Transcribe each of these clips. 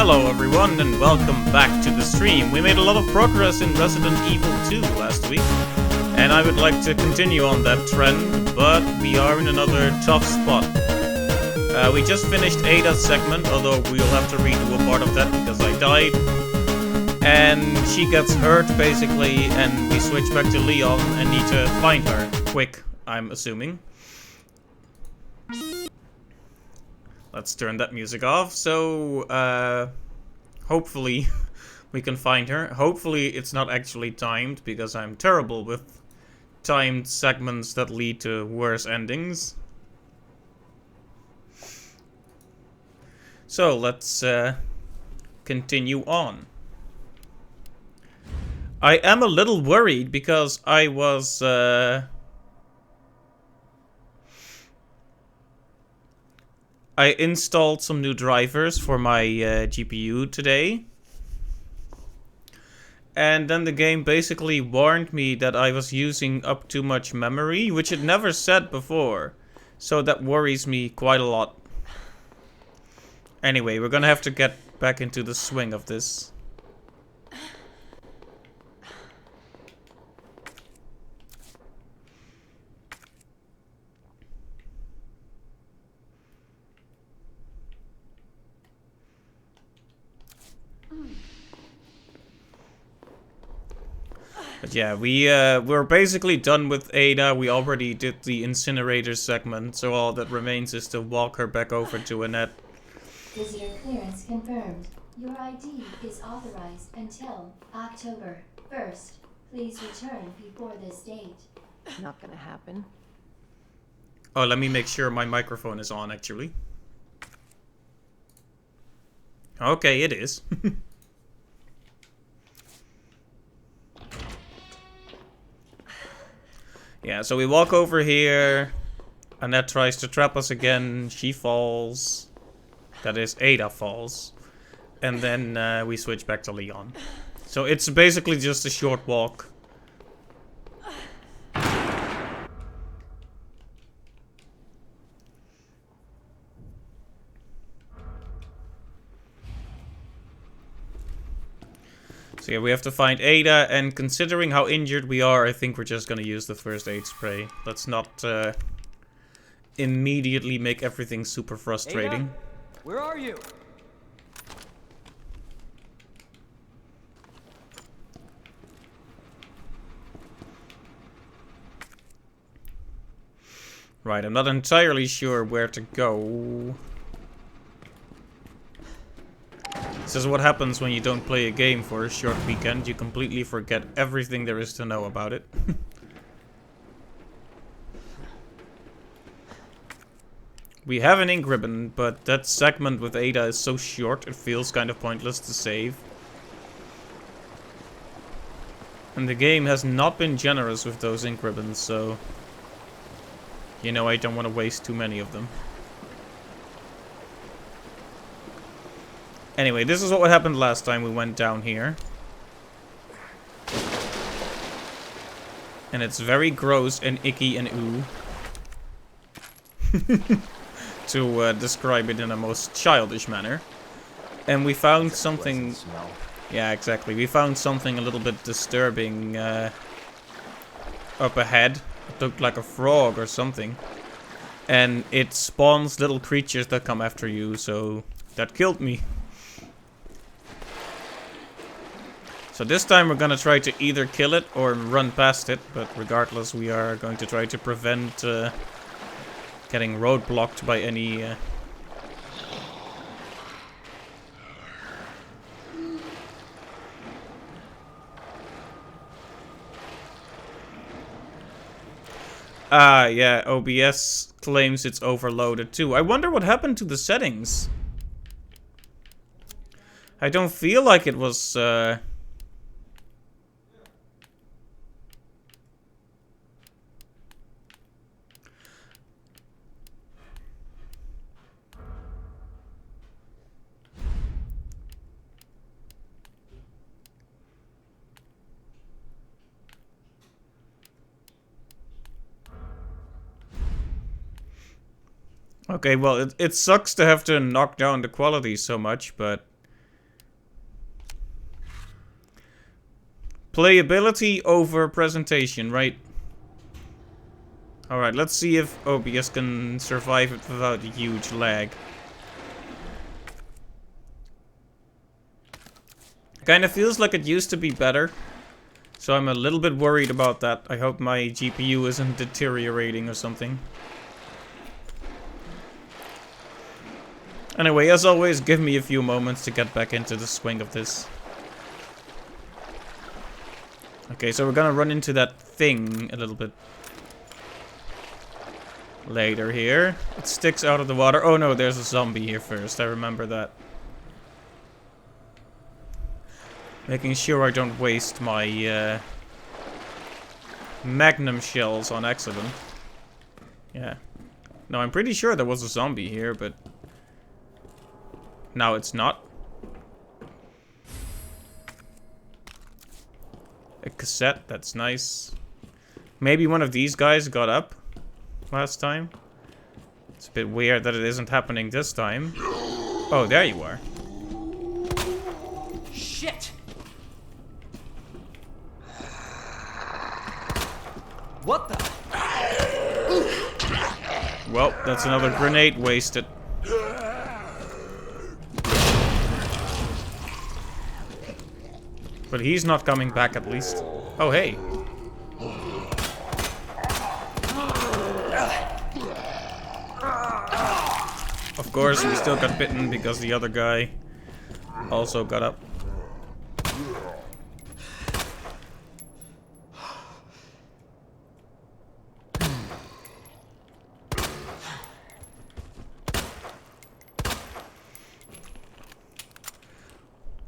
Hello everyone and welcome back to the stream. We made a lot of progress in Resident Evil 2 last week, and I would like to continue on that trend, but we are in another tough spot. We just finished Ada's segment, although we'll have to redo a part of that because I died. And she gets hurt basically, and we switch back to Leon and need to find her. Quick, I'm assuming. Let's turn that music off, so, hopefully we can find her. Hopefully it's not actually timed, because I'm terrible with timed segments that lead to worse endings. So, let's, continue on. I am a little worried, because I was, I installed some new drivers for my GPU today. And then the game basically warned me that I was using up too much memory, which it never said before. So that worries me quite a lot. Anyway, we're gonna have to get back into the swing of this. But yeah, we're basically done with Ada. We already did the incinerator segment, so all that remains is to walk her back over to Annette. Visitor clearance confirmed. Your ID is authorized until October 1st. Please return before this date. Not gonna happen. Oh, let me make sure my microphone is on, actually. Okay, it is. Yeah, so we walk over here. Annette tries to trap us again. She falls. That is, Ada falls. And then we switch back to Leon. So it's basically just a short walk. So yeah, we have to find Ada, and considering how injured we are, I think we're just gonna use the first aid spray. Let's not immediately make everything super frustrating. Ada? Where are you? Right, I'm not entirely sure where to go. This is what happens when you don't play a game for a short weekend. You completely forget everything there is to know about it. We have an ink ribbon, but that segment with Ada is so short it feels kind of pointless to save. And the game has not been generous with those ink ribbons, so... You know, I don't want to waste too many of them. Anyway, this is what happened last time we went down here. And it's very gross and icky and ooh. To describe it in a most childish manner. And we found something... Yeah, exactly. We found something a little bit disturbing up ahead. It looked like a frog or something. And it spawns little creatures that come after you, so that killed me. So this time we're gonna try to either kill it or run past it, but regardless we are going to try to prevent getting roadblocked by any... Ah, yeah, OBS claims it's overloaded too. I wonder what happened to the settings. I don't feel like it was... Okay, well, it sucks to have to knock down the quality so much, but Playability over presentation, right? Alright, let's see if OBS can survive it without a huge lag. Kinda feels like it used to be better. So I'm a little bit worried about that. I hope my GPU isn't deteriorating or something. Anyway, as always, give me a few moments to get back into the swing of this. Okay, so we're gonna run into that thing a little bit later here. It sticks out of the water. Oh no, there's a zombie here first. I remember that. Making sure I don't waste my magnum shells on accident. Yeah. No, I'm pretty sure there was a zombie here, but now it's not. A cassette, that's nice. Maybe one of these guys got up last time. It's a bit weird that it isn't happening this time. Oh, there you are. Shit! What the? Well, that's another grenade wasted. But he's not coming back at least. Oh, hey. Of course, we still got bitten because the other guy also got up.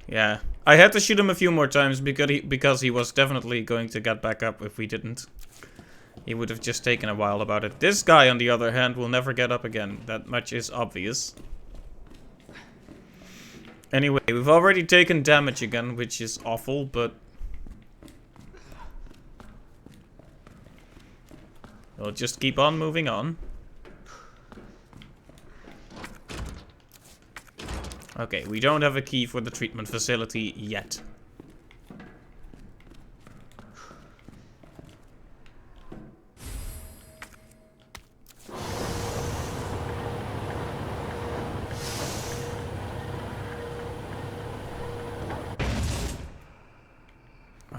Yeah, I had to shoot him a few more times because he was definitely going to get back up if we didn't. He would have just taken a while about it. This guy, on the other hand, will never get up again. That much is obvious. Anyway, we've already taken damage again, which is awful, but we'll just keep on moving on. Okay, we don't have a key for the treatment facility yet.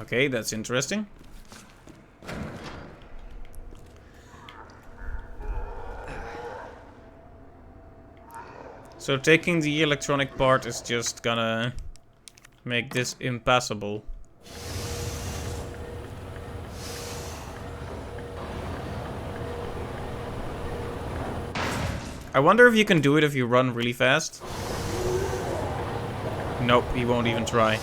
Okay, that's interesting. So taking the electronic part is just gonna make this impassable. I wonder if you can do it if you run really fast. Nope, he won't even try.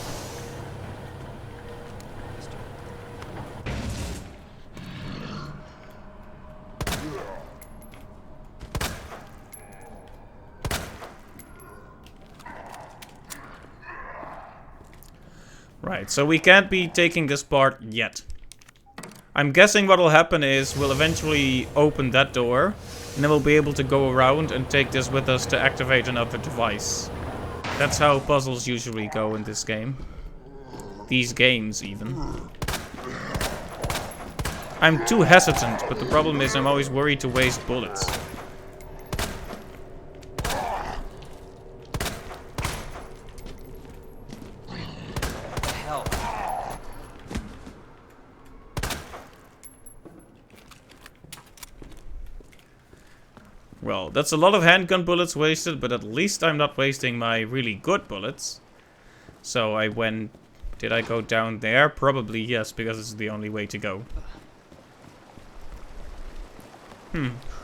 Right, so we can't be taking this part yet. I'm guessing what will happen is we'll eventually open that door, and then we'll be able to go around and take this with us to activate another device. That's how puzzles usually go in this game. These games, even. I'm too hesitant, but the problem is I'm always worried to waste bullets. Well, that's a lot of handgun bullets wasted, but at least I'm not wasting my really good bullets. So I went... Did I go down there? Probably yes, because it's the only way to go.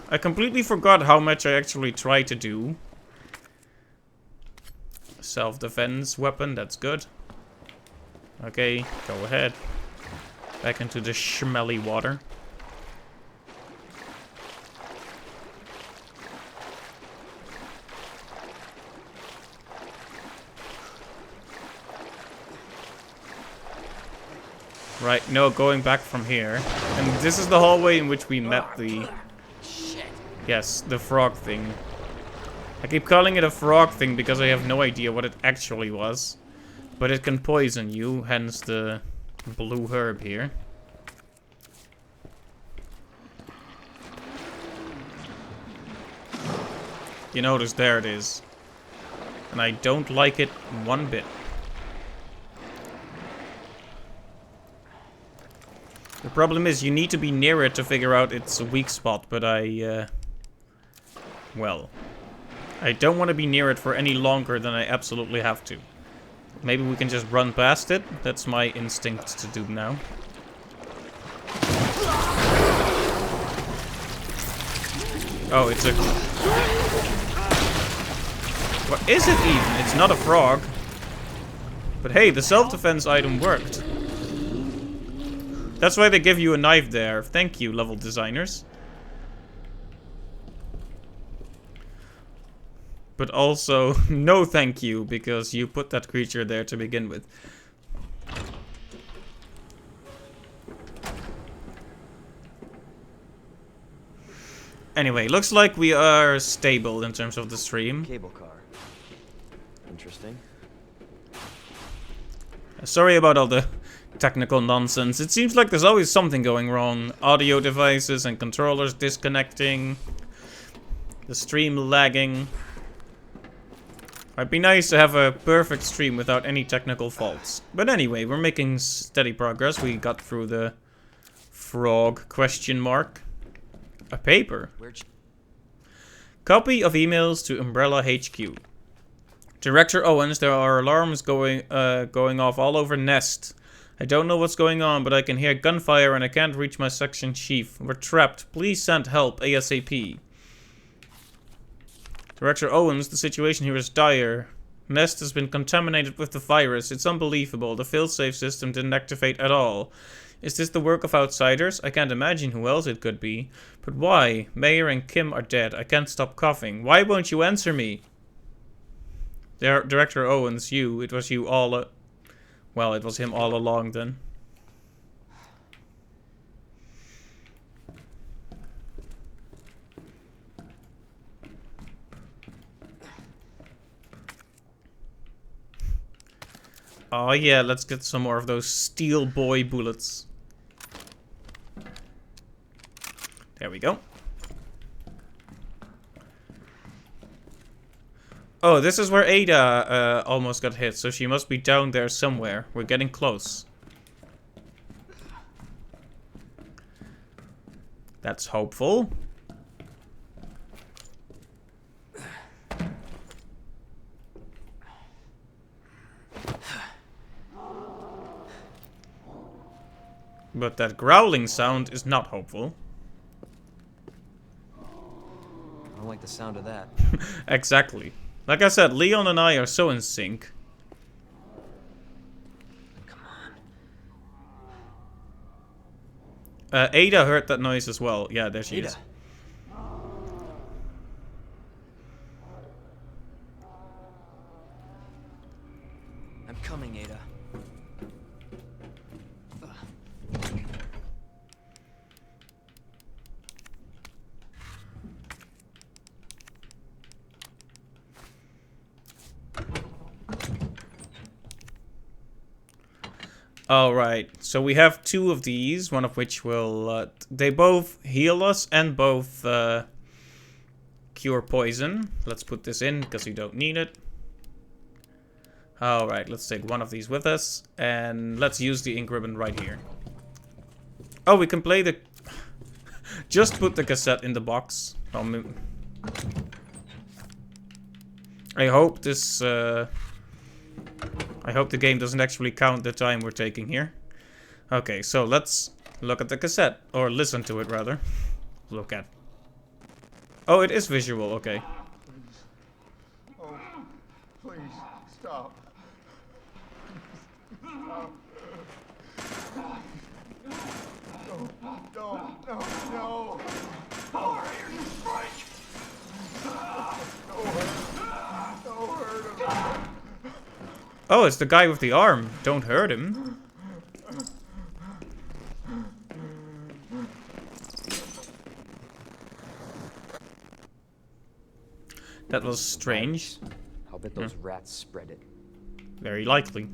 I completely forgot how much I actually tried to do. Self-defense weapon, that's good. Okay, go ahead. Back into the smelly water. Right, no, going back from here. And this is the hallway in which we met the... Yes, the frog thing. I keep calling it a frog thing because I have no idea what it actually was. But it can poison you, hence the blue herb here. You notice there it is. And I don't like it one bit. The problem is you need to be near it to figure out its weak spot, but well, I don't want to be near it for any longer than I absolutely have to. Maybe we can just run past it. That's my instinct to do now. Oh, it's a... What is it even? It's not a frog. But hey, the self-defense item worked. That's why they give you a knife there. Thank you, level designers. But also, no thank you, because you put that creature there to begin with. Anyway, looks like we are stable in terms of the stream. Cable car. Interesting. Sorry about all the technical nonsense. It seems like there's always something going wrong. Audio devices and controllers disconnecting. The stream lagging. It'd be nice to have a perfect stream without any technical faults. But anyway, we're making steady progress. We got through the frog question mark. A paper. Copy of emails to Umbrella HQ. Director Owens, there are alarms going off all over Nest. I don't know what's going on, but I can hear gunfire and I can't reach my section chief. We're trapped. Please send help ASAP. Director Owens, the situation here is dire. Nest has been contaminated with the virus. It's unbelievable. The failsafe system didn't activate at all. Is this the work of outsiders? I can't imagine who else it could be. But why? Mayor and Kim are dead. I can't stop coughing. Why won't you answer me? Director Owens, you. It was you all... well, it was him all along then. Oh yeah, let's get some more of those Steel Boy bullets. There we go. Oh, this is where Ada almost got hit, so she must be down there somewhere. We're getting close. That's hopeful. But that growling sound is not hopeful. I don't like the sound of that. Exactly. Like I said, Leon and I are so in sync. Come on. Ada heard that noise as well. Yeah, there she is. I'm coming, Ada. Alright, so we have two of these, one of which will, they both heal us and both cure poison. Let's put this in, because we don't need it. Alright, let's take one of these with us, and let's use the ink ribbon right here. Oh, we can play the... Just put the cassette in the box. I hope this... I hope the game doesn't actually count the time we're taking here. Okay, so let's look at the cassette. Or listen to it, rather. Look at. Oh, it is visual, okay. Oh, please, stop. Stop. No. How are you, Spike? Don't hurt him. Oh, it's the guy with the arm. Don't hurt him. That was strange. I'll bet those rats spread it. Very likely.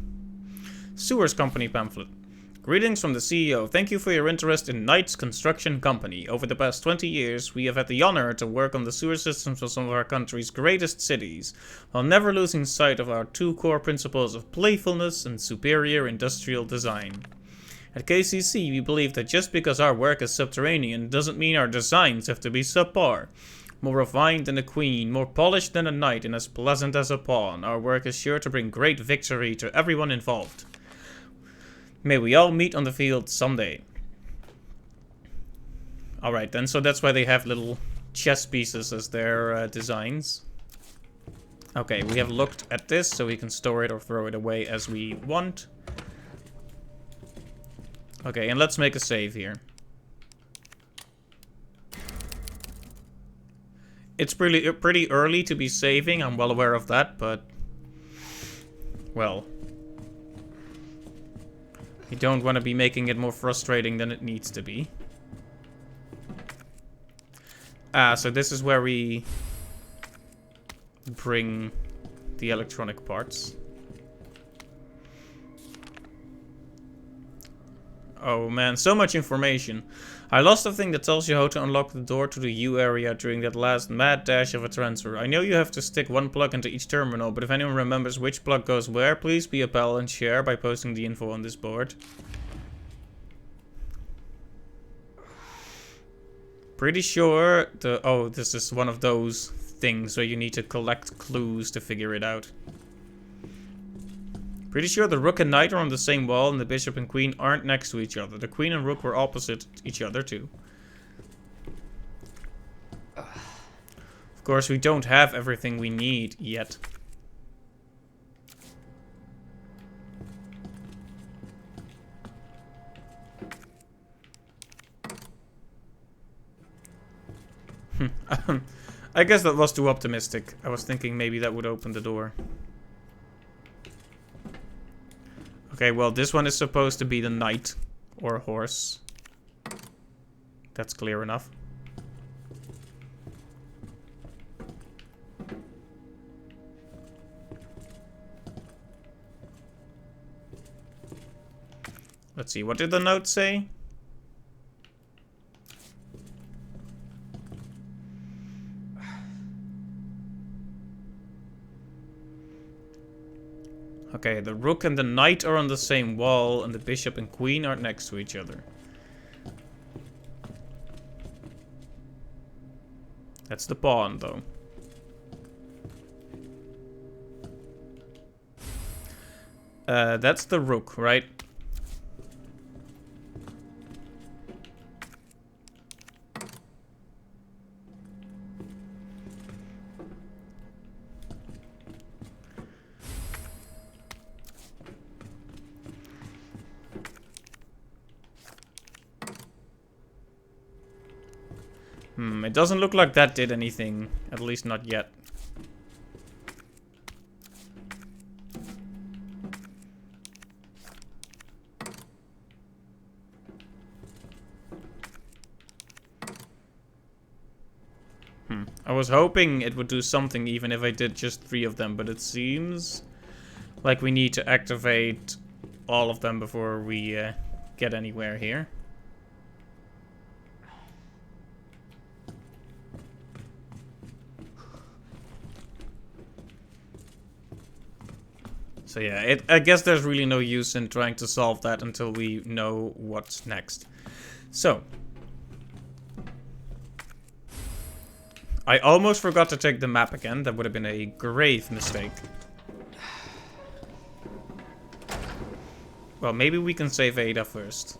Sewers Company pamphlet. Greetings from the CEO. Thank you for your interest in Knight's Construction Company. Over the past 20 years, we have had the honor to work on the sewer systems of some of our country's greatest cities, while never losing sight of our two core principles of playfulness and superior industrial design. At KCC, we believe that just because our work is subterranean doesn't mean our designs have to be subpar. More refined than a queen, more polished than a knight, and as pleasant as a pawn, our work is sure to bring great victory to everyone involved. May we all meet on the field someday. Alright then, so that's why they have little chess pieces as their designs. Okay, we have looked at this, so we can store it or throw it away as we want. Okay, and let's make a save here. It's pretty early to be saving, I'm well aware of that, but... well... you don't want to be making it more frustrating than it needs to be. So this is where we bring the electronic parts. Oh man, so much information. I lost a thing that tells you how to unlock the door to the U area during that last mad dash of a transfer. I know you have to stick one plug into each terminal, but if anyone remembers which plug goes where, please be a pal and share by posting the info on this board. Pretty sure the... oh, this is one of those things where you need to collect clues to figure it out. Pretty sure the rook and knight are on the same wall and the bishop and queen aren't next to each other. The queen and rook were opposite each other too. Of course, we don't have everything we need yet. I guess that was too optimistic. I was thinking maybe that would open the door. Okay, well, this one is supposed to be the knight or horse. That's clear enough. Let's see, what did the note say? Okay, the rook and the knight are on the same wall, and the bishop and queen are next to each other. That's the pawn, though. That's the rook, right? It doesn't look like that did anything, at least not yet. I was hoping it would do something even if I did just 3 of them, but it seems like we need to activate all of them before we get anywhere here. So yeah, I guess there's really no use in trying to solve that until we know what's next. So. I almost forgot to take the map again. That would have been a grave mistake. Well, maybe we can save Ada first.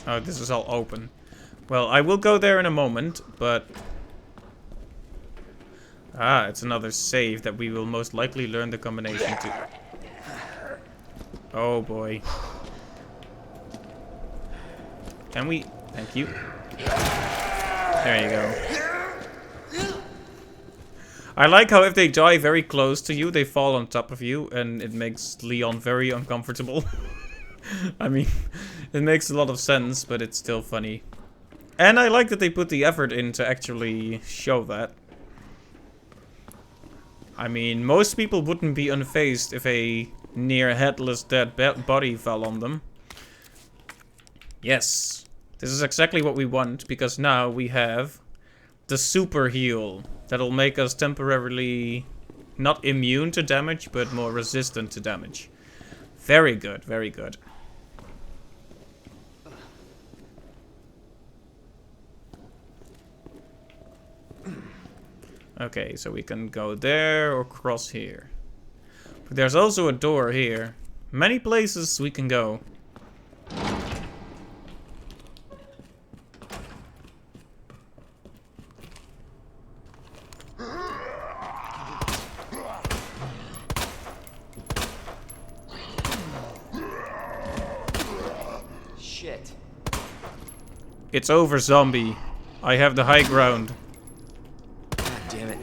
Oh, this is all open. Well, I will go there in a moment, but... ah, it's another save that we will most likely learn the combination to. Oh boy. Can we? Thank you. There you go. I like how if they die very close to you, they fall on top of you, and it makes Leon very uncomfortable. I mean, it makes a lot of sense, but it's still funny. And I like that they put the effort in to actually show that. I mean, most people wouldn't be unfazed if a near headless dead body fell on them. Yes, this is exactly what we want, because now we have the super heal. That'll make us temporarily not immune to damage, but more resistant to damage. Very good, very good. Okay, so we can go there or cross here. But there's also a door here. Many places we can go. Shit. It's over, zombie. I have the high ground. God damn it.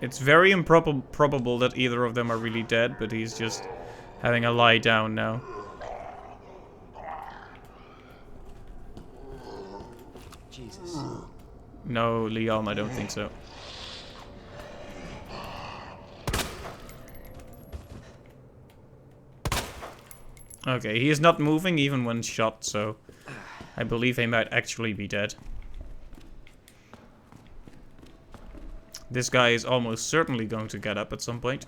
It's very improbable that either of them are really dead, but he's just having a lie down now. Jesus. No, Leon, I don't think so. Okay, he is not moving even when shot, so I believe he might actually be dead. This guy is almost certainly going to get up at some point.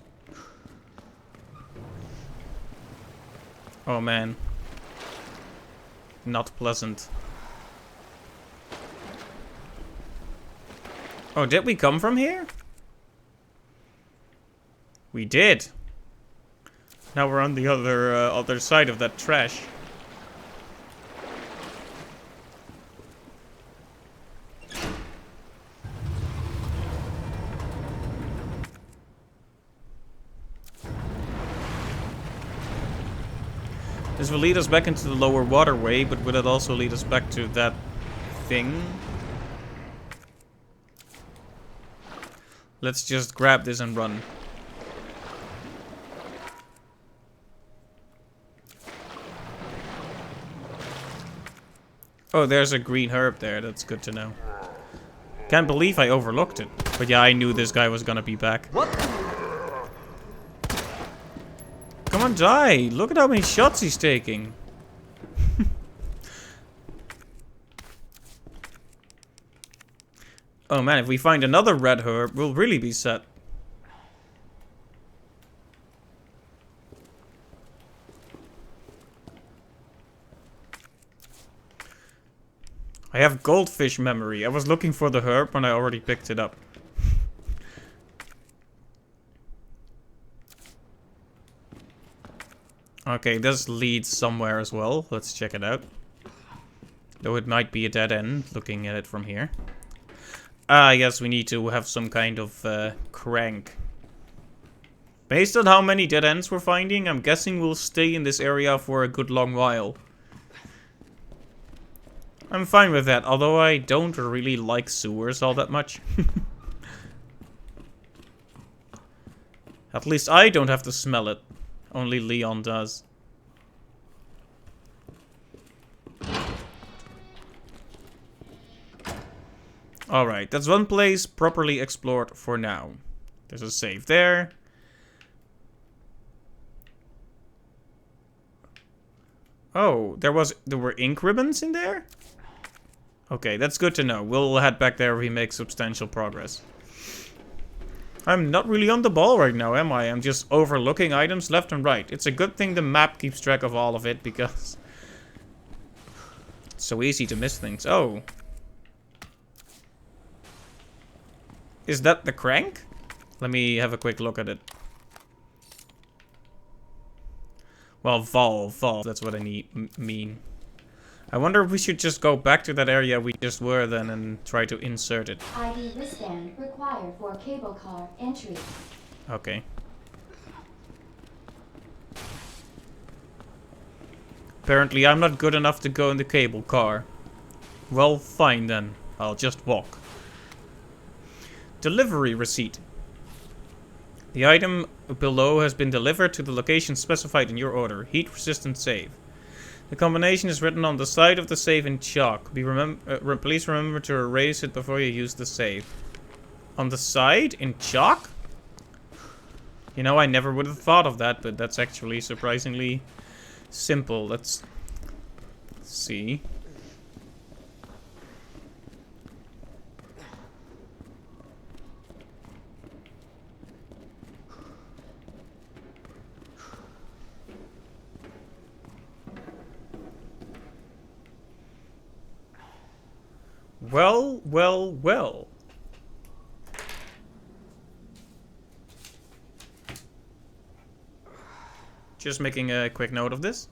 Oh man. Not pleasant. Oh, did we come from here? We did. Now we're on the other side of that trash. This will lead us back into the lower waterway, but will it also lead us back to that thing? Let's just grab this and run. Oh, there's a green herb there. That's good to know. Can't believe I overlooked it. But yeah, I knew this guy was gonna be back. What? Come on, die! Look at how many shots he's taking. Oh man, if we find another red herb, we'll really be set. I have goldfish memory. I was looking for the herb when I already picked it up. Okay, this leads somewhere as well. Let's check it out. Though it might be a dead end, looking at it from here. Ah, yes, we need to have some kind of crank. Based on how many dead ends we're finding, I'm guessing we'll stay in this area for a good long while. I'm fine with that, although I don't really like sewers all that much. At least I don't have to smell it. Only Leon does. Alright, that's one place properly explored for now. There's a save there. Oh, there were ink ribbons in there? Okay, that's good to know. We'll head back there if we make substantial progress. I'm not really on the ball right now, am I? I'm just overlooking items left and right. It's a good thing the map keeps track of all of it, because it's so easy to miss things. Oh. Is that the crank? Let me have a quick look at it. Well, valve, that's what I mean. I wonder if we should just go back to that area we just were then and try to insert it. ID wristband required for cable car entry. Okay. Apparently I'm not good enough to go in the cable car. Well, fine then. I'll just walk. Delivery receipt. The item below has been delivered to the location specified in your order. Heat resistant save. The combination is written on the side of the save in chalk. Please remember to erase it before you use the save. On the side in chalk? You know, I never would have thought of that, but that's actually surprisingly simple. Let's see. Well, well, well. Just making a quick note of this.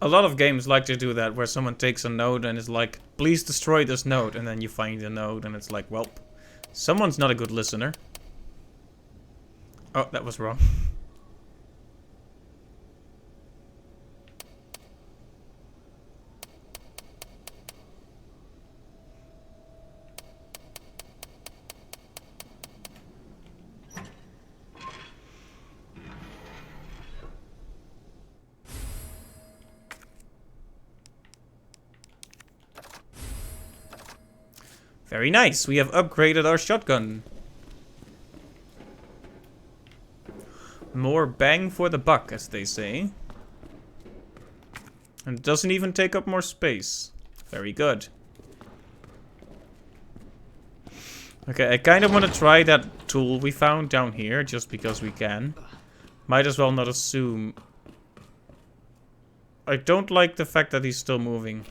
A lot of games like to do that, where someone takes a node and is like, please destroy this node, and then you find the node and it's like, well, someone's not a good listener. Oh, that was wrong. Very nice, we have upgraded our shotgun. More bang for the buck, as they say. And it doesn't even take up more space. Very good. Okay, I kind of want to try that tool we found down here, just because we can. Might as well not assume. I don't like the fact that he's still moving.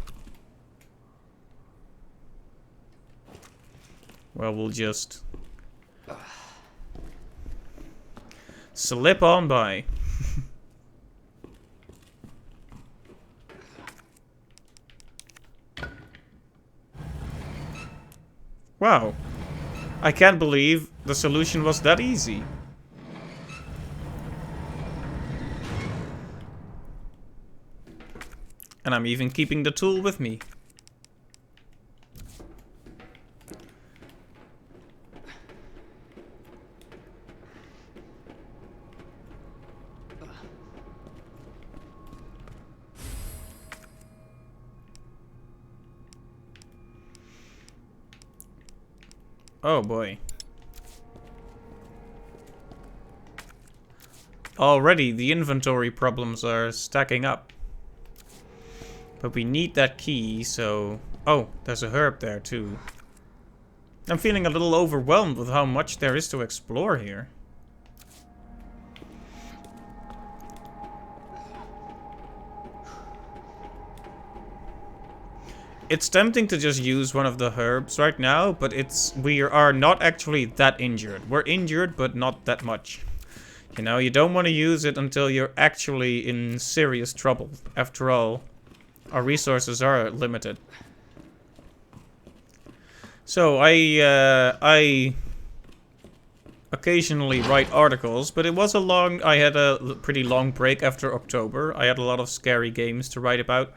Well, we'll just slip on by. Wow. I can't believe the solution was that easy. And I'm even keeping the tool with me. Oh boy. Already the inventory problems are stacking up. But we need that key, so... Oh, there's a herb there too. I'm feeling a little overwhelmed with how much there is to explore here. It's tempting to just use one of the herbs right now, but we are not actually that injured. We're injured, but not that much. You know, you don't want to use it until you're actually in serious trouble. After all, our resources are limited. So I occasionally write articles, but it was I had a pretty long break after October. I had a lot of scary games to write about.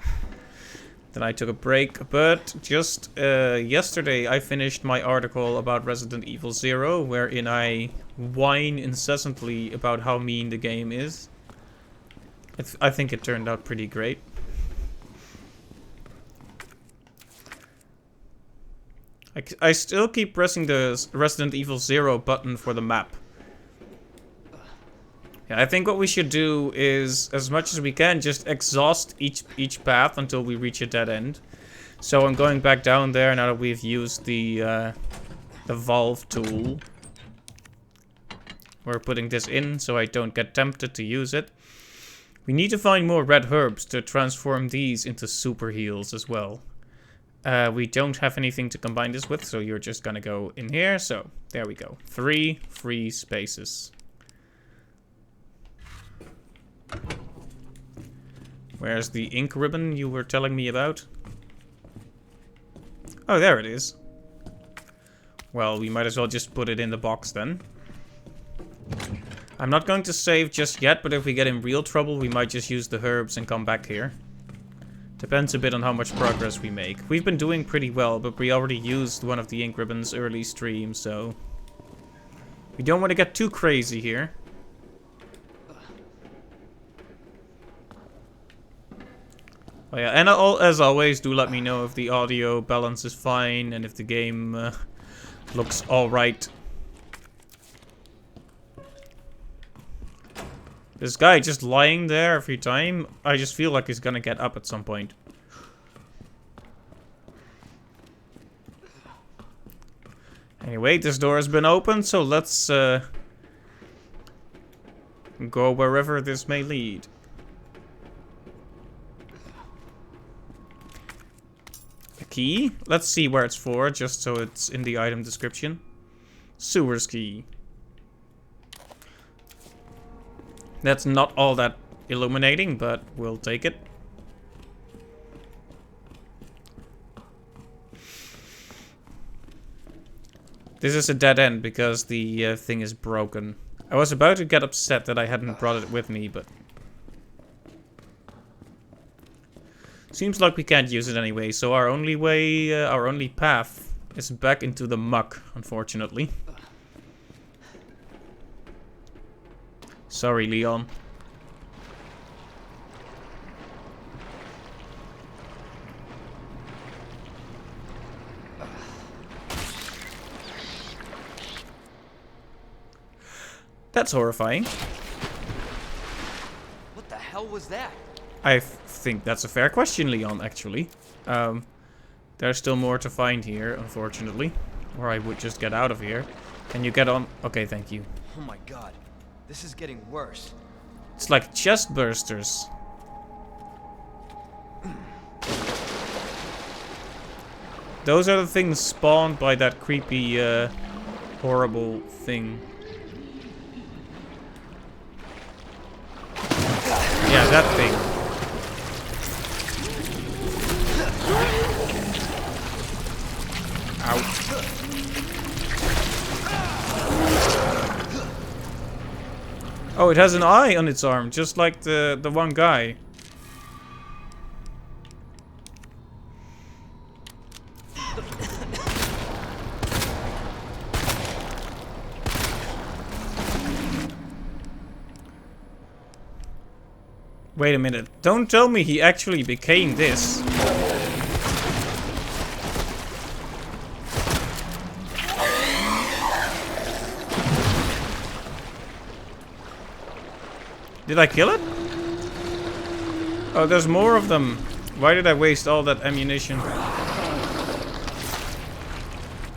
Then I took a break, but just yesterday I finished my article about Resident Evil 0, wherein I whine incessantly about how mean the game is. I think it turned out pretty great. I still keep pressing the Resident Evil 0 button for the map. Yeah, I think what we should do is, as much as we can, just exhaust each path until we reach a dead end. So I'm going back down there now that we've used the valve tool. We're putting this in so I don't get tempted to use it. We need to find more red herbs to transform these into super heals as well. We don't have anything to combine this with, so you're just gonna go in here. So there we go. 3 free spaces. Where's the ink ribbon you were telling me about? Oh, there it is. Well, we might as well just put it in the box then. I'm not going to save just yet, but if we get in real trouble, we might just use the herbs and come back here. Depends a bit on how much progress we make. We've been doing pretty well, but we already used one of the ink ribbons early stream, so... we don't want to get too crazy here. Oh yeah, and as always, do let me know if the audio balance is fine and if the game looks alright. This guy just lying there every time, I just feel like he's gonna get up at some point. Anyway, this door has been opened, so let's go wherever this may lead. A key? Let's see where it's for, just so it's in the item description. Sewers key. That's not all that illuminating, but we'll take it. This is a dead end because the thing is broken. I was about to get upset that I hadn't brought it with me, but... seems like we can't use it anyway, so our only way, our only path is back into the muck, unfortunately. Sorry, Leon. That's horrifying. What the hell was that? I think that's a fair question, Leon, actually. There's still more to find here, unfortunately. Or I would just get out of here. Can you get on? Okay, thank you. Oh my god. This is getting worse. It's like chest bursters. Those are the things spawned by that creepy, horrible thing. Yeah, that thing. Ow. Oh, it has an eye on its arm, just like the one guy. Wait a minute. Don't tell me he actually became this. Did I kill it? Oh, there's more of them. Why did I waste all that ammunition?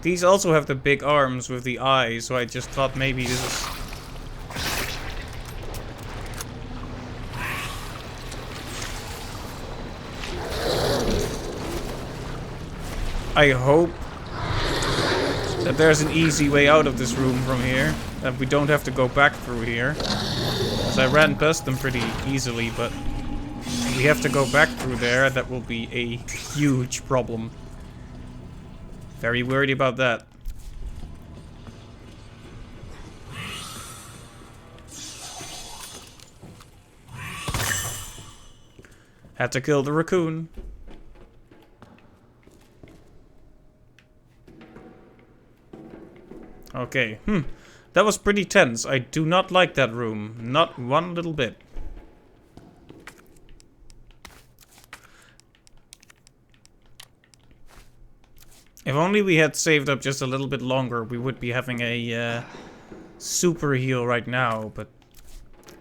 These also have the big arms with the eyes, so I just thought maybe this is... I hope that there's an easy way out of this room from here. That we don't have to go back through here. Because I ran past them pretty easily, but we have to go back through there. That will be a huge problem. Very worried about that. Had to kill the raccoon. Okay, that was pretty tense. I do not like that room. Not one little bit. If only we had saved up just a little bit longer, we would be having a super heal right now, but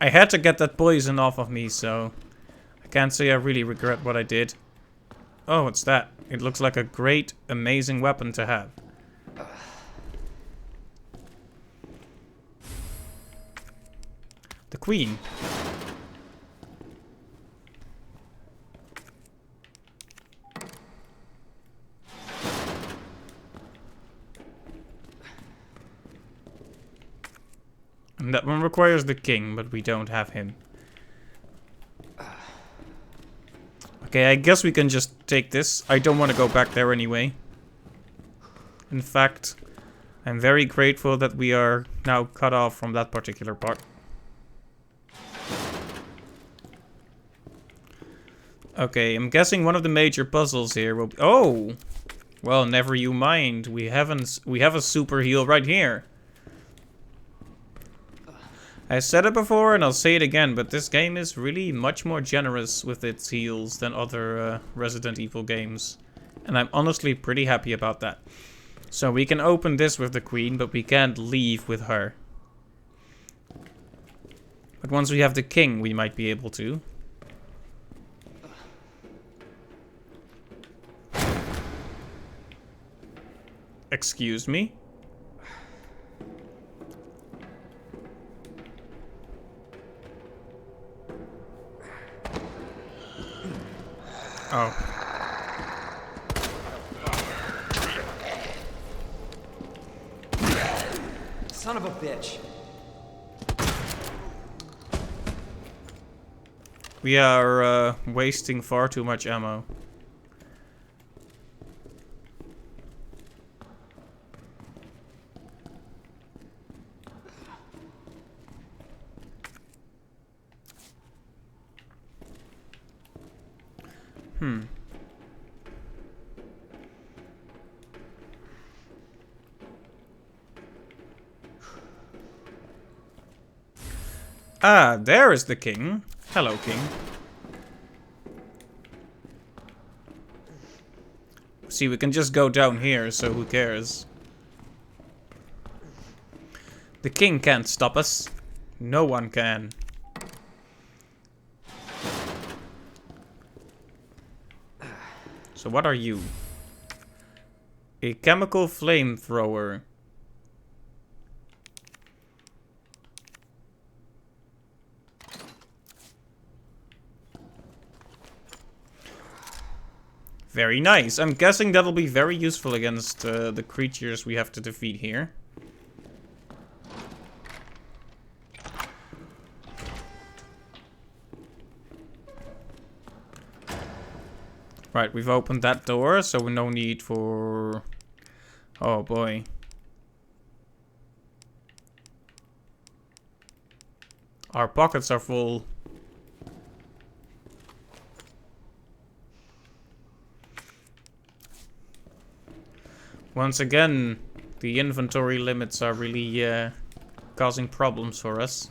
I had to get that poison off of me, so I can't say I really regret what I did. Oh, what's that? It looks like a great, amazing weapon to have. The Queen. And that one requires the King, but we don't have him. Okay, I guess we can just take this. I don't want to go back there anyway. In fact, I'm very grateful that we are now cut off from that particular part. Okay, I'm guessing one of the major puzzles here will be... Oh! Well, never you mind. We have a super heal right here. I said it before and I'll say it again, but this game is really much more generous with its heals than other Resident Evil games. And I'm honestly pretty happy about that. So we can open this with the Queen, but we can't leave with her. But once we have the King, we might be able to. Excuse me? Oh. Son of a bitch. We are wasting far too much ammo. Ah, there is the King. Hello, King. See, we can just go down here, so who cares? The King can't stop us. No one can. So what are you? A chemical flamethrower. Very nice. I'm guessing that'll be very useful against the creatures we have to defeat here. Right, we've opened that door, so no need for... Oh boy. Our pockets are full. Once again, the inventory limits are really causing problems for us.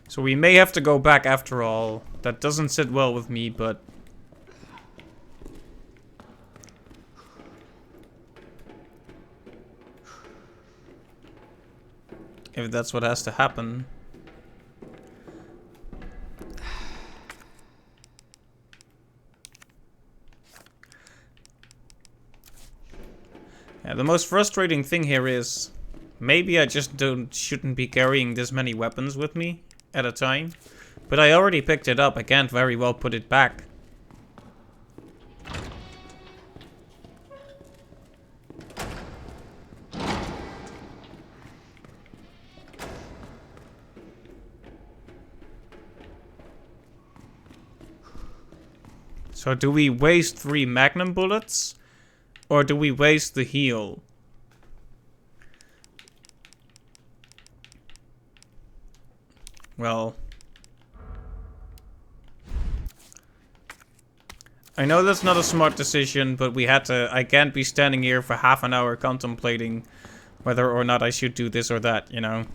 So we may have to go back after all. That doesn't sit well with me, but... if that's what has to happen. Yeah, the most frustrating thing here is... maybe I just shouldn't be carrying this many weapons with me at a time. But I already picked it up. I can't very well put it back. So do we waste 3 magnum bullets? Or do we waste the heal? Well, I know that's not a smart decision, but we had to. I can't be standing here for half an hour contemplating whether or not I should do this or that, you know?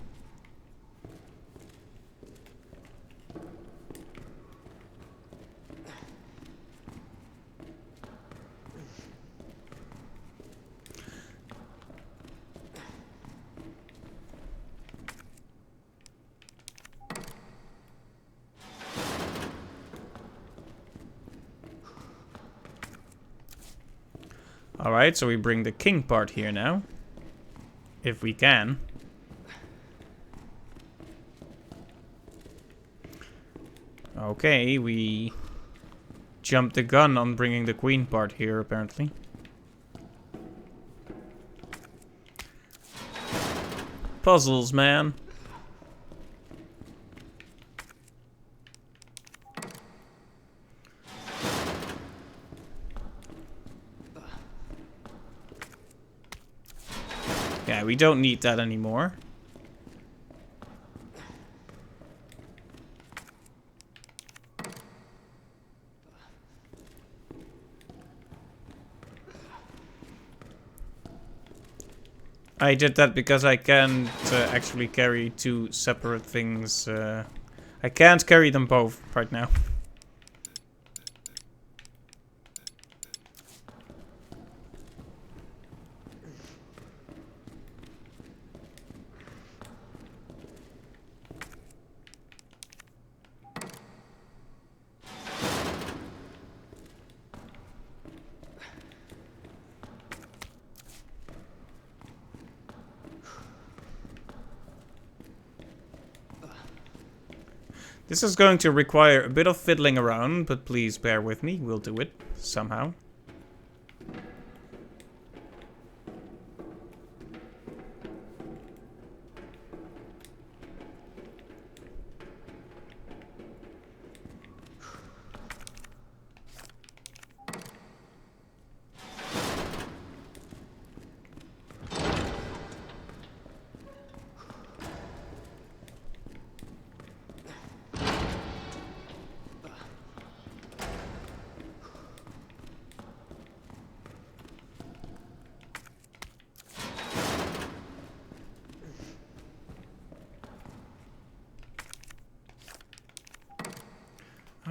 Alright, so we bring the king part here now. If we can. Okay, we jumped the gun on bringing the queen part here, apparently. Puzzles, man. Yeah, we don't need that anymore. I did that because I can't actually carry two separate things. I can't carry them both right now. This is going to require a bit of fiddling around, but please bear with me. We'll do it somehow.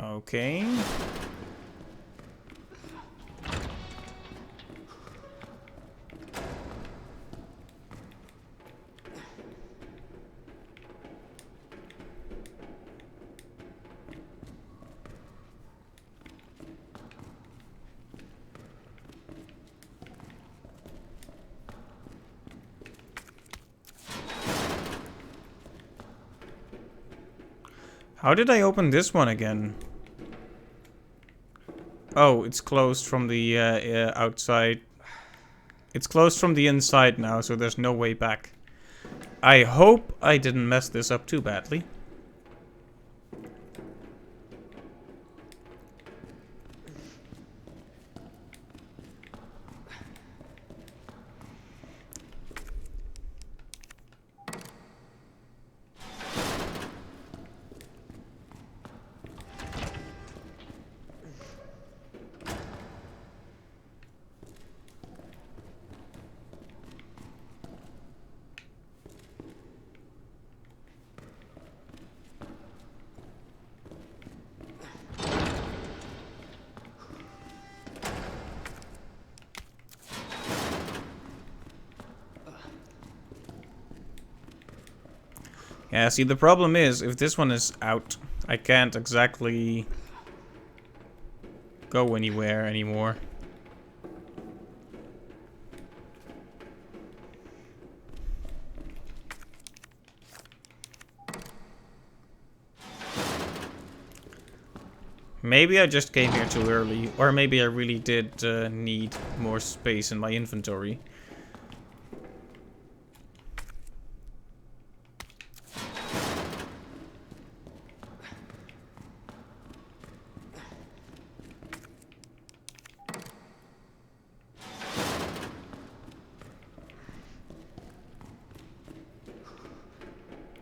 Okay. How did I open this one again? Oh, it's closed from the outside. It's closed from the inside now, so there's no way back. I hope I didn't mess this up too badly. Yeah, see, the problem is, if this one is out, I can't exactly go anywhere anymore. Maybe I just came here too early, or maybe I really did need more space in my inventory.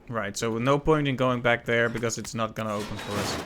Right, so no point in going back there because it's not gonna open for us.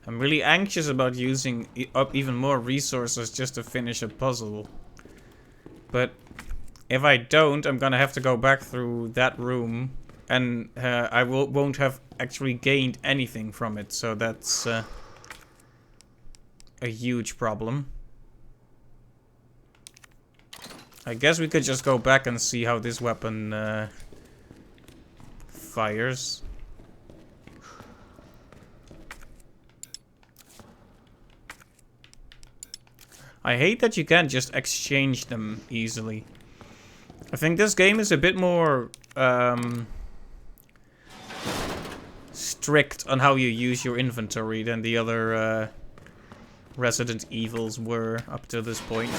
I'm really anxious about using up even more resources just to finish a puzzle. But if I don't, I'm gonna have to go back through that room, and I won't have actually gained anything from it, so that's a huge problem. I guess we could just go back and see how this weapon fires. I hate that you can't just exchange them easily. I think this game is a bit more strict on how you use your inventory than the other Resident Evils were up to this point.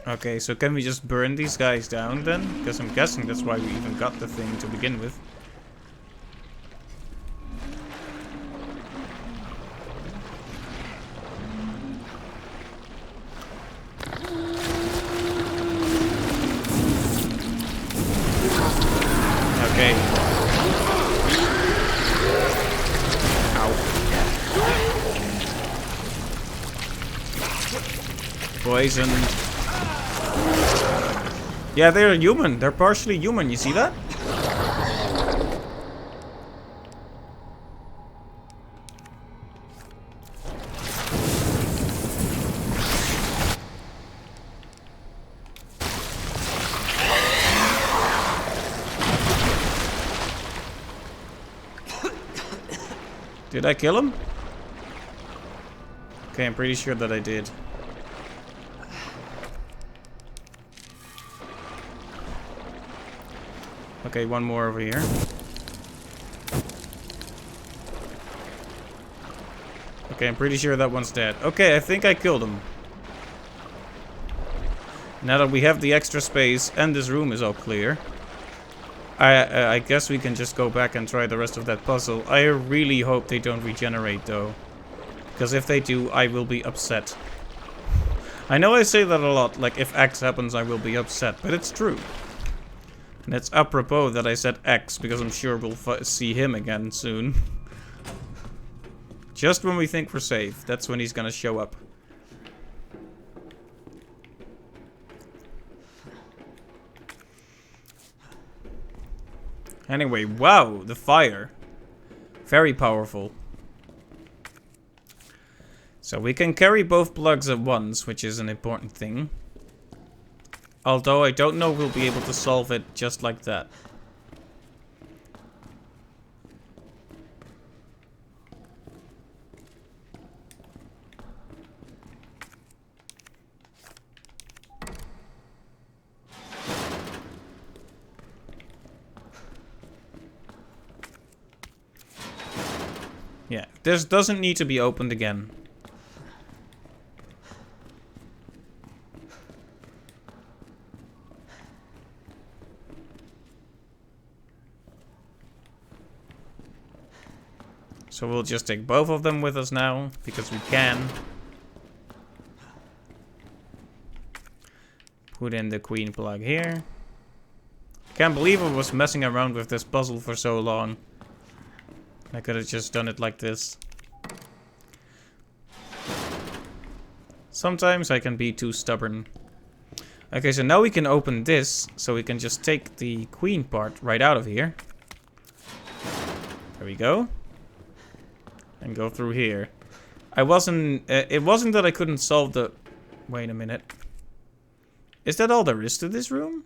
Okay, so can we just burn these guys down then? Because I'm guessing that's why we even got the thing to begin with. Okay. Ow. Poison. Yeah, they're human. They're partially human. You see that? Did I kill him? Okay, I'm pretty sure that I did. Okay, one more over here. Okay, I'm pretty sure that one's dead. Okay, I think I killed him. Now that we have the extra space and this room is all clear, I guess we can just go back and try the rest of that puzzle. I really hope they don't regenerate though, because if they do, I will be upset. I know I say that a lot, like if X happens I will be upset, but it's true. And it's apropos that I said X, because I'm sure we'll see him again soon. Just when we think we're safe, that's when he's gonna show up. Anyway, wow, the fire. Very powerful. So we can carry both plugs at once, which is an important thing. Although I don't know we'll be able to solve it just like that. Yeah, this doesn't need to be opened again. So we'll just take both of them with us now, because we can. Put in the queen plug here. Can't believe I was messing around with this puzzle for so long. I could have just done it like this. Sometimes I can be too stubborn. Okay, so now we can open this, so we can just take the queen part right out of here. There we go. And go through here. It wasn't that I couldn't solve the... Wait a minute. Is that all there is to this room?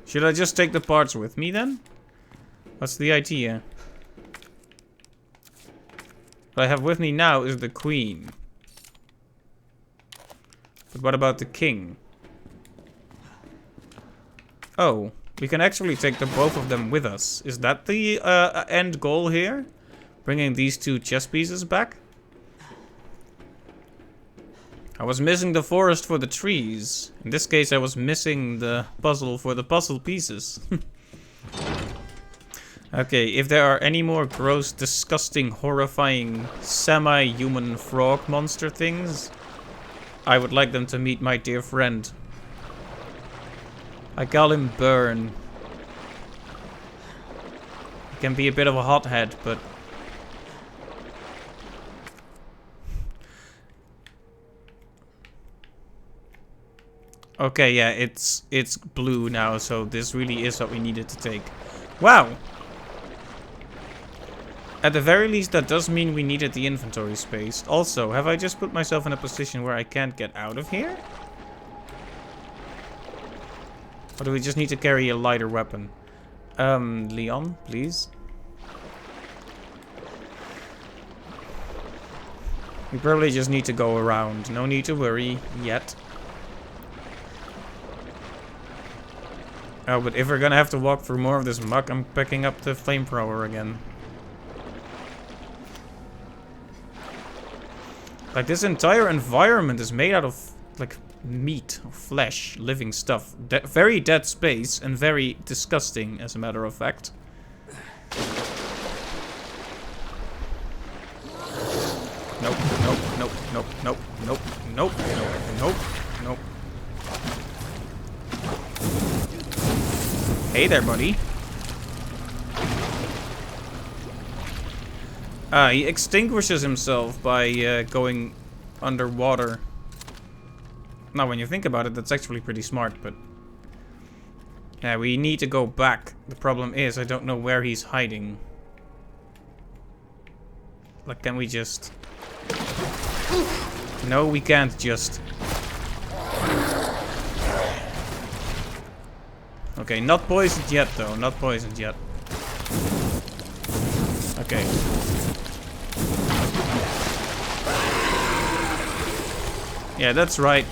Should I just take the parts with me then? What's the idea? What I have with me now is the queen. But what about the king? Oh, we can actually take the both of them with us. Is that the end goal here? Bringing these two chess pieces back? I was missing the forest for the trees. In this case, I was missing the puzzle for the puzzle pieces. Okay, if there are any more gross, disgusting, horrifying, semi-human frog monster things, I would like them to meet my dear friend. I call him Burn. He can be a bit of a hothead, but... Okay, yeah, it's blue now, so this really is what we needed to take. Wow! At the very least, that does mean we needed the inventory space. Also, have I just put myself in a position where I can't get out of here? Or do we just need to carry a lighter weapon? Leon, please. We probably just need to go around. No need to worry yet. Oh, but if we're gonna have to walk through more of this muck, I'm picking up the flamethrower again. Like, this entire environment is made out of, like, meat, or flesh, living stuff. Very dead space, and very disgusting, as a matter of fact. Nope, nope, nope, nope, nope, nope, nope, nope, nope. Hey there, buddy. He extinguishes himself by going underwater. Now, when you think about it, that's actually pretty smart, but... Yeah, we need to go back. The problem is, I don't know where he's hiding. Like, can we just... No, we can't just... Okay, not poisoned yet, though. Not poisoned yet. Okay. Yeah, that's right.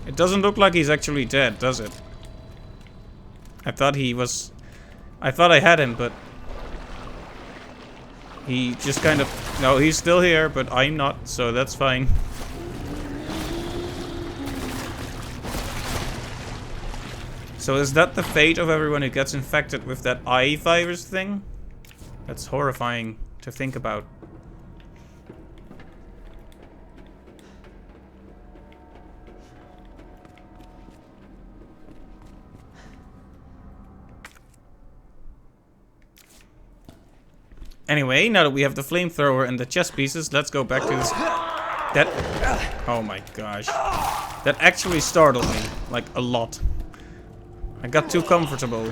It doesn't look like he's actually dead, does it? I thought he was... I thought I had him, but... He just kind of... No, he's still here, but I'm not, so that's fine. So is that the fate of everyone who gets infected with that eye virus thing? That's horrifying to think about. Anyway, now that we have the flamethrower and the chest pieces, let's go back to this... That... Oh my gosh. That actually startled me, like, a lot. I got too comfortable.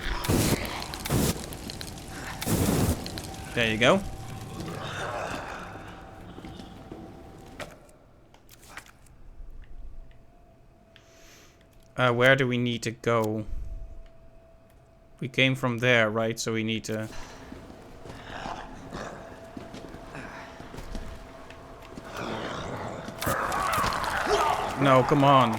There you go. Where do we need to go? We came from there, right? So we need to... No, come on.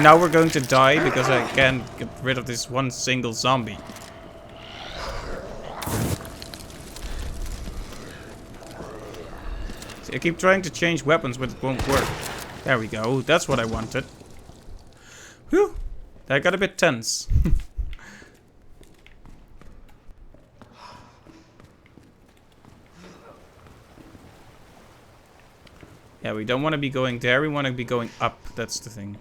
Now we're going to die because I can't get rid of this one single zombie. See, I keep trying to change weapons, but it won't work. There we go. That's what I wanted. Whew. That got a bit tense. Yeah, we don't want to be going there. We want to be going up. That's the thing.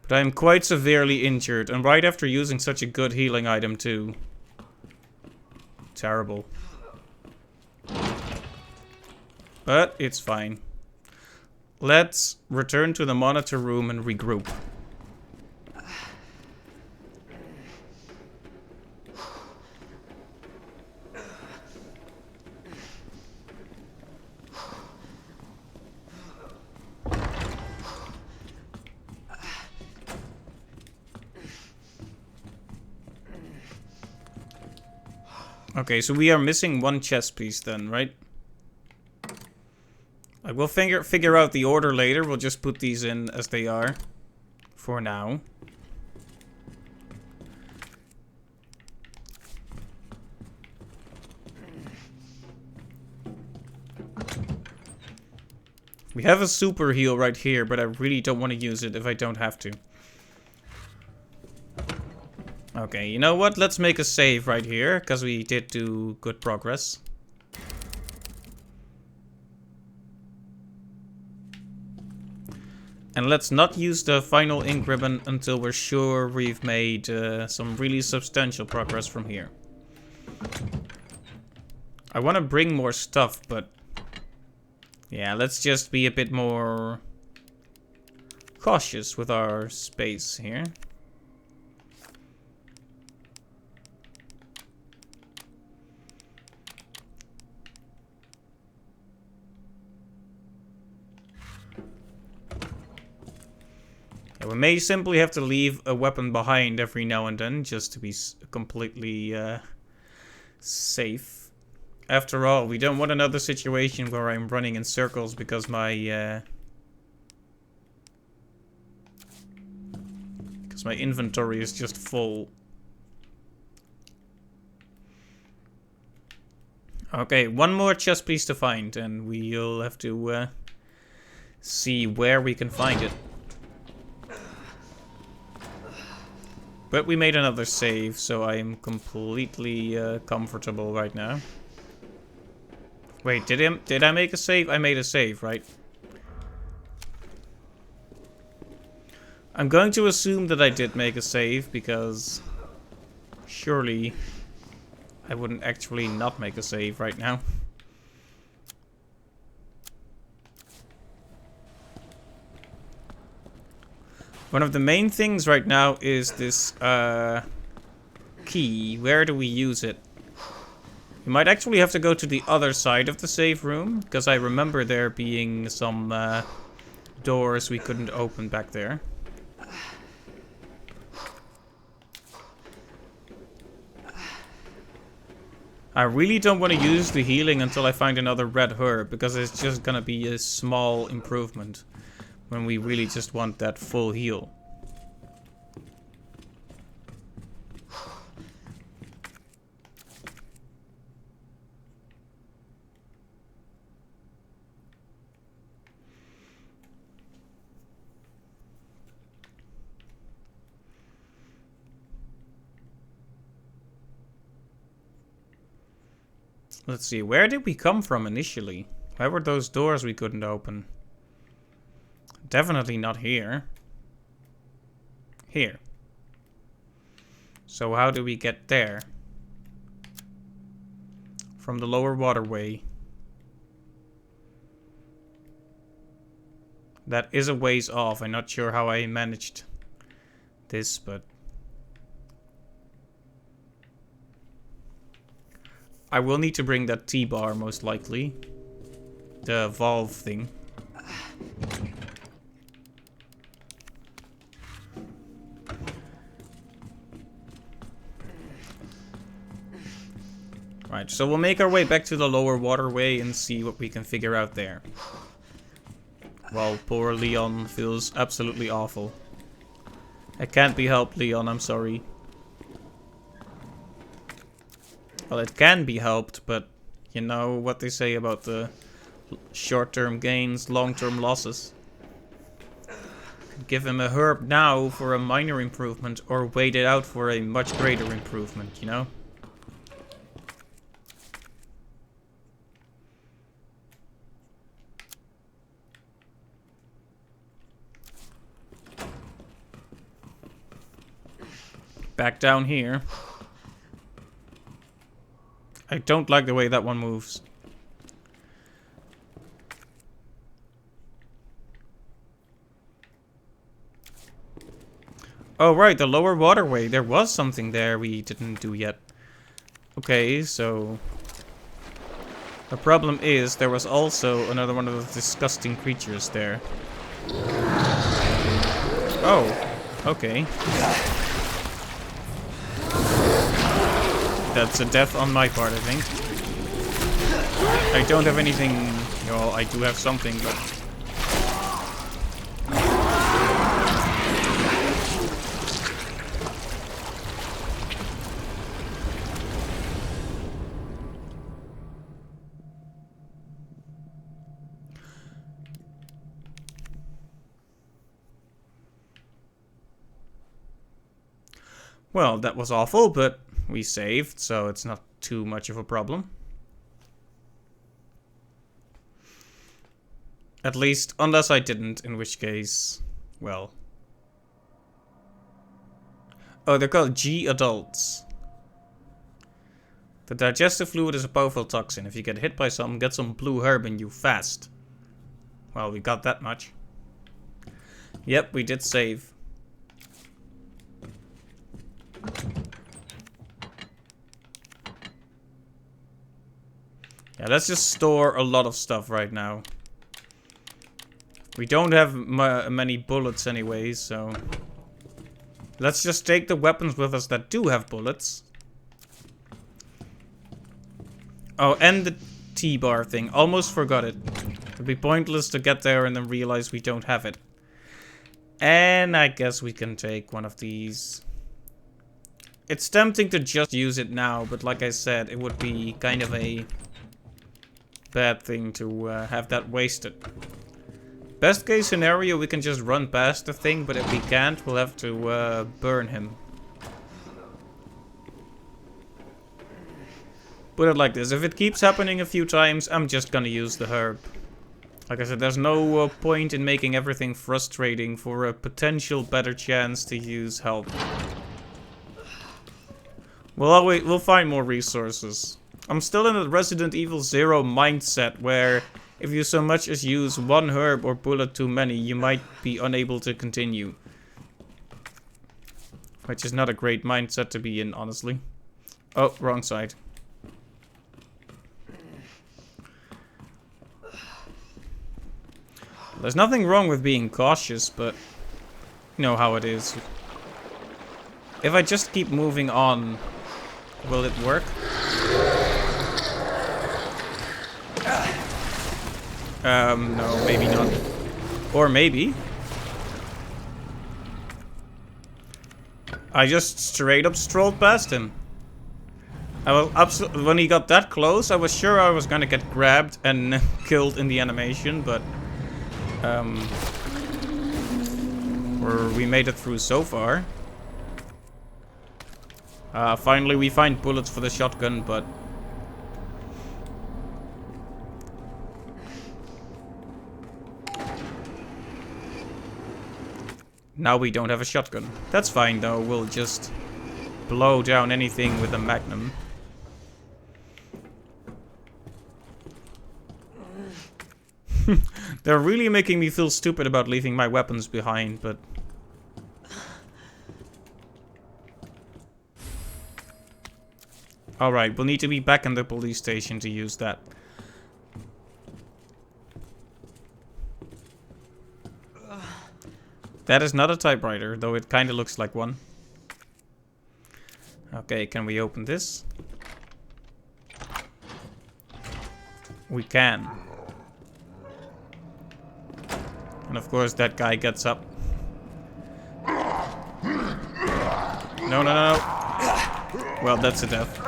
But I am quite severely injured, and right after using such a good healing item too. Terrible. But it's fine. Let's return to the monitor room and regroup. Okay, so we are missing one chest piece then, right? Like, we'll figure out the order later. We'll just put these in as they are. For now. We have a super heal right here, but I really don't want to use it if I don't have to. Okay, you know what? Let's make a save right here, because we did do good progress. And let's not use the final ink ribbon until we're sure we've made some really substantial progress from here. I want to bring more stuff, but yeah, let's just be a bit more cautious with our space here. We may simply have to leave a weapon behind every now and then, just to be completely safe. After all, we don't want another situation where I'm running in circles because my inventory is just full. Okay, one more chest piece to find, and we'll have to see where we can find it. But we made another save, so I am completely comfortable right now. Wait, did I make a save? I made a save, right? I'm going to assume that I did make a save, because surely I wouldn't actually not make a save right now. One of the main things right now is this key. Where do we use it? We might actually have to go to the other side of the save room, because I remember there being some doors we couldn't open back there. I really don't want to use the healing until I find another red herb, because it's just gonna be a small improvement when we really just want that full heal. Let's see, where did we come from initially? Where were those doors we couldn't open? Definitely not here. Here. So how do we get there? From the lower waterway. That is a ways off. I'm not sure how I managed this, but I will need to bring that T-bar most likely. The valve thing. Right, so we'll make our way back to the lower waterway and see what we can figure out there. While poor Leon feels absolutely awful. It can't be helped, Leon, I'm sorry. Well, it can be helped, but you know what they say about the short-term gains, long-term losses. Give him a herb now for a minor improvement, or wait it out for a much greater improvement, you know? Back down here. I don't like the way that one moves. Oh right, the lower waterway. There was something there we didn't do yet. Okay, so the problem is there was also another one of those disgusting creatures there. Oh, okay. That's a death on my part, I think. I don't have anything... Well, I do have something, but... Well, that was awful, but we saved, so it's not too much of a problem. At least, unless I didn't, in which case, well. Oh, they're called G adults. The digestive fluid is a powerful toxin. If you get hit by something, get some blue herb in you fast. Well, we got that much. Yep, we did save. Yeah, let's just store a lot of stuff right now. We don't have many bullets anyways, so... Let's just take the weapons with us that do have bullets. Oh, and the T-bar thing. Almost forgot it. It'd be pointless to get there and then realize we don't have it. And I guess we can take one of these. It's tempting to just use it now, but like I said, it would be kind of a bad thing to have that wasted. Best case scenario, we can just run past the thing, but if we can't, we'll have to burn him. Put it like this, if it keeps happening a few times, I'm just gonna use the herb. Like I said, there's no point in making everything frustrating for a potential better chance to use help. We'll find more resources. I'm still in the Resident Evil 0 mindset where if you so much as use one herb or bullet too many, you might be unable to continue. Which is not a great mindset to be in, honestly. Oh, wrong side. There's nothing wrong with being cautious, but you know how it is. If I just keep moving on, will it work? No, maybe not. Or maybe. I just straight up strolled past him. When he got that close, I was sure I was gonna get grabbed and killed in the animation, but we made it through so far. Finally we find bullets for the shotgun, but now we don't have a shotgun. That's fine though, we'll just blow down anything with a magnum. They're really making me feel stupid about leaving my weapons behind, but... Alright, we'll need to be back in the police station to use that. That is not a typewriter, though it kind of looks like one. Okay, can we open this? We can. And of course that guy gets up. No, no, no, no. Well, that's a death.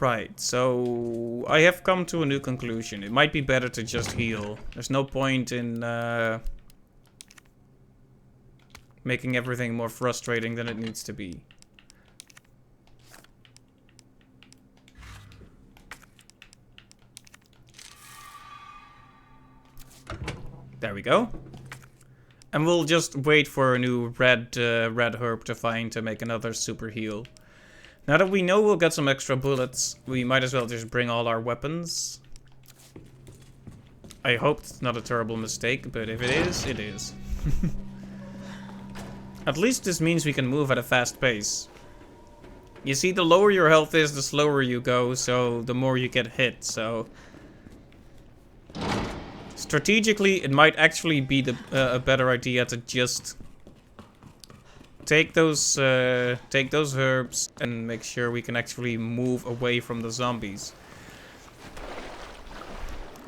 Right, so I have come to a new conclusion. It might be better to just heal. There's no point in making everything more frustrating than it needs to be. There we go. And we'll just wait for a new red herb to find to make another super heal. Now that we know we'll get some extra bullets, we might as well just bring all our weapons. I hope it's not a terrible mistake, but if it is, it is. At least this means we can move at a fast pace. You see, the lower your health is, the slower you go, so the more you get hit, so... Strategically, it might actually be a better idea to just... Take those herbs and make sure we can actually move away from the zombies.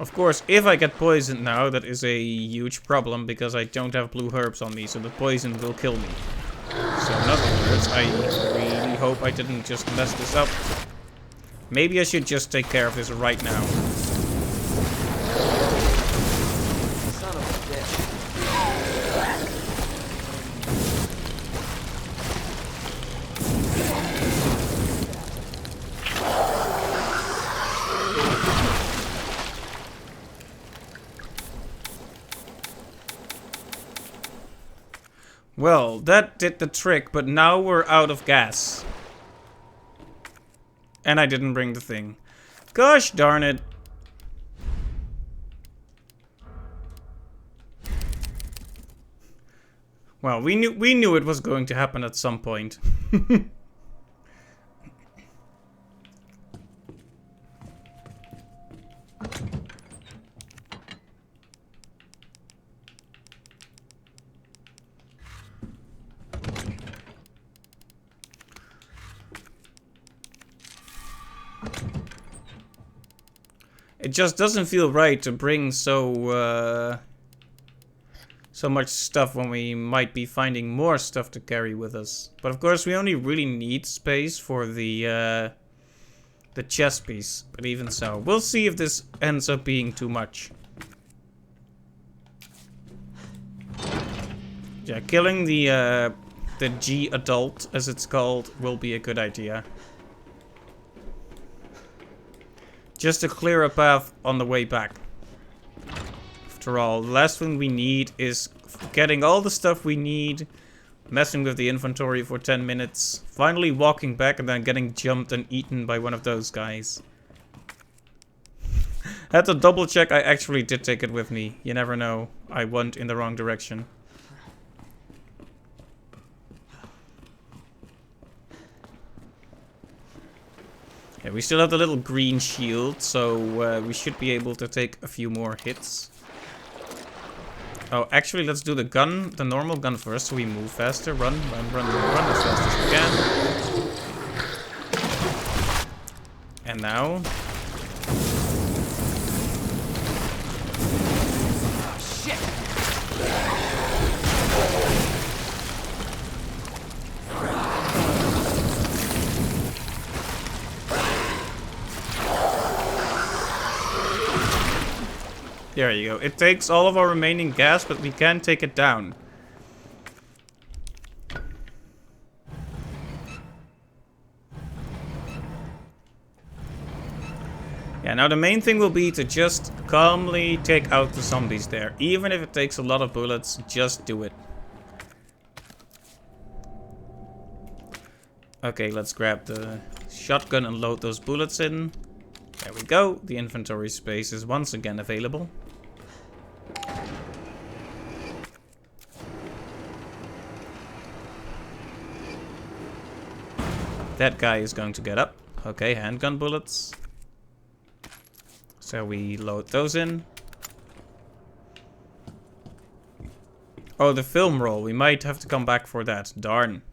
Of course, if I get poisoned now, that is a huge problem because I don't have blue herbs on me, so the poison will kill me. So in other words, I really hope I didn't just mess this up. Maybe I should just take care of this right now. Son of a bitch. Well, that did the trick, but now we're out of gas. And I didn't bring the thing. Gosh darn it. Well, we knew it was going to happen at some point. It just doesn't feel right to bring so much stuff when we might be finding more stuff to carry with us. But of course, we only really need space for the chest piece. But even so, we'll see if this ends up being too much. Yeah, killing the G adult, as it's called, will be a good idea. Just to clear a path on the way back. After all, the last thing we need is getting all the stuff we need, messing with the inventory for 10 minutes, finally walking back and then getting jumped and eaten by one of those guys. Had to double check I actually did take it with me. You never know. I went in the wrong direction. Yeah, we still have the little green shield, so we should be able to take a few more hits. Oh, actually, let's do the normal gun first, so we move faster. Run as fast as we can. And now... There you go. It takes all of our remaining gas, but we can take it down. Yeah, now the main thing will be to just calmly take out the zombies there. Even if it takes a lot of bullets, just do it. Okay, let's grab the shotgun and load those bullets in. There we go. The inventory space is once again available. That guy is going to get up. Okay, handgun bullets. So we load those in. Oh, the film roll. We might have to come back for that. Darn.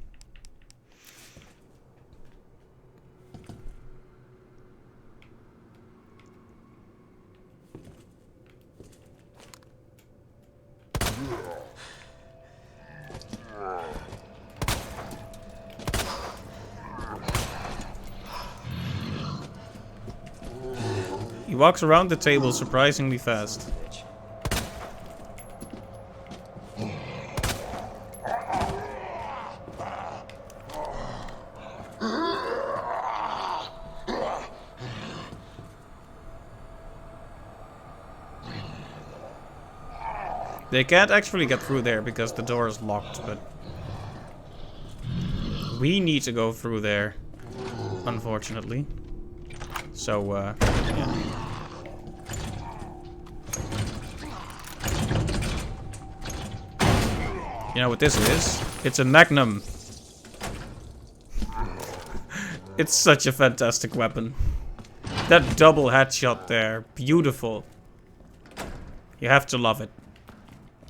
He walks around the table surprisingly fast. They can't actually get through there because the door is locked, but we need to go through there, unfortunately. So, yeah. You know what this is? It's a Magnum. It's such a fantastic weapon. That double headshot there. Beautiful. You have to love it.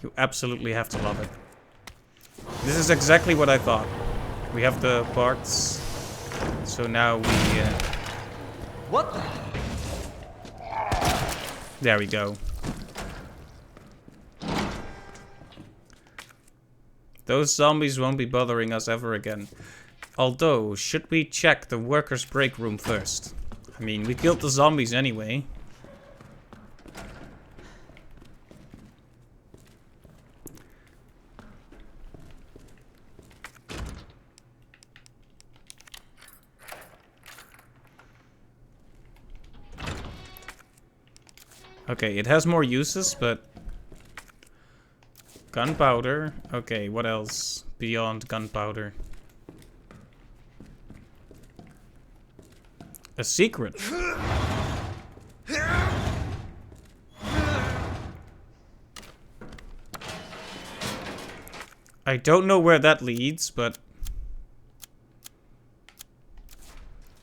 You absolutely have to love it. This is exactly what I thought. We have the parts. So now we... What the? There we go. Those zombies won't be bothering us ever again. Although, should we check the workers' break room first? I mean, we killed the zombies anyway. Okay, it has more uses, but... Gunpowder. Okay, what else beyond gunpowder? A secret. I don't know where that leads, but...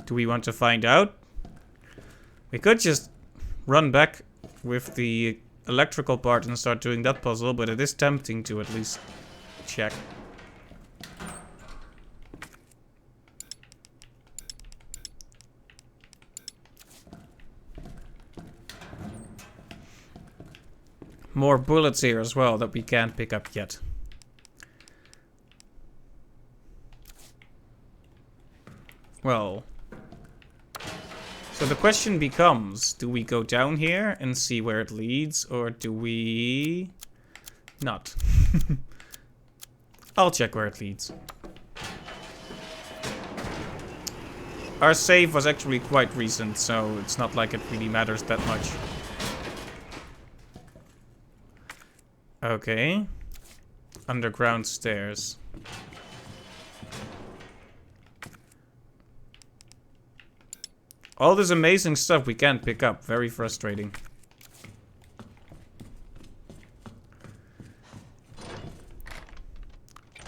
Do we want to find out? We could just run back with the electrical part and start doing that puzzle, but it is tempting to at least check. More bullets here as well that we can't pick up yet. Well... So the question becomes, do we go down here and see where it leads, or do we not? I'll check where it leads. Our save was actually quite recent, so it's not like it really matters that much. Okay. Underground stairs. All this amazing stuff we can't pick up. Very frustrating.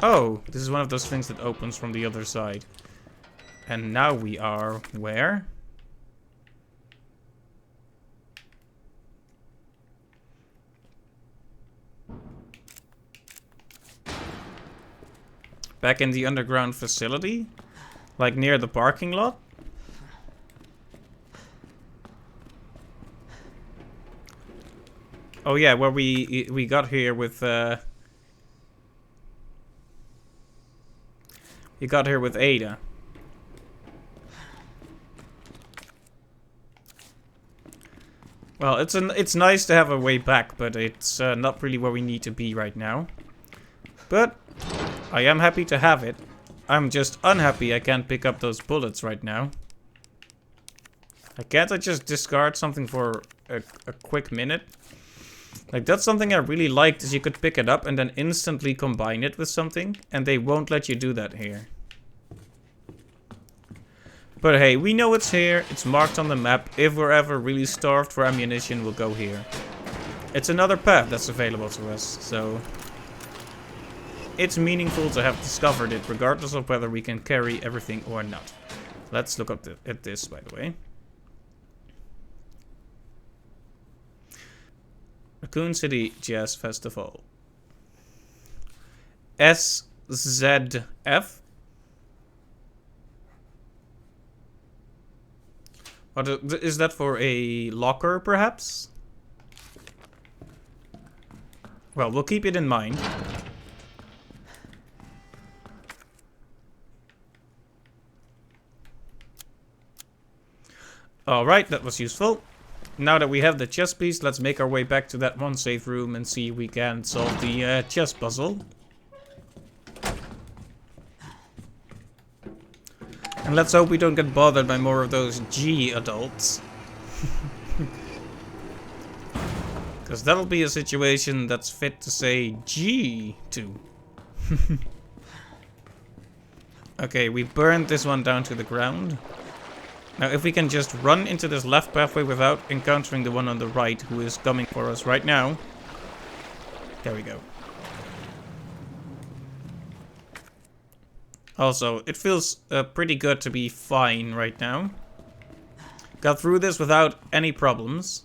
Oh, this is one of those things that opens from the other side. And now we are where? Back in the underground facility? Like near the parking lot? Oh yeah, where we got here with we got here with Ada. Well, it's nice to have a way back, but it's not really where we need to be right now. But I am happy to have it. I'm just unhappy I can't pick up those bullets right now. Can't I just discard something for a quick minute? Like, that's something I really liked, is you could pick it up and then instantly combine it with something, and they won't let you do that here. But hey, we know it's here, it's marked on the map. If we're ever really starved for ammunition, we'll go here. It's another path that's available to us, so... It's meaningful to have discovered it, regardless of whether we can carry everything or not. Let's look up at this, by the way. Raccoon City Jazz Festival. SZF? What is that for, a locker, perhaps? Well, we'll keep it in mind. Alright, that was useful. Now that we have the chess piece, let's make our way back to that one safe room and see if we can solve the chess puzzle. And let's hope we don't get bothered by more of those G adults. Because that'll be a situation that's fit to say G to. Okay, we burned this one down to the ground. Now, if we can just run into this left pathway without encountering the one on the right, who is coming for us right now. There we go. Also, it feels pretty good to be fine right now. Got through this without any problems.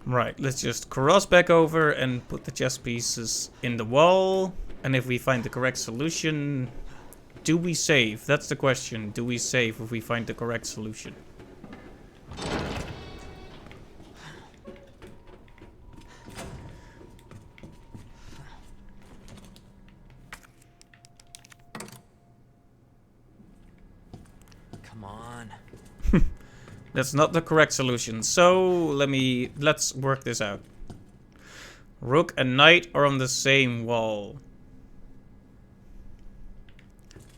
Right, let's just cross back over and put the chess pieces in the wall. And if we find the correct solution, do we save? That's the question. Do we save if we find the correct solution? Come on. That's not the correct solution. So let's work this out. Rook and knight are on the same wall.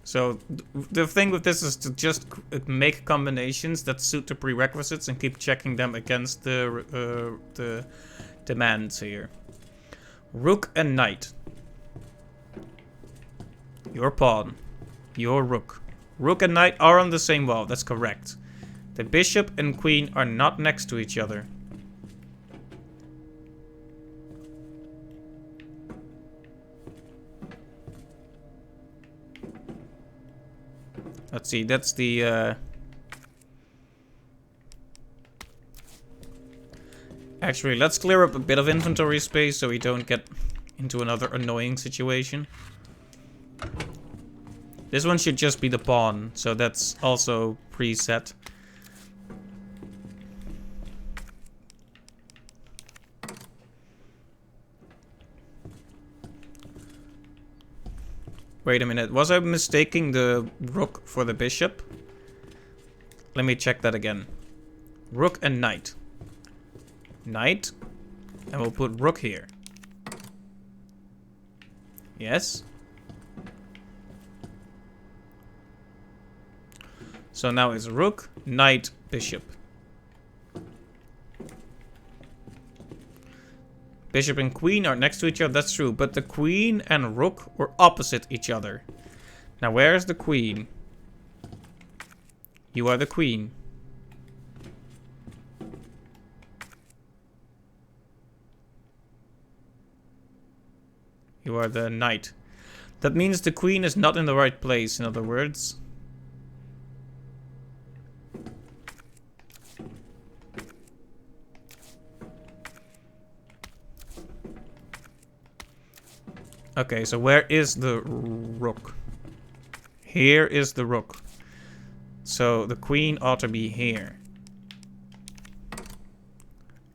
So the thing with this is to just make combinations that suit the prerequisites and keep checking them against the demands here. Rook and knight. Your pawn. Your rook. Rook and knight are on the same wall. That's correct. The bishop and queen are not next to each other. Let's see, that's the... Actually, let's clear up a bit of inventory space so we don't get into another annoying situation. This one should just be the pawn, so that's also preset. Wait a minute, was I mistaking the rook for the bishop? Let me check that again. Rook and knight. Knight. And we'll put rook here. Yes. So now it's rook, knight, bishop. Bishop and queen are next to each other, that's true. But the queen and rook were opposite each other. Now where's the queen? You are the queen. You are the knight. That means the queen is not in the right place, in other words. Okay, so where is the rook? Here is the rook. So the queen ought to be here.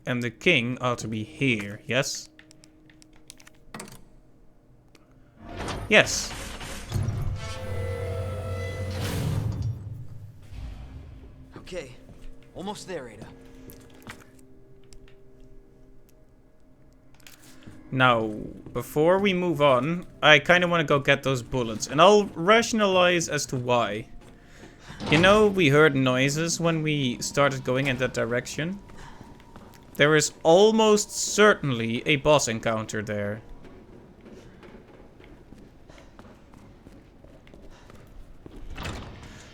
And the king ought to be here, yes? Yes. Okay, almost there, Ada. Now, before we move on, I kind of want to go get those bullets. And I'll rationalize as to why. You know, we heard noises when we started going in that direction. There is almost certainly a boss encounter there.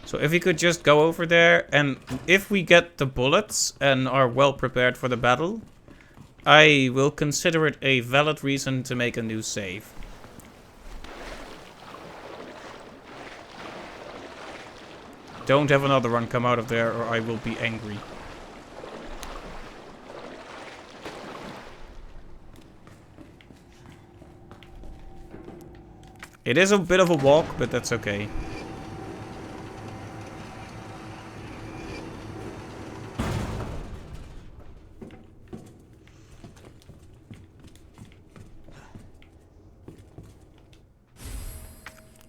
So if we could just go over there, and if we get the bullets and are well prepared for the battle, I will consider it a valid reason to make a new save. Don't have another one come out of there or I will be angry. It is a bit of a walk, but that's okay.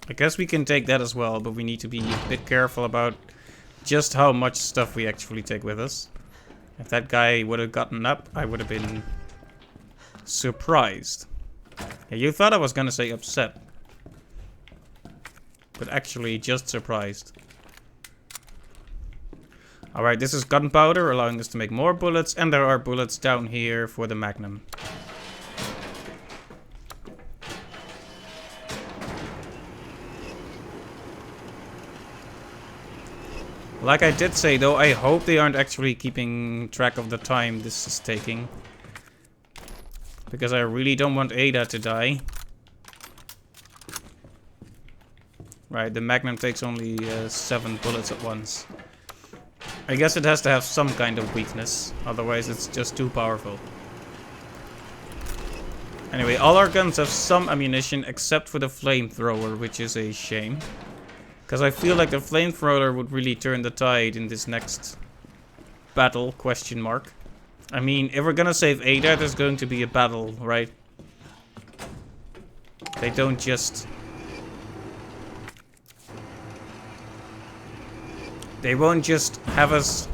I guess we can take that as well, but we need to be a bit careful about just how much stuff we actually take with us. If that guy would have gotten up, I would have been surprised. Yeah, you thought I was gonna say upset. But actually just surprised. Alright, this is gunpowder, allowing us to make more bullets, and there are bullets down here for the Magnum. Like I did say though, I hope they aren't actually keeping track of the time this is taking. Because I really don't want Ada to die. Right, the Magnum takes only 7 bullets at once. I guess it has to have some kind of weakness, otherwise it's just too powerful. Anyway, all our guns have some ammunition except for the flamethrower, which is a shame. Because I feel like the flamethrower would really turn the tide in this next battle, question mark. I mean, if we're gonna save Ada, there's going to be a battle, right? They don't just... They won't just have us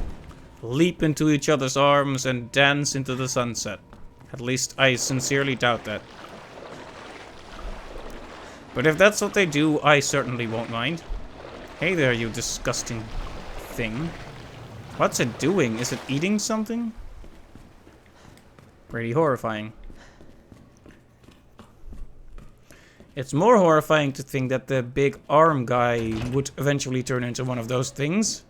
leap into each other's arms and dance into the sunset. At least I sincerely doubt that. But if that's what they do, I certainly won't mind. Hey there, you disgusting thing. What's it doing? Is it eating something? Pretty horrifying. It's more horrifying to think that the big arm guy would eventually turn into one of those things.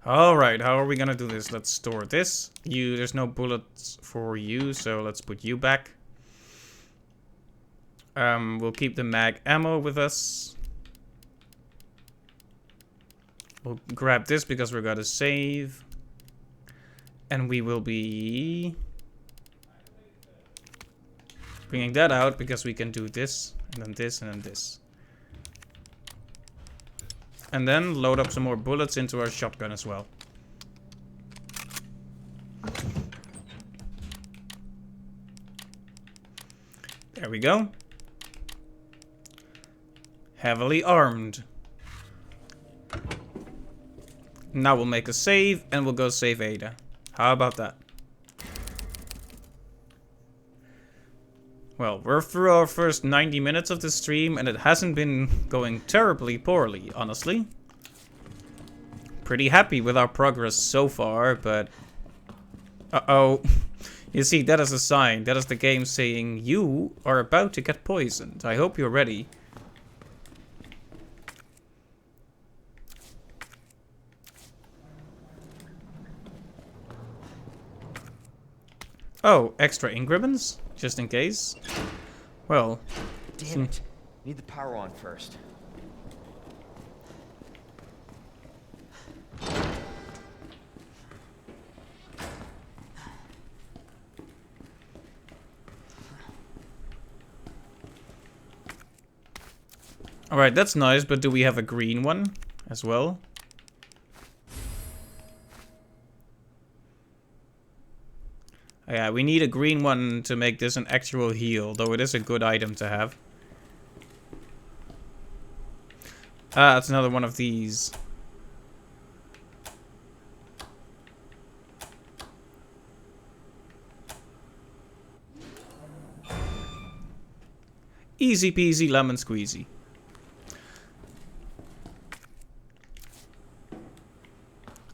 Alright, how are we gonna do this? Let's store this. There's no bullets for you, so let's put you back. We'll keep the mag ammo with us. We'll grab this because we're gonna save. And we will be bringing that out because we can do this, and then this, and then this. And then load up some more bullets into our shotgun as well. There we go. Heavily armed. Now we'll make a save and we'll go save Ada. How about that? Well, we're through our first 90 minutes of the stream and it hasn't been going terribly poorly, honestly. Pretty happy with our progress so far, but... Uh-oh. You see, that is a sign. That is the game saying, you are about to get poisoned. I hope you're ready. Oh, extra ink ribbons? Just in case. Well. Damn it. Need the power on first. Alright, that's nice, but do we have a green one as well? Yeah, we need a green one to make this an actual heal, though it is a good item to have. Ah, it's another one of these. Easy peasy lemon squeezy.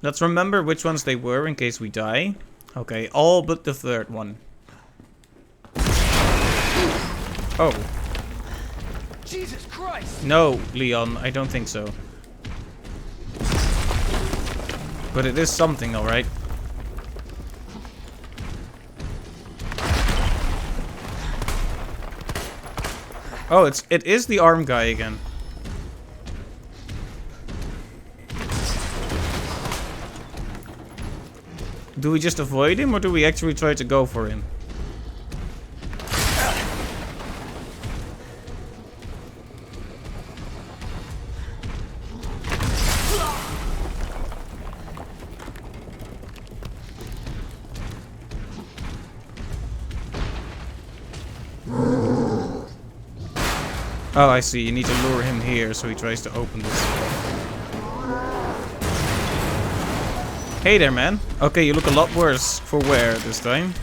Let's remember which ones they were in case we die. Okay, all but the third one. Oh. Jesus Christ! No, Leon, I don't think so. But it is something, alright. Oh, it is the arm guy again. Do we just avoid him, or do we actually try to go for him? Oh, I see. You need to lure him here so he tries to open this. Hey there, man. Okay, you look a lot worse for wear this time.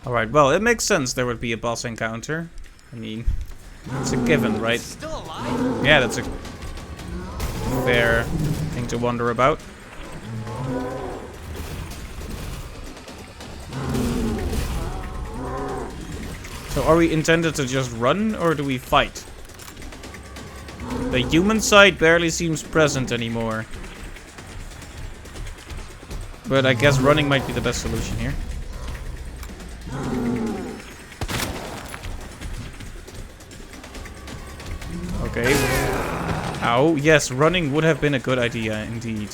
Alright, well, it makes sense there would be a boss encounter. I mean, it's a given, right? Still alive? Yeah, that's a fair Nothing to wonder about. So are we intended to just run, or do we fight? The human side barely seems present anymore. But I guess running might be the best solution here. Okay. Ow. Yes, running would have been a good idea, indeed.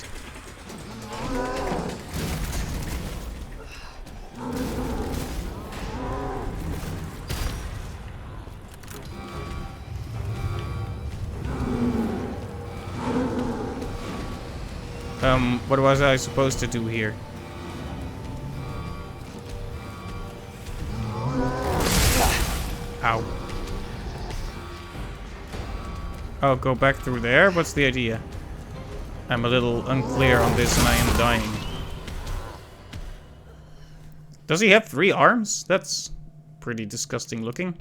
What was I supposed to do here? Ow. Oh, go back through there? What's the idea? I'm a little unclear on this and I am dying. Does he have 3 arms? That's pretty disgusting looking.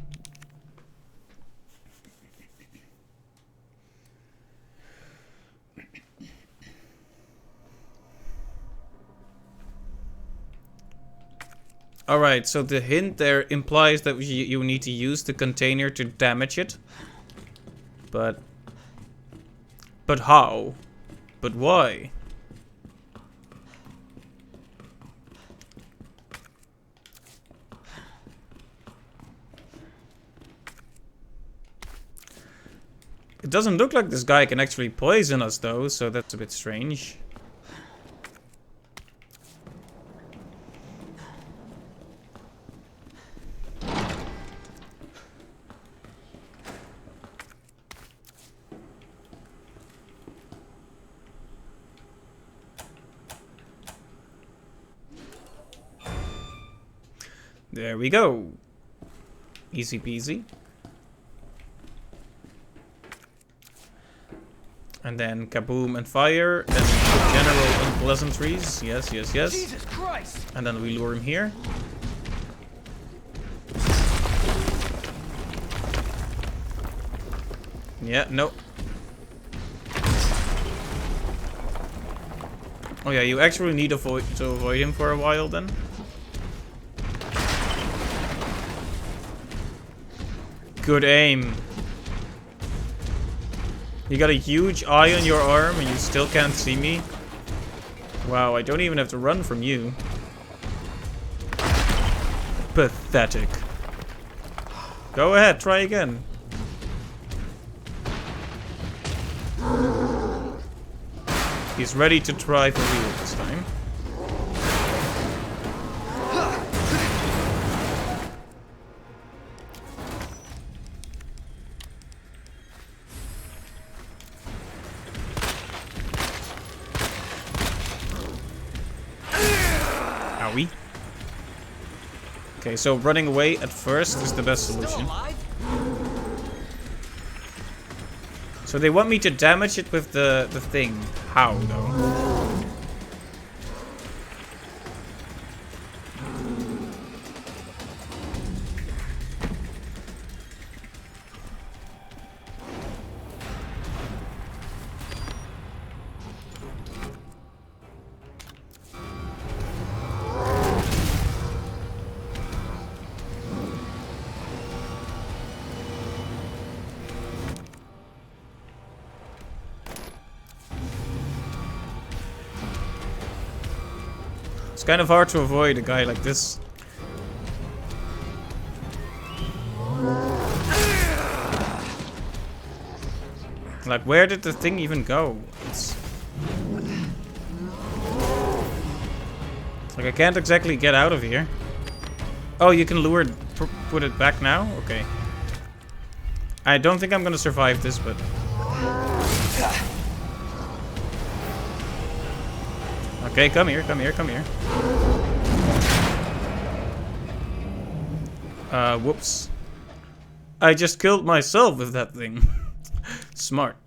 Alright, so the hint there implies that you need to use the container to damage it. But how? But why? It doesn't look like this guy can actually poison us though, so that's a bit strange. There we go. Easy peasy. And then kaboom and fire and general unpleasantries. Yes, yes, yes. Jesus Christ! And then we lure him here. Yeah, no. Oh yeah, you actually need to avoid him for a while then. Good aim. You got a huge eye on your arm and you still can't see me? Wow, I don't even have to run from you. Pathetic. Go ahead, try again. He's ready to try for real this time. Owie. Okay, so running away at first is the best solution. So they want me to damage it with the thing. How, though? It's kind of hard to avoid a guy like this. Like, where did the thing even go? It's like I can't exactly get out of here. Oh, you can lure, put it back now? Okay. I don't think I'm gonna survive this, but... Okay, come here, come here, come here. Whoops. I just killed myself with that thing. Smart.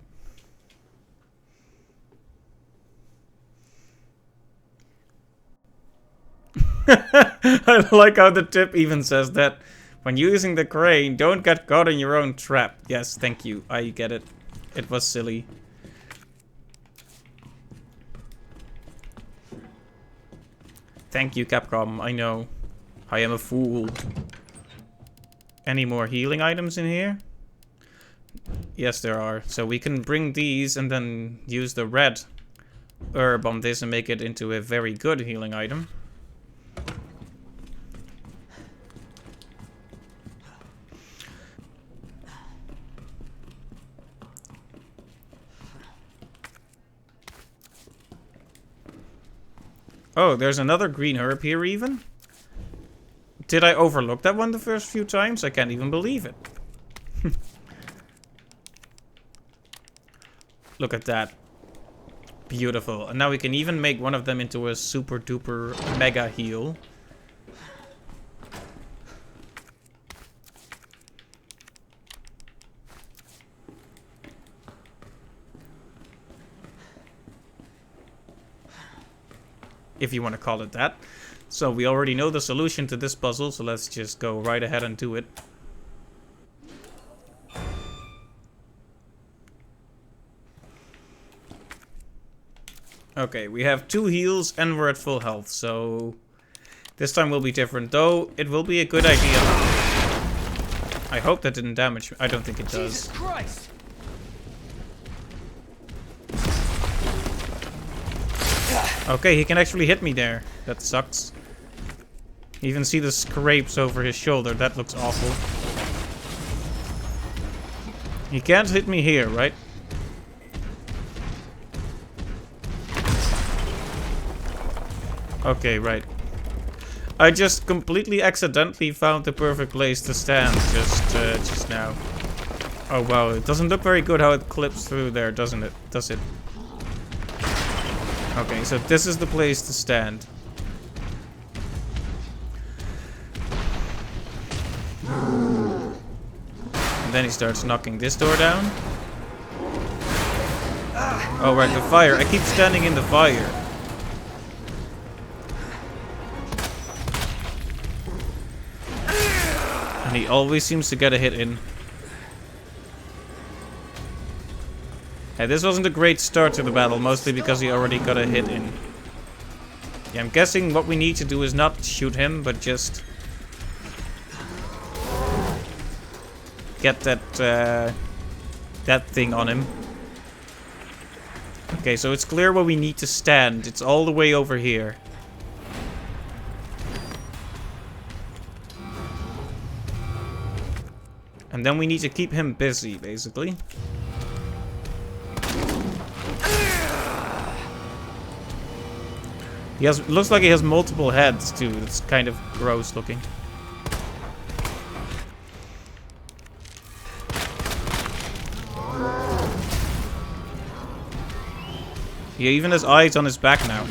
I like how the tip even says that. When using the crane, don't get caught in your own trap. Yes, thank you. I get it. It was silly. Thank you, Capcom. I know. I am a fool. Any more healing items in here? Yes, there are. So we can bring these and then use the red herb on this and make it into a very good healing item. Oh, there's another green herb here even? Did I overlook that one the first few times? I can't even believe it. Look at that. Beautiful. And now we can even make one of them into a super duper mega heal. If you want to call it that. So we already know the solution to this puzzle, so let's just go right ahead and do it. Okay, we have 2 heals and we're at full health, so this time will be different, though it will be a good idea. I hope that didn't damage me. I don't think it does. Jesus Christ! Okay, he can actually hit me there. That sucks. You even see the scrapes over his shoulder. That looks awful. He can't hit me here, right? Okay, right. I just completely accidentally found the perfect place to stand just now. Oh wow, it doesn't look very good how it clips through there, doesn't it? Does it? Okay, so this is the place to stand. And then he starts knocking this door down. Oh right, the fire. I keep standing in the fire. And he always seems to get a hit in. Yeah, this wasn't a great start to the battle, mostly because he already got a hit in. Yeah, I'm guessing what we need to do is not shoot him, but just get that thing on him. Okay, so it's clear where we need to stand. It's all the way over here. And then we need to keep him busy, basically. He has, looks like he has multiple heads too. It's kind of gross looking. He even has eyes on his back now.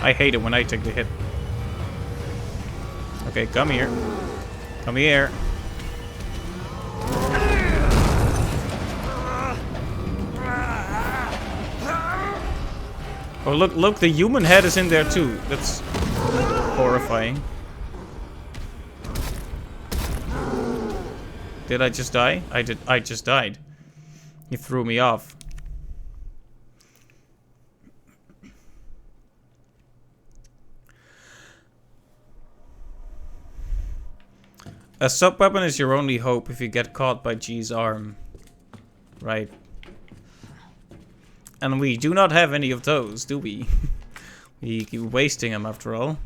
I hate it when I take the hit. Okay, come here. Come here. Oh, look, the human head is in there too. That's horrifying. Did I just die? I just died. He threw me off. A sub-weapon is your only hope if you get caught by G's arm. Right. And we do not have any of those, do we? We keep wasting them after all.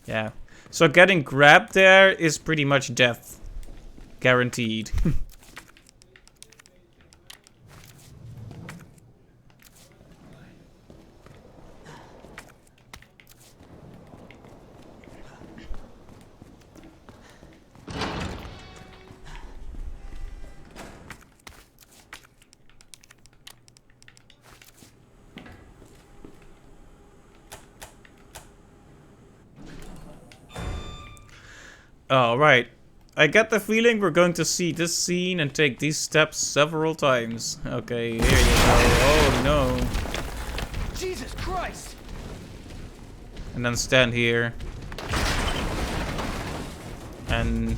Yeah. So getting grabbed there is pretty much death. Guaranteed. Alright. I get the feeling we're going to see this scene and take these steps several times. Okay, here you go. Oh no. Jesus Christ! And then stand here. and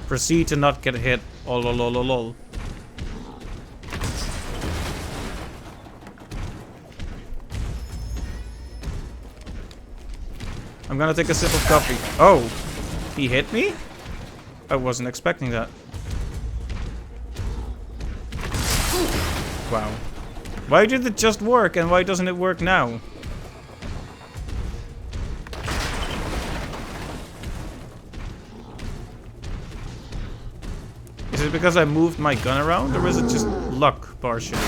proceed to not get hit. Oh, lol, lol, lol, lol. I'm gonna take a sip of coffee. Oh, he hit me? I wasn't expecting that. Wow. Why did it just work and why doesn't it work now? Is it because I moved my gun around or is it just luck partially?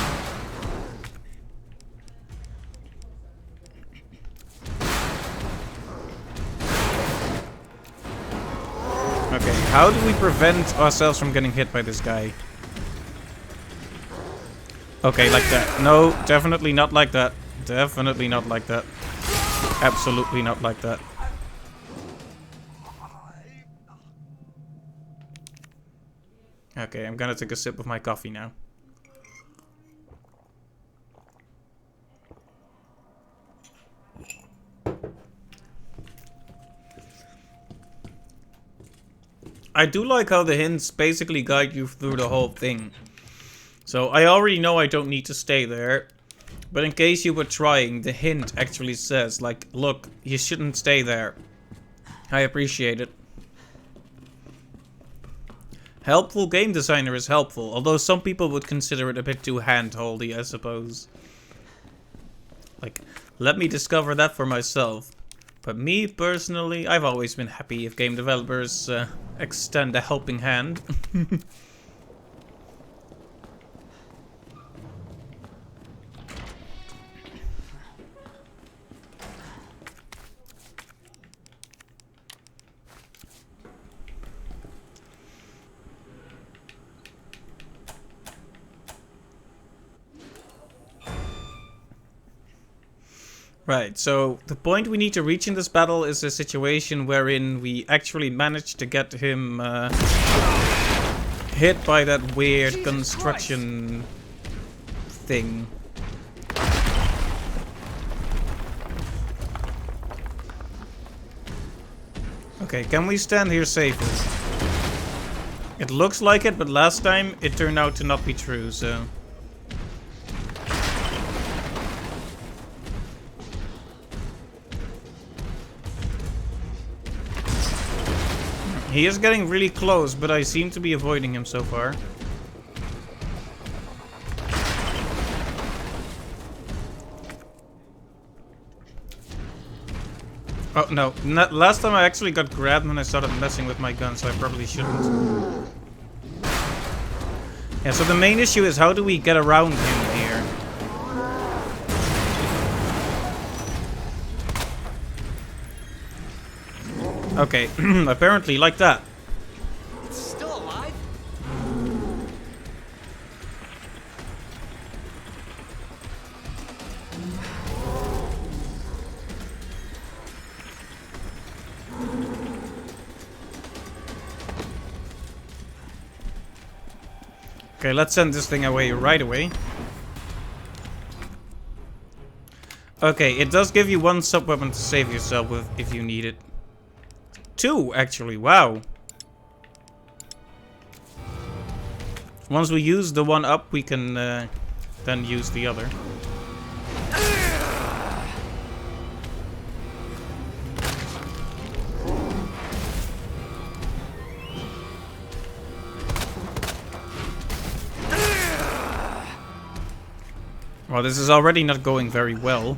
Okay, how do we prevent ourselves from getting hit by this guy? Okay, like that. No, definitely not like that. Definitely not like that. Absolutely not like that. Okay, I'm gonna take a sip of my coffee now. I do like how the hints basically guide you through the whole thing. So I already know I don't need to stay there. But in case you were trying, the hint actually says, like, look, you shouldn't stay there. I appreciate it. Helpful game designer is helpful, although some people would consider it a bit too hand-holdy, I suppose. Like, let me discover that for myself. But me, personally, I've always been happy if game developers extend a helping hand. Right, so the point we need to reach in this battle is a situation wherein we actually manage to get him hit by that weird Jesus construction thing. Okay, can we stand here safely? It looks like it, but last time it turned out to not be true, so... He is getting really close, but I seem to be avoiding him so far. Oh, no. Last time I actually got grabbed when I started messing with my gun, so I probably shouldn't. Yeah, so the main issue is how do we get around him here? Okay, apparently like that. It's still alive? Okay, let's send this thing away right away. Okay, it does give you one sub-weapon to save yourself with if you need it. 2, actually, wow. Once we use the one up, we can then use the other. Well, this is already not going very well.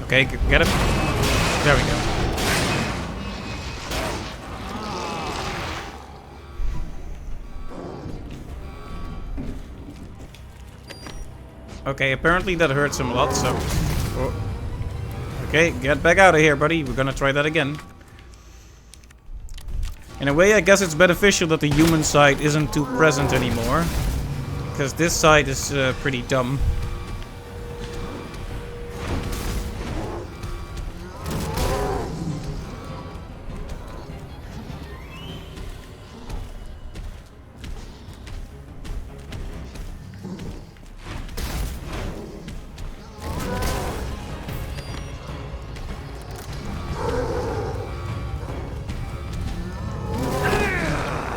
Okay, get him. There we go. Okay, apparently that hurts him a lot, so... Oh. Okay, get back out of here, buddy. We're gonna try that again. In a way, I guess it's beneficial that the human side isn't too present anymore. Because this side is pretty dumb.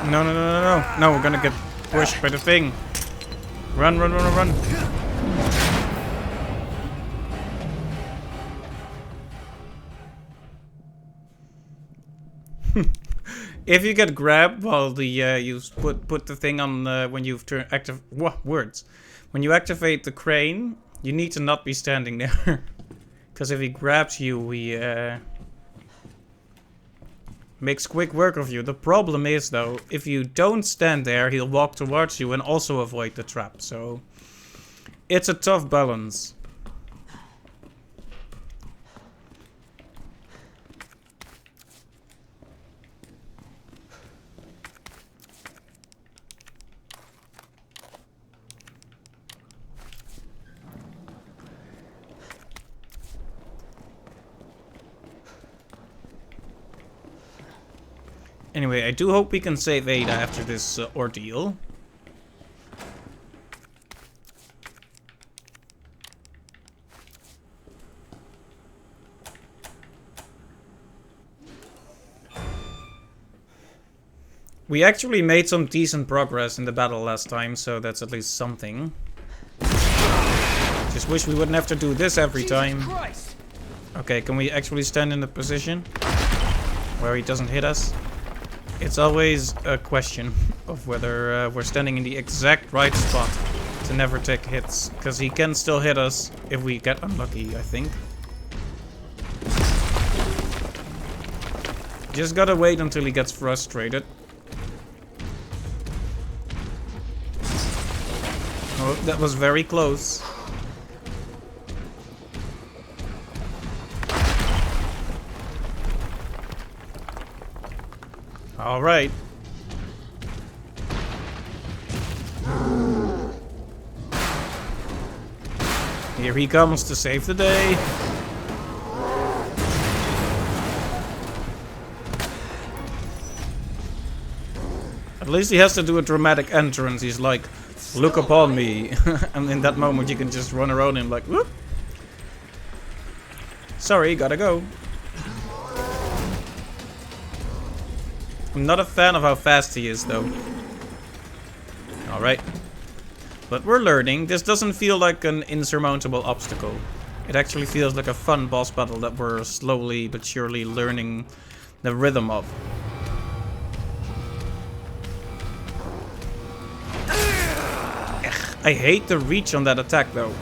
No, no, no, no, no. No, we're gonna get pushed by the thing. Run, run, run, run. If you get grabbed while the you put the thing on when you've turned active when you activate the crane, you need to not be standing there, because if he grabs you, he makes quick work of you. The problem is though, if you don't stand there, he'll walk towards you and also avoid the trap. So it's a tough balance. Anyway, I do hope we can save Ada after this ordeal. We actually made some decent progress in the battle last time, so that's at least something. Just wish we wouldn't have to do this every time. Okay, can we actually stand in a position where he doesn't hit us? It's always a question of whether we're standing in the exact right spot to never take hits, because he can still hit us if we get unlucky, I think. Just gotta wait until he gets frustrated. Oh, that was very close. All right. Here he comes to save the day. At least he has to do a dramatic entrance. He's like, look upon me. And in that moment you can just run around him like, whoop. Sorry, gotta go. I'm not a fan of how fast he is, though. Alright. But we're learning. This doesn't feel like an insurmountable obstacle. It actually feels like a fun boss battle that we're slowly but surely learning the rhythm of. I hate the reach on that attack, though.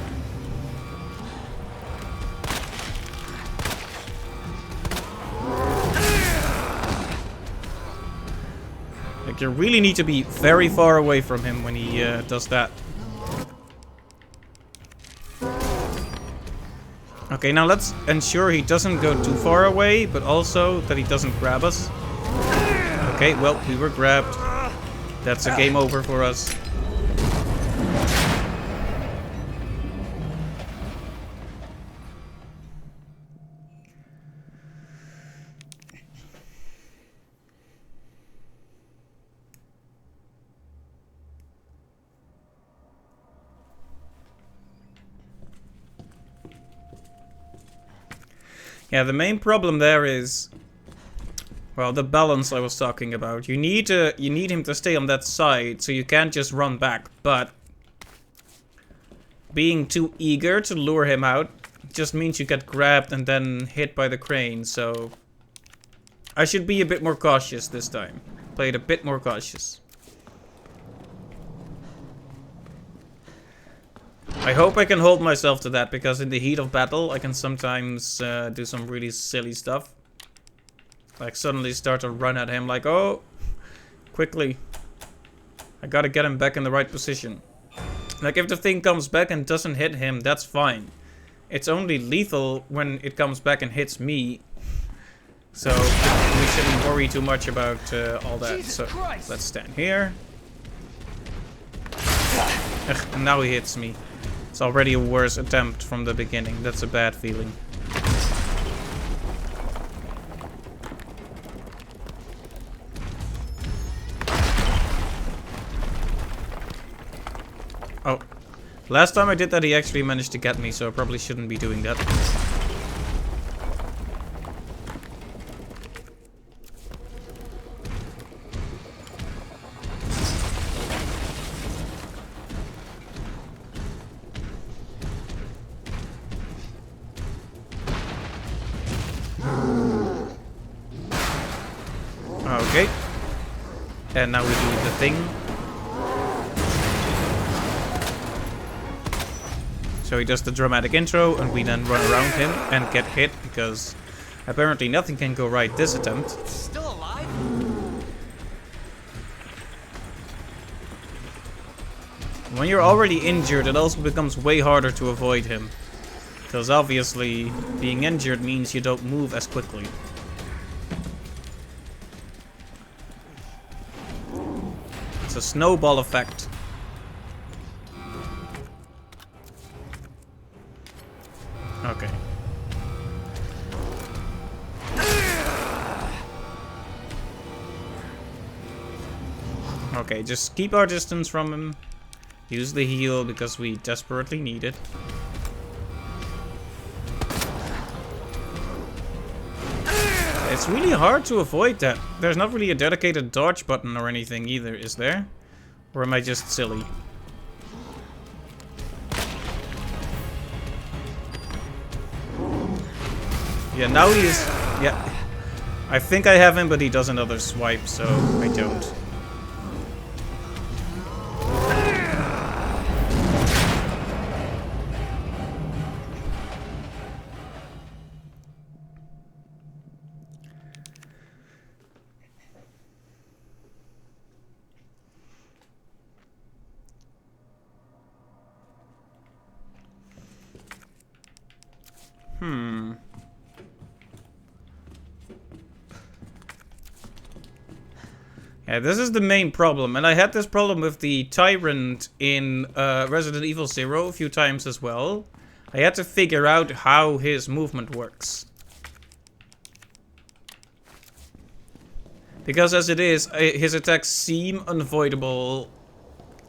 Like, you really need to be very far away from him when he does that. Okay, now let's ensure he doesn't go too far away, but also that he doesn't grab us. Okay, well, we were grabbed. That's a game over for us. Yeah, the main problem there is, well, the balance I was talking about. You need him to stay on that side, so you can't just run back. But being too eager to lure him out just means you get grabbed and then hit by the crane. So I should be a bit more cautious this time. Play it a bit more cautious. I hope I can hold myself to that, because in the heat of battle I can sometimes do some really silly stuff. Like suddenly start to run at him like, oh, quickly. I gotta get him back in the right position. Like if the thing comes back and doesn't hit him, that's fine. It's only lethal when it comes back and hits me. So we shouldn't worry too much about all that. So let's stand here. Ugh, and now he hits me. It's already a worse attempt from the beginning. That's a bad feeling. Oh. Last time I did that he actually managed to get me, so I probably shouldn't be doing that. Okay. And now we do the thing. So he does the dramatic intro, and we then run around him and get hit, because apparently nothing can go right this attempt. It's still alive? When you're already injured, it also becomes way harder to avoid him. Because obviously, being injured means you don't move as quickly. It's a snowball effect. Okay. Okay, just keep our distance from him. Use the heal because we desperately need it. It's really hard to avoid that. There's not really a dedicated dodge button or anything either, is there? Or am I just silly? Yeah, now he is... Yeah. I think I have him, but he does another swipe, so I don't. Yeah, this is the main problem, and I had this problem with the Tyrant in Resident Evil 0 a few times as well. I had to figure out how his movement works. Because as it is, his attacks seem unavoidable,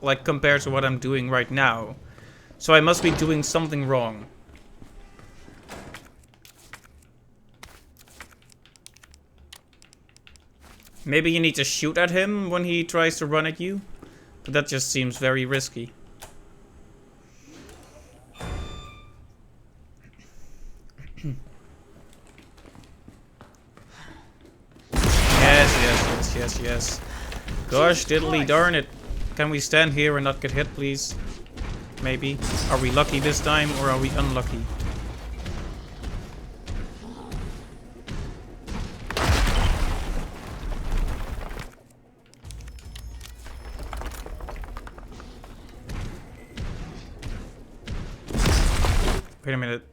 like compared to what I'm doing right now. So I must be doing something wrong. Maybe you need to shoot at him when he tries to run at you, but that just seems very risky. Yes. Gosh, diddly darn it. Can we stand here and not get hit, please? Maybe. Are we lucky this time, or are we unlucky? Wait a minute.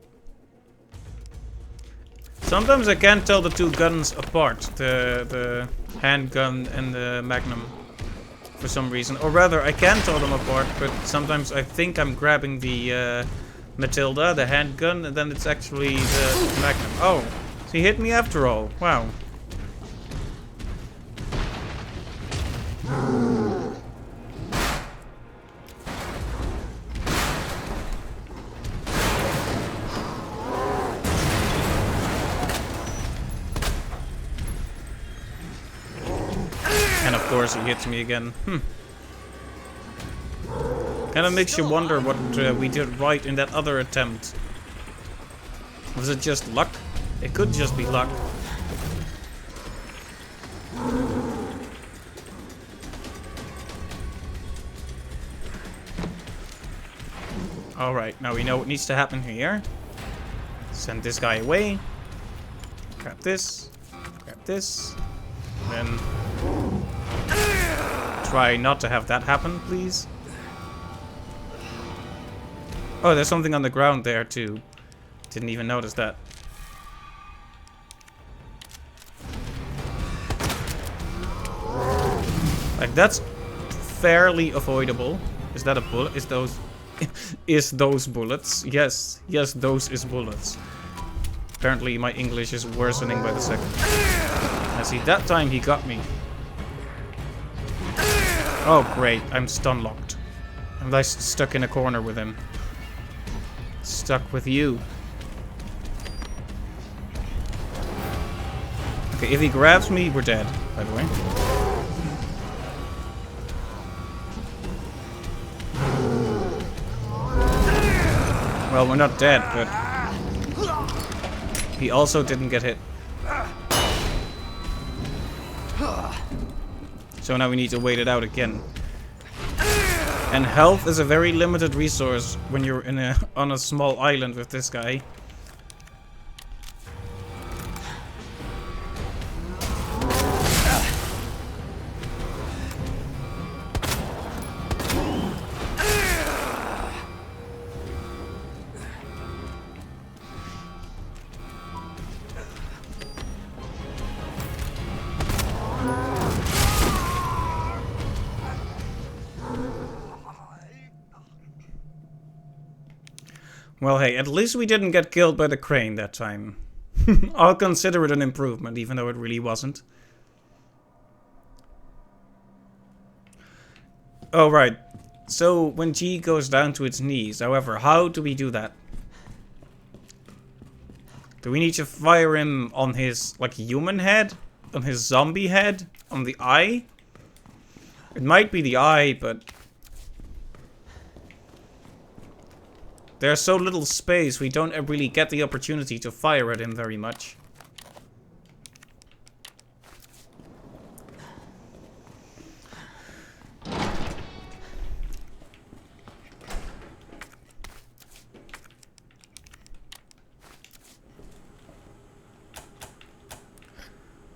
Sometimes I can't tell the two guns apart. The handgun and the Magnum. For some reason. Or rather, I can tell them apart, but sometimes I think I'm grabbing the Matilda, the handgun, and then it's actually the Magnum. Oh, so he hit me after all. Wow. And of course he hits me again. Kinda makes you wonder what we did right in that other attempt. Was it just luck? It could just be luck. Alright, now we know what needs to happen here. Send this guy away. Grab this. Grab this. Then try not to have that happen, please. Oh, there's something on the ground there too. Didn't even notice that. Like, that's fairly avoidable. Is that a bullet? Is those is those bullets? Yes, those is bullets. Apparently my English is worsening by the second. I see, that time he got me. Oh great, I'm stun locked. I'm like stuck in a corner with him. Stuck with you. Okay, if he grabs me, we're dead, by the way. Well, we're not dead, but he also didn't get hit. So now we need to wait it out again. And health is a very limited resource when you're on a small island with this guy. Well, hey, at least we didn't get killed by the crane that time. I'll consider it an improvement, even though it really wasn't. Oh, right. So, when G goes down to its knees, however, how do we do that? Do we need to fire him on his, like, human head? On his zombie head? On the eye? It might be the eye, but... there's so little space, we don't really get the opportunity to fire at him very much.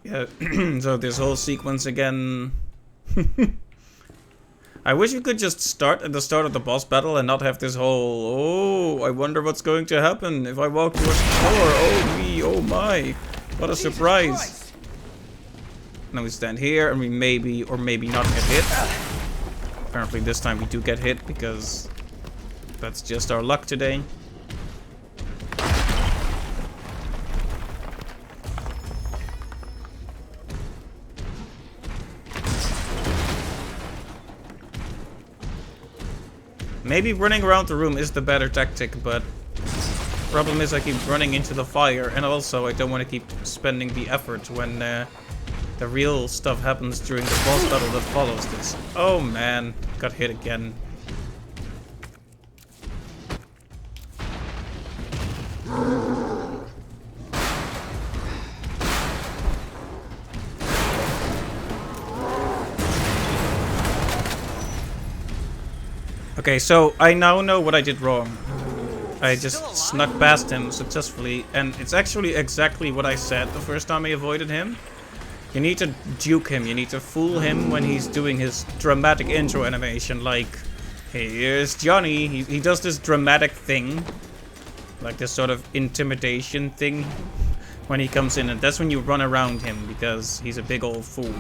Yeah, so this whole sequence again... I wish we could just start at the start of the boss battle and not have this whole, oh, I wonder what's going to happen if I walk towards the door. Oh me, oh my. What a surprise. Now we stand here and we maybe or maybe not get hit. Apparently this time we do get hit because that's just our luck today. Maybe running around the room is the better tactic, but problem is I keep running into the fire, and also I don't want to keep spending the effort when the real stuff happens during the boss battle that follows this. Oh man, got hit again. Okay, so I now know what I did wrong. I just snuck past him successfully, and it's actually exactly what I said the first time I avoided him. You need to duke him, you need to fool him when he's doing his dramatic intro animation, like, here's Johnny, he does this dramatic thing, like this sort of intimidation thing when he comes in, and that's when you run around him, because he's a big old fool.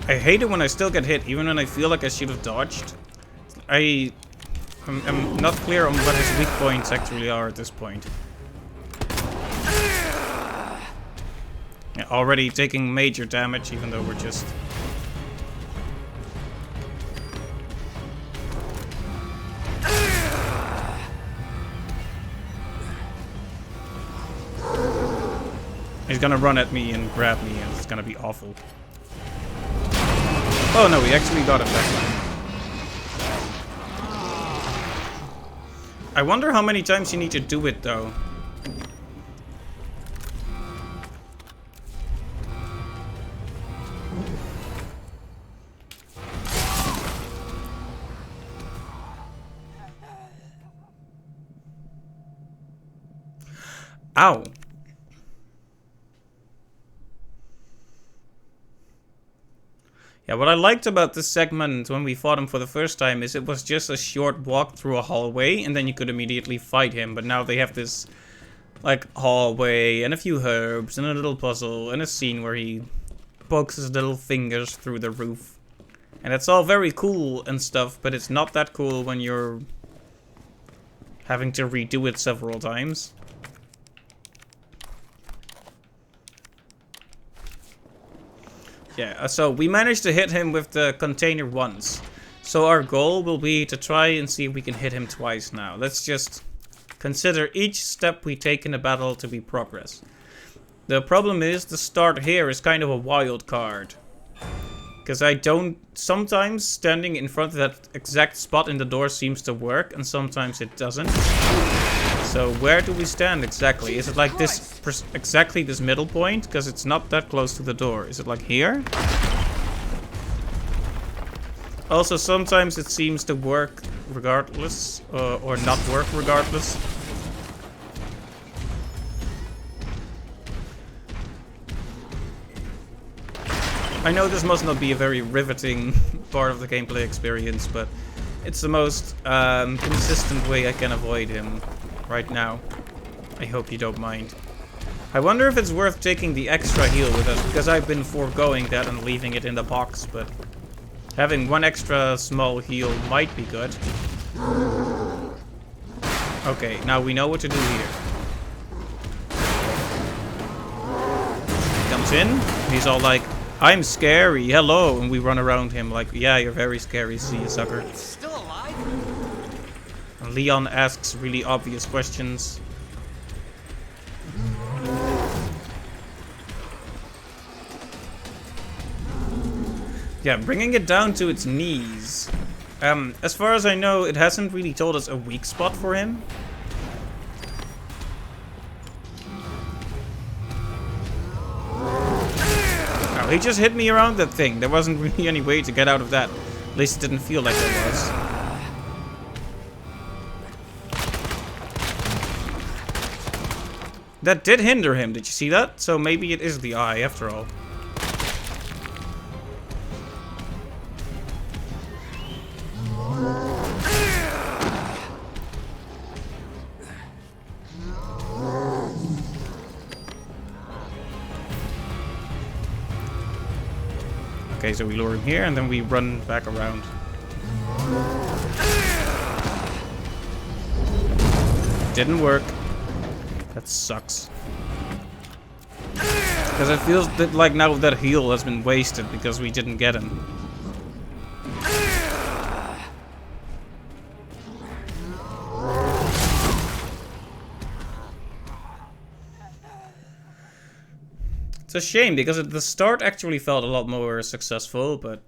I hate it when I still get hit, even when I feel like I should have dodged. I'm not clear on what his weak points actually are at this point. Yeah, already taking major damage, even though we're just... He's gonna run at me and grab me, and it's gonna be awful. Oh no, we actually got him that time. I wonder how many times you need to do it though. Ow. Yeah, what I liked about this segment when we fought him for the first time is it was just a short walk through a hallway and then you could immediately fight him. But now they have this, like, hallway and a few herbs and a little puzzle and a scene where he pokes his little fingers through the roof. And it's all very cool and stuff, but it's not that cool when you're having to redo it several times. Yeah, so we managed to hit him with the container once. So our goal will be to try and see if we can hit him twice now. Let's just consider each step we take in a battle to be progress. The problem is the start here is kind of a wild card. Because I don't... Sometimes standing in front of that exact spot in the door seems to work, and sometimes it doesn't. So where do we stand exactly? Is it like this... exactly this middle point? Because it's not that close to the door. Is it like here? Also, sometimes it seems to work regardless, or not work regardless. I know this must not be a very riveting part of the gameplay experience, but it's the most consistent way I can avoid him right now. I hope you don't mind. I wonder if it's worth taking the extra heal with us, because I've been foregoing that and leaving it in the box, but having one extra small heal might be good. Okay, now we know what to do here. He comes in, he's all like, I'm scary, hello, and we run around him like, yeah, you're very scary, see you, sucker. It's still alive? And Leon asks really obvious questions. Yeah, bringing it down to its knees. As far as I know, it hasn't really told us a weak spot for him. Oh, he just hit me around that thing. There wasn't really any way to get out of that. At least it didn't feel like there was. That did hinder him, did you see that? So maybe it is the eye after all. Okay, so we lure him here and then we run back around. Didn't work. That sucks. Because it feels that like now that heal has been wasted because we didn't get him. It's a shame because the start actually felt a lot more successful, but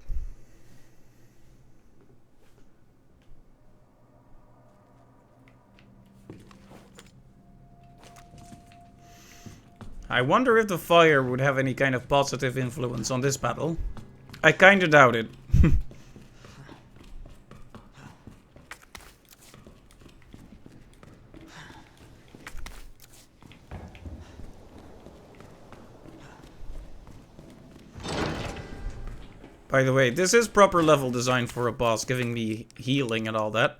I wonder if the fire would have any kind of positive influence on this battle. I kinda doubt it. By the way, this is proper level design for a boss, giving me healing and all that.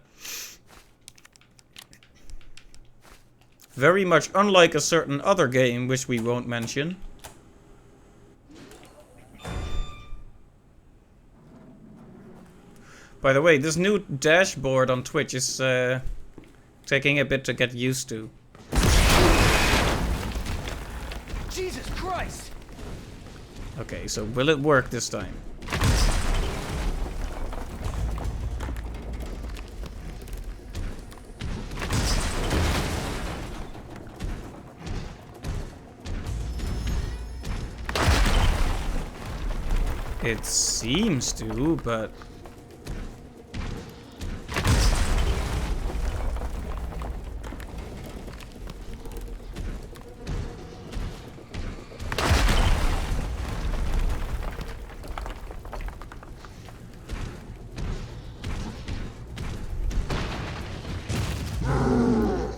Very much unlike a certain other game, which we won't mention. By the way, this new dashboard on Twitch is taking a bit to get used to. Jesus Christ! Okay, so will it work this time? It seems to, but...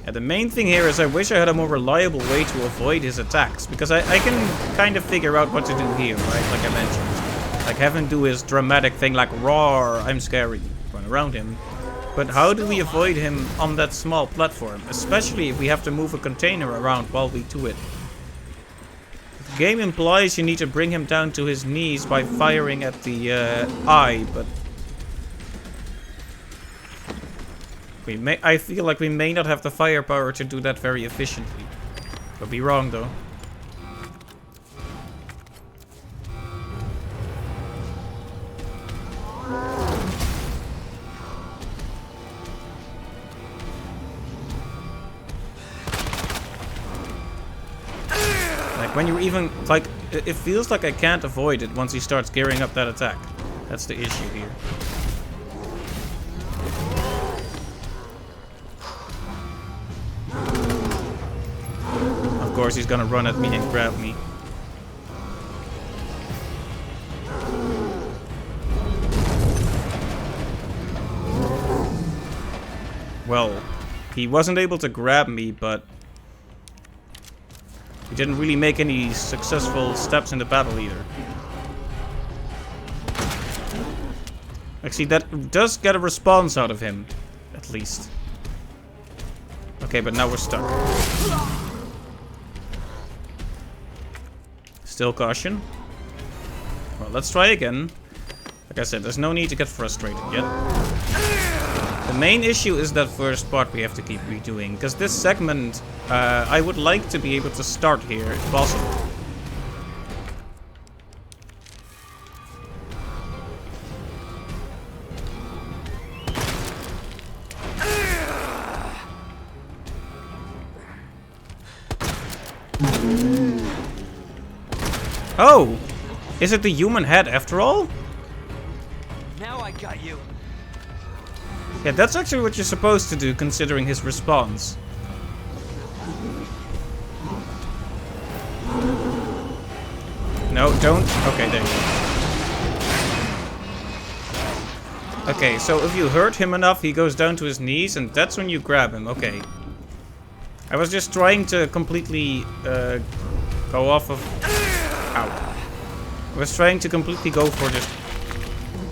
Yeah, the main thing here is I wish I had a more reliable way to avoid his attacks, because I can kind of figure out what to do here, right, like I mentioned. Like have him do his dramatic thing like roar, I'm scary, run around him. But how do we avoid him on that small platform? Especially if we have to move a container around while we do it. The game implies you need to bring him down to his knees by firing at the eye, but... I feel like we may not have the firepower to do that very efficiently. Could be wrong though. When you even, like, it feels like I can't avoid it once he starts gearing up that attack. That's the issue here. Of course he's gonna run at me and grab me. Well, he wasn't able to grab me, but he didn't really make any successful steps in the battle either. Actually, that does get a response out of him, at least. Okay, but now we're stuck. Still caution. Well, let's try again. Like I said, there's no need to get frustrated yet. The main issue is that first part we have to keep redoing, because this segment, I would like to be able to start here if possible. Oh! Is it the human head after all? Now I got you. Yeah, that's actually what you're supposed to do, considering his response. No, don't. Okay, there you go. Okay, so if you hurt him enough, he goes down to his knees, and that's when you grab him. Okay. I was just trying to completely go off of... Ow. I was trying to completely go for just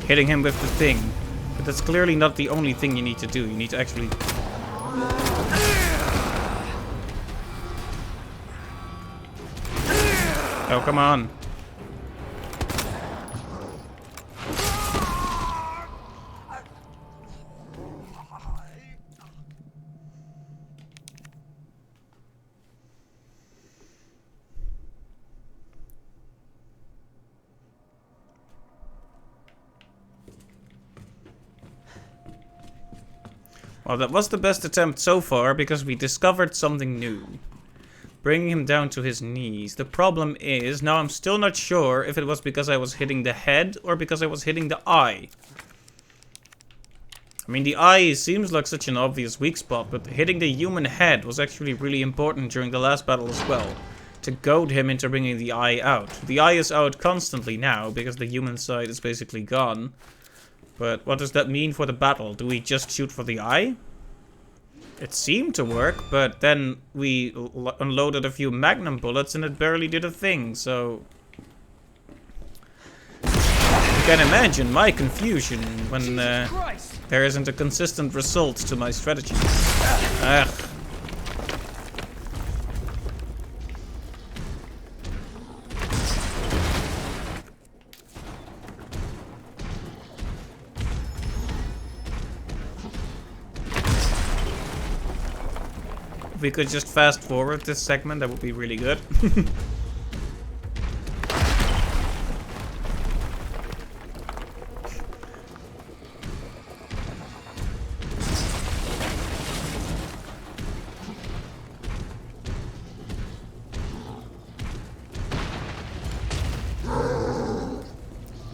hitting him with the thing. But that's clearly not the only thing you need to do. You need to actually... Oh, come on. Well, that was the best attempt so far, because we discovered something new. Bringing him down to his knees. The problem is, now I'm still not sure if it was because I was hitting the head or because I was hitting the eye. I mean, the eye seems like such an obvious weak spot, but hitting the human head was actually really important during the last battle as well. To goad him into bringing the eye out. The eye is out constantly now, because the human side is basically gone. But what does that mean for the battle? Do we just shoot for the eye? It seemed to work, but then we unloaded a few magnum bullets and it barely did a thing, so... You can imagine my confusion when there isn't a consistent result to my strategy. Ugh. If we could just fast forward this segment, that would be really good.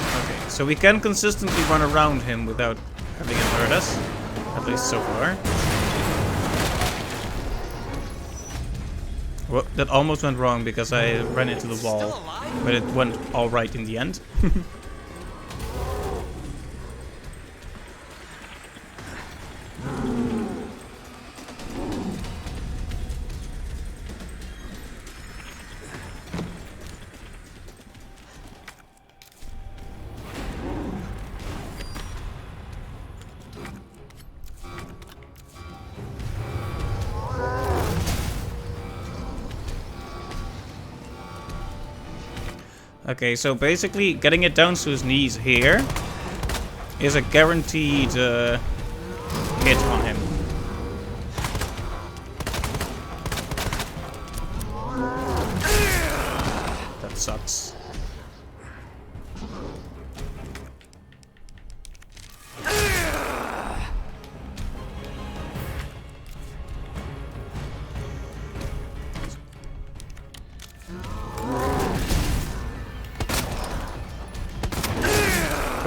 Okay, so we can consistently run around him without having him hurt us, at least so far. Well, that almost went wrong because I ran into the wall, but it went alright in the end. Okay, so basically getting it down to his knees here is a guaranteed hit on him. That sucks.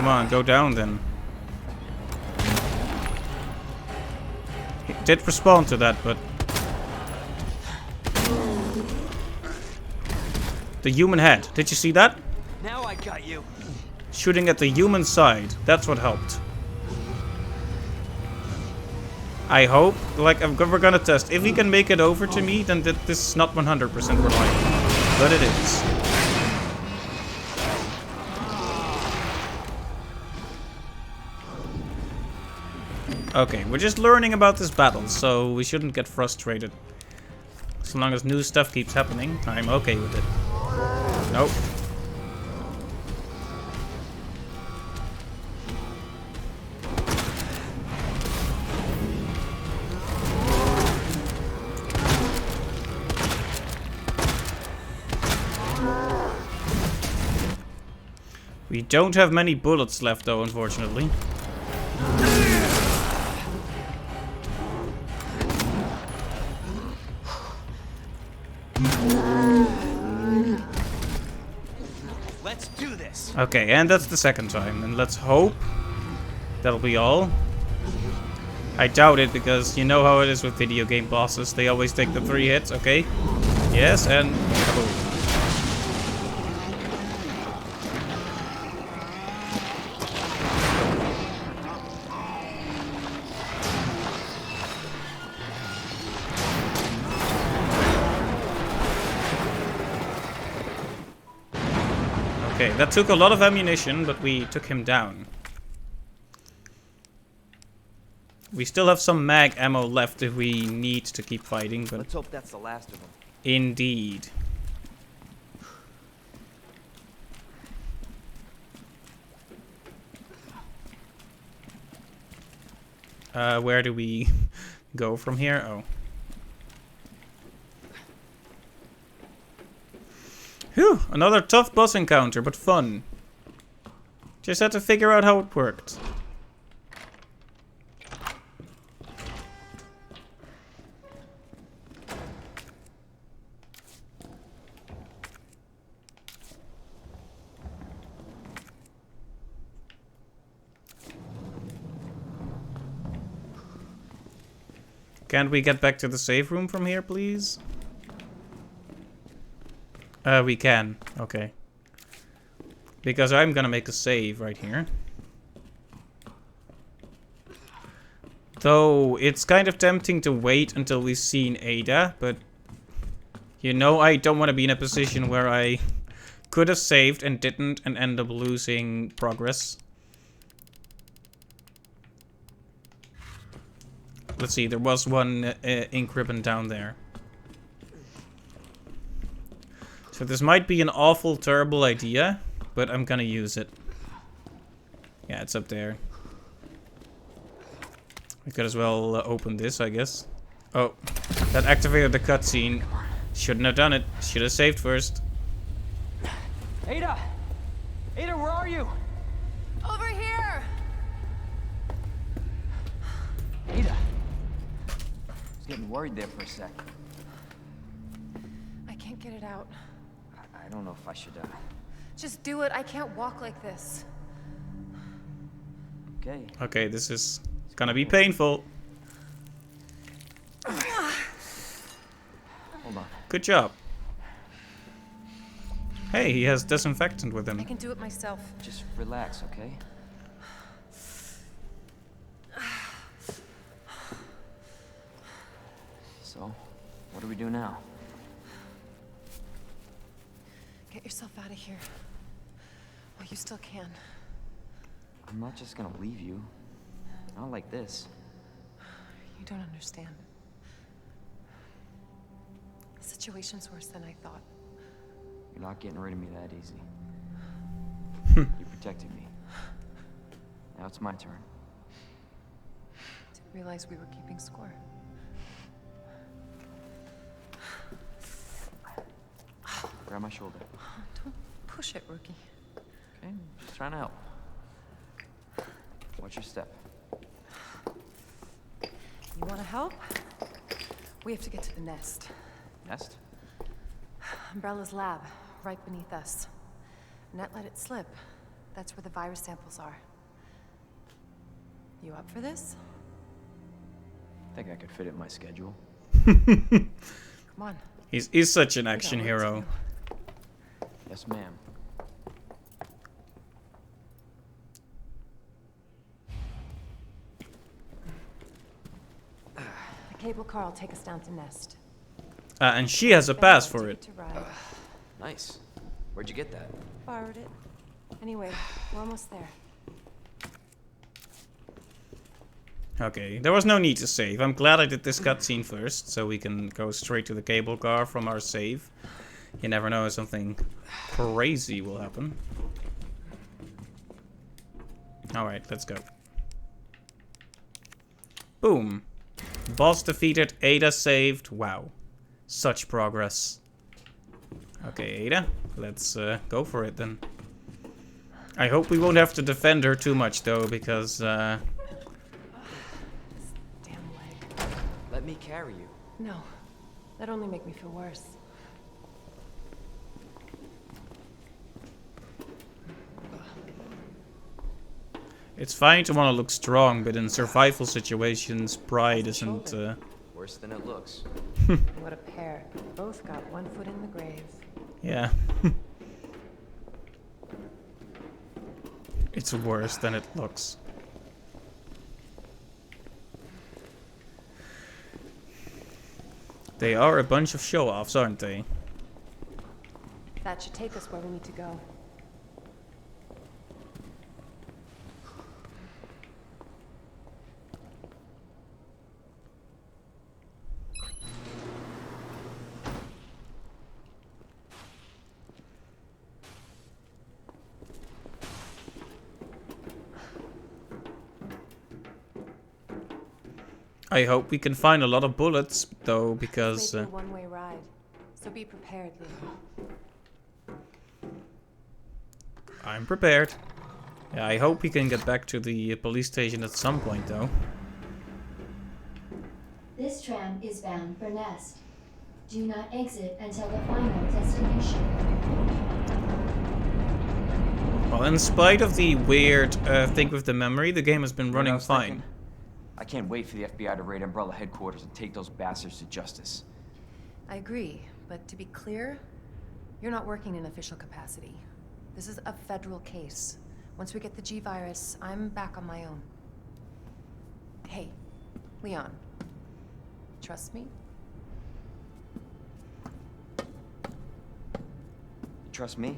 Come on, go down then. He did respond to that, but... The human head. Did you see that? Now I got you. Shooting at the human side. That's what helped. I hope, like, we're gonna test. If he can make it over to me, then this is not 100% reliable. But it is. Okay, we're just learning about this battle, so we shouldn't get frustrated. So long as new stuff keeps happening, I'm okay with it. Nope. We don't have many bullets left though, unfortunately. Let's do this. Okay, and that's the second time, and let's hope that'll be all. I doubt it, because you know how it is with video game bosses. They always take the 3 hits, okay? Yes, and... Oh. Okay, that took a lot of ammunition, but we took him down. We still have some mag ammo left if we need to keep fighting, but... Let's hope that's the last of them. Indeed. Where do we go from here? Oh. Whew, another tough boss encounter, but fun. Just had to figure out how it worked. Can't we get back to the safe room from here, please? We can. Okay. Because I'm gonna make a save right here. Though, it's kind of tempting to wait until we've seen Ada, but... You know, I don't want to be in a position where I could have saved and didn't and end up losing progress. Let's see, there was one ink ribbon down there. So this might be an awful, terrible idea, but I'm gonna use it. Yeah, it's up there. We could as well open this, I guess. Oh, that activated the cutscene. Shouldn't have done it. Should have saved first. Ada! Ada, where are you? Over here! Ada! I was getting worried there for a sec. I can't get it out. I don't know if I should, Just do it. I can't walk like this. Okay. Okay, this is gonna be painful. Hold on. Good job. Hey, he has disinfectant with I him. can do it myself. Just relax, okay? So, what do we do now? Get yourself out of here. Well, you still can. I'm not just gonna leave you. Not like this. You don't understand. The situation's worse than I thought. You're not getting rid of me that easy. You protected me. Now it's my turn. Didn't realize we were keeping score. Grab my shoulder. Don't push it, rookie. Okay, just trying to help. Watch your step. You want to help? We have to get to the nest. Nest? Umbrella's lab, right beneath us. Net let it slip. That's where the virus samples are. You up for this? I think I could fit it in my schedule. Come on. He's such an We got action work to hero. do. Yes, ma'am. The cable car will take us down to Nest. And she has a Ben pass got for ticket it. to ride. Nice. Where'd you get that? Borrowed it. Anyway, we're almost there. Okay, there was no need to save. I'm glad I did this cutscene first, so we can go straight to the cable car from our save. You never know if something crazy will happen. Alright, let's go. Boom. Boss defeated, Ada saved. Wow. Such progress. Okay, Ada, let's go for it then. I hope we won't have to defend her too much though, because Damn leg. Let me carry you. No. That'd only make me feel worse. it's fine to want to look strong, but in survival situations, pride isn't... Worse than it looks. What a pair. Both got one foot in the grave. Yeah. It's worse than it looks. They are a bunch of show-offs, aren't they? That should take us where we need to go. I hope we can find a lot of bullets, though, because... This may be a one-way ride, so be prepared, Leon. I'm prepared. Yeah, I hope we can get back to the police station at some point, though. This tram is bound for Nest. Do not exit until the final destination. Well, in spite of the weird thing with the memory, the game has been You know what I running was fine. thinking? I can't wait for the FBI to raid Umbrella headquarters and take those bastards to justice. I agree, but to be clear, you're not working in official capacity. This is a federal case. Once we get the G-Virus, I'm back on my own. Hey, Leon. Trust me? You trust me?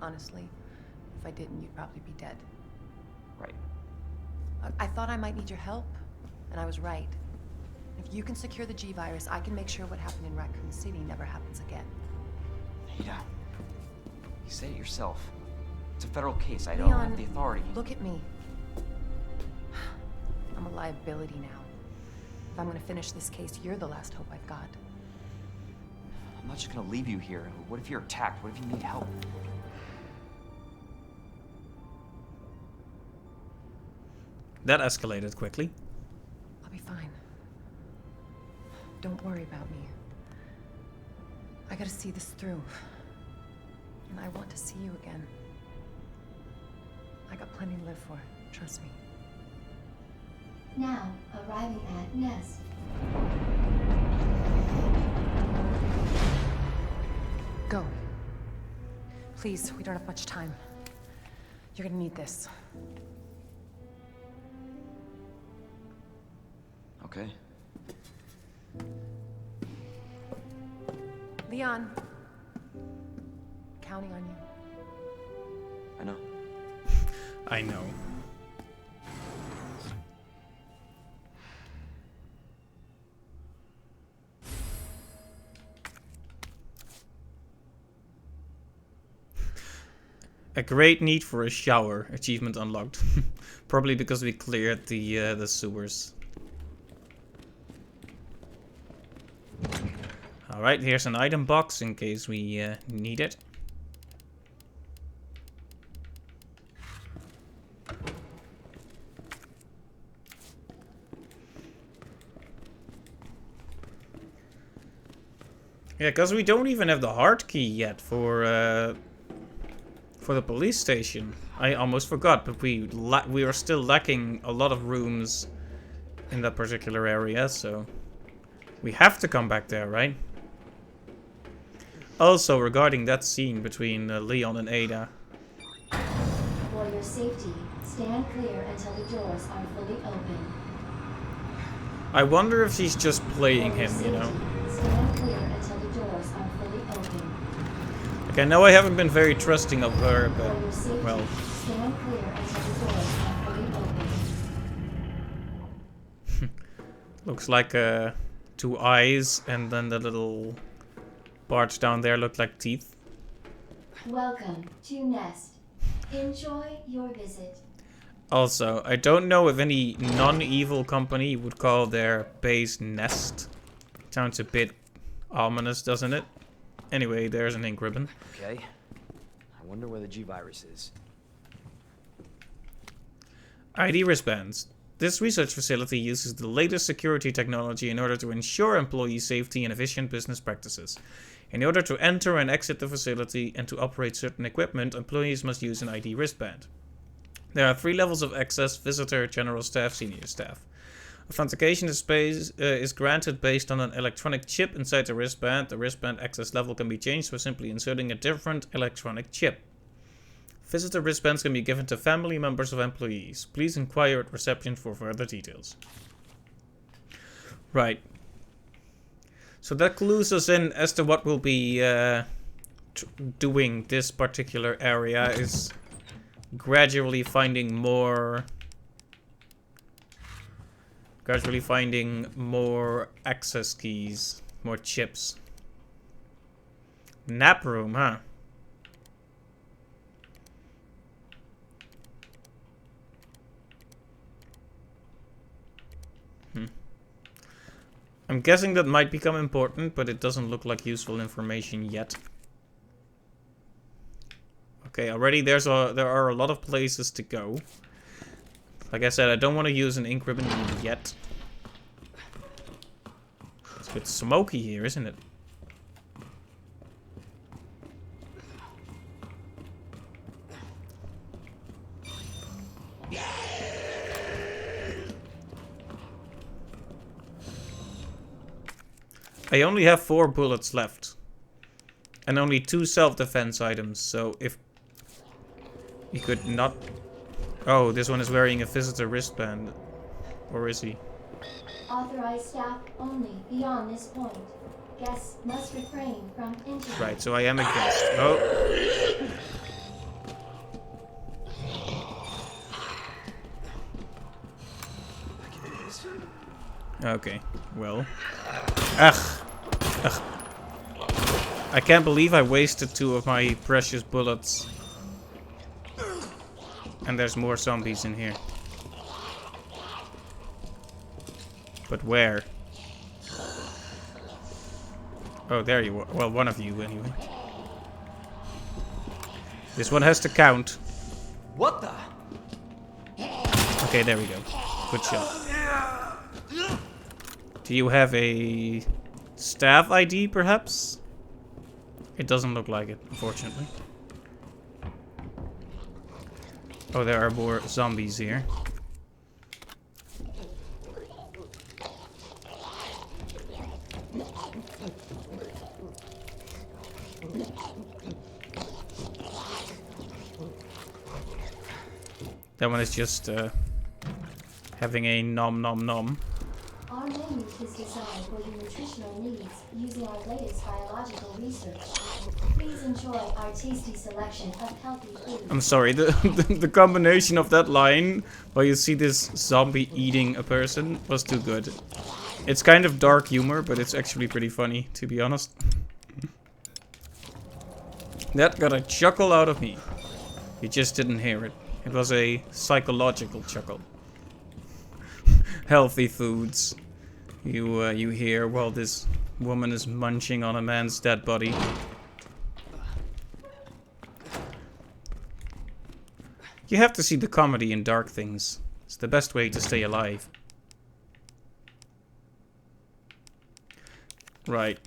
Honestly, if I didn't, you'd probably be dead. Right. I thought I might need your help, and I was right. If you can secure the G-Virus, I can make sure what happened in Raccoon City never happens again. Ada, you said it yourself. It's a federal case. I don't have the authority. Look at me. I'm a liability now. If I'm gonna finish this case, you're the last hope I've got. I'm not just gonna leave you here. What if you're attacked? What if you need help? That escalated quickly. I'll be fine. Don't worry about me. I gotta see this through. And I want to see you again. I got plenty to live for. Trust me. Now, arriving at Nest. Go. Please, we don't have much time. You're gonna need this. Okay. Leon. Counting on you. I know. I know. A great need for a shower. Achievement unlocked. Probably because we cleared the sewers. Alright, here's an item box in case we need it. Yeah, because we don't even have the hard key yet for For the police station. I almost forgot, but we are still lacking a lot of rooms in that particular area, so we have to come back there, right? Also, regarding that scene between Leon and Ada. For your safety, stand clear until the doors are fully open. I wonder if she's just playing For your him, you know? safety, stand clear until the doors are fully open. Like, I know I haven't been very trusting of her, For your but, safety, well, stand clear until the doors are fully open. looks like 2 eyes, and then the little parts down there look like teeth. Welcome to Nest. Enjoy your visit. Also, I don't know if any non-evil company would call their base Nest. Sounds a bit ominous, doesn't it? Anyway, there's an ink ribbon. Okay. I wonder where the G-Virus is. ID wristbands. This research facility uses the latest security technology in order to ensure employee safety and efficient business practices. In order to enter and exit the facility and to operate certain equipment, employees must use an ID wristband. There are 3 levels of access: visitor, general staff, senior staff. Authentication is granted based on an electronic chip inside the wristband. The wristband access level can be changed by simply inserting a different electronic chip. Visitor wristbands can be given to family members of employees. Please inquire at reception for further details. Right. So that clues us in as to what we'll be doing. This particular area is gradually finding more access keys, more chips. Nap room, huh? I'm guessing that might become important, but it doesn't look like useful information yet. Okay, already there are a lot of places to go. Like I said, I don't want to use an ink ribbon yet. It's a bit smoky here, isn't it? I only have 4 bullets left. And only 2 self-defense items, so if... You could not... Oh, this one is wearing a visitor wristband. Or is he? Authorized staff only beyond this point. Guests must refrain from entering. Right, so I am a guest. Oh. Okay, well. Ugh. Ugh. I can't believe I wasted 2 of my precious bullets. And there's more zombies in here. But where? Oh, there you are. Well, one of you anyway. This one has to count. What the? Okay, there we go. Good shot. Do you have a staff ID, perhaps? It doesn't look like it, unfortunately. Oh, there are more zombies here. That one is just having a nom nom nom. Our menu is designed for your nutritional needs using our latest biological research. Please enjoy our tasty selection of healthy food. I'm sorry, the combination of that line, while you see this zombie eating a person, was too good. It's kind of dark humor, but it's actually pretty funny, to be honest. That got a chuckle out of me. You just didn't hear it. It was a psychological chuckle. Healthy foods. You hear while this woman is munching on a man's dead body. You have to see the comedy in dark things. It's the best way to stay alive. Right.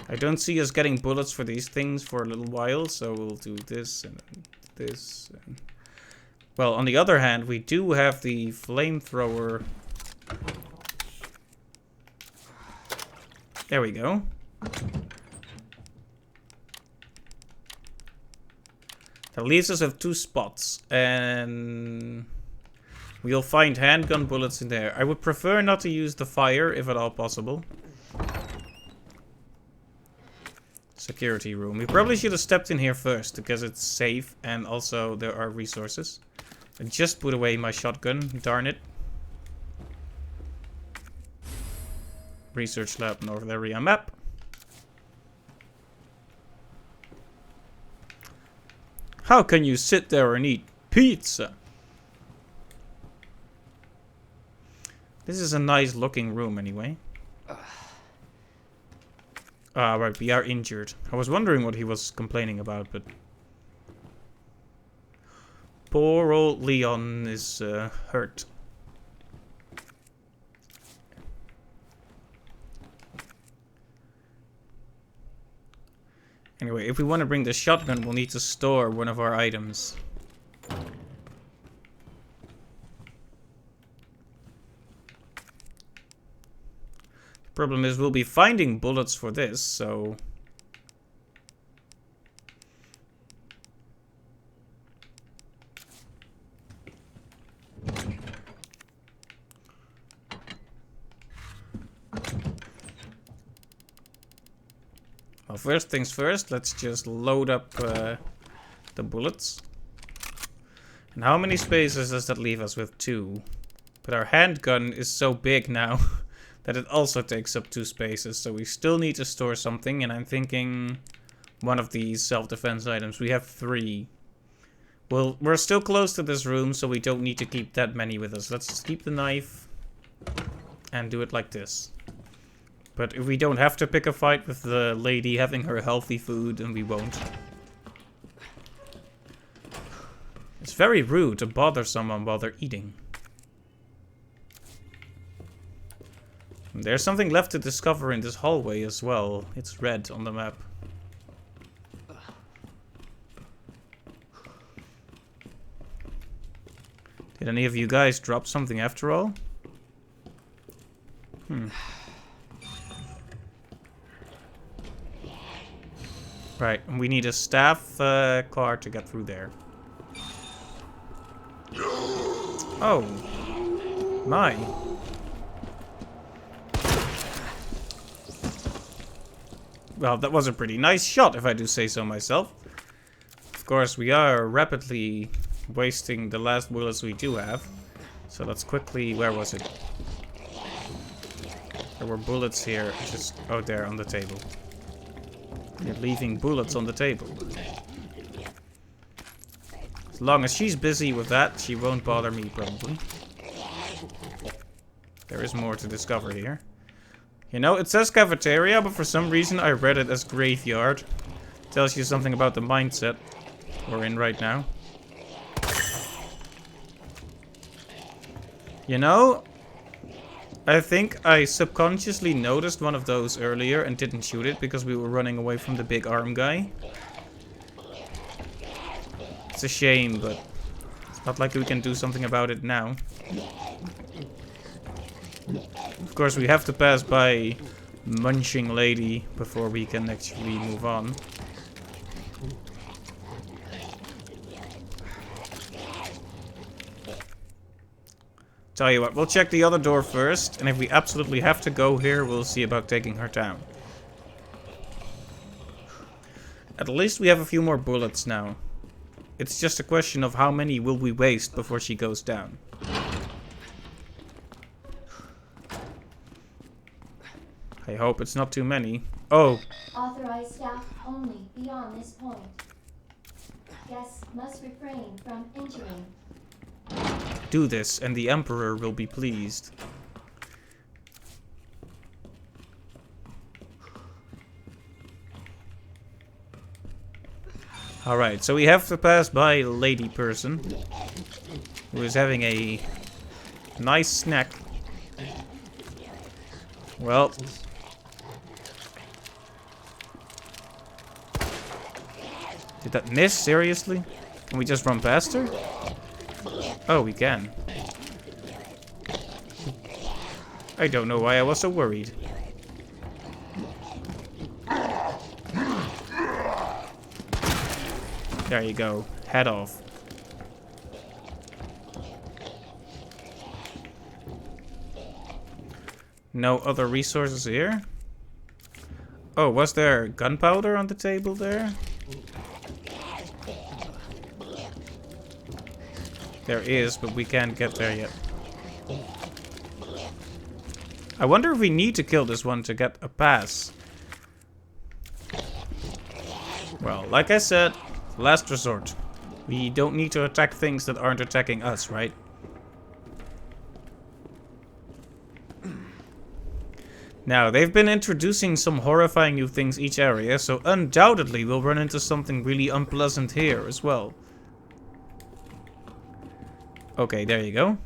I don't see us getting bullets for these things for a little while, so we'll do this and this. And... Well, on the other hand, we do have the flamethrower. There we go. That leaves us with 2 spots, and we'll find handgun bullets in there. I would prefer not to use the fire, if at all possible. Security room. We probably should have stepped in here first, because it's safe, and also there are resources. I just put away my shotgun, darn it. Research lab, North area map. How can you sit there and eat pizza? This is a nice looking room anyway. Ah, right, we are injured. I was wondering what he was complaining about, but... Poor old Leon is hurt. Anyway, if we want to bring the shotgun, we'll need to store one of our items. The problem is we'll be finding bullets for this, so... Well, first things first, let's just load up the bullets. And how many spaces does that leave us with? 2. But our handgun is so big now that it also takes up 2 spaces. So we still need to store something, and I'm thinking one of these self-defense items. We have 3. Well, we're still close to this room, so we don't need to keep that many with us. Let's just keep the knife and do it like this. But if we don't have to pick a fight with the lady having her healthy food, then we won't. It's very rude to bother someone while they're eating. And there's something left to discover in this hallway as well. It's red on the map. Did any of you guys drop something after all? Right, and we need a staff car to get through there. Oh. My. Well, that was a pretty nice shot, if I do say so myself. Of course, we are rapidly wasting the last bullets we do have. So let's quickly... Where was it? There were bullets here. Just... Oh, there, on the table. You're leaving bullets on the table. As long as she's busy with that, she won't bother me, probably. There is more to discover here. You know, it says cafeteria, but for some reason I read it as graveyard. Tells you something about the mindset we're in right now. You know, I think I subconsciously noticed one of those earlier and didn't shoot it because we were running away from the big arm guy. It's a shame, but it's not like we can do something about it now. Of course, we have to pass by Munching Lady before we can actually move on. Tell you what, we'll check the other door first, and if we absolutely have to go here, we'll see about taking her down. At least we have a few more bullets now. It's just a question of how many will we waste before she goes down. I hope it's not too many. Oh! Authorized staff only beyond this point. Guests must refrain from entering. Do this, and the Emperor will be pleased. Alright, so we have to pass by Lady Person, who is having a nice snack. Well, Did that miss? Seriously? Can we just run past her? Oh, we can. I don't know why I was so worried. There you go. Head off. No other resources here? Oh, was there gunpowder on the table there? There is, but we can't get there yet. I wonder if we need to kill this one to get a pass. Well, like I said, last resort. We don't need to attack things that aren't attacking us, right? Now, they've been introducing some horrifying new things each area, so undoubtedly we'll run into something really unpleasant here as well. Okay, there you go.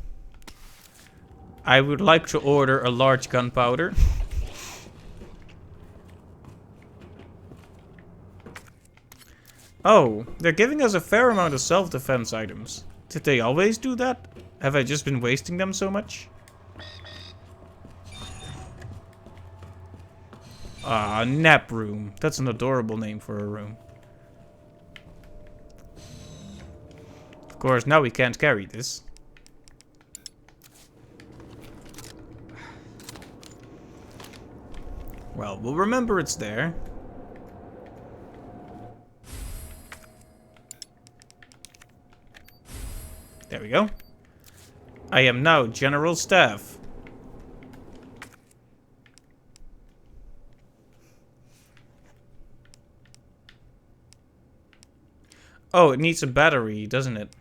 I would like to order a large gunpowder. Oh, they're giving us a fair amount of self-defense items. Did they always do that? Have I just been wasting them so much? Ah, nap room. That's an adorable name for a room. Of course, now we can't carry this. Well, we'll remember it's there. There we go. I am now General Staff. Oh, it needs a battery, doesn't it?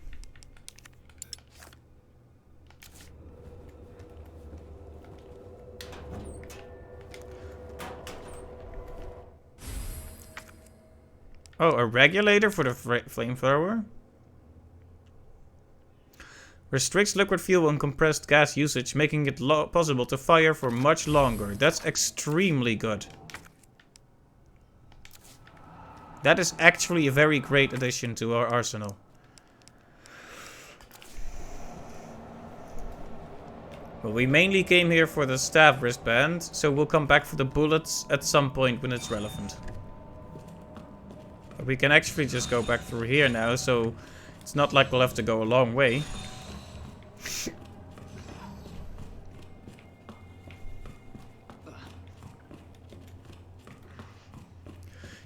Oh, a regulator for the flamethrower? Restricts liquid fuel and compressed gas usage, making it possible to fire for much longer. That's extremely good. That is actually a very great addition to our arsenal. Well, we mainly came here for the staff wristband, so we'll come back for the bullets at some point when it's relevant. But we can actually just go back through here now, so it's not like we'll have to go a long way.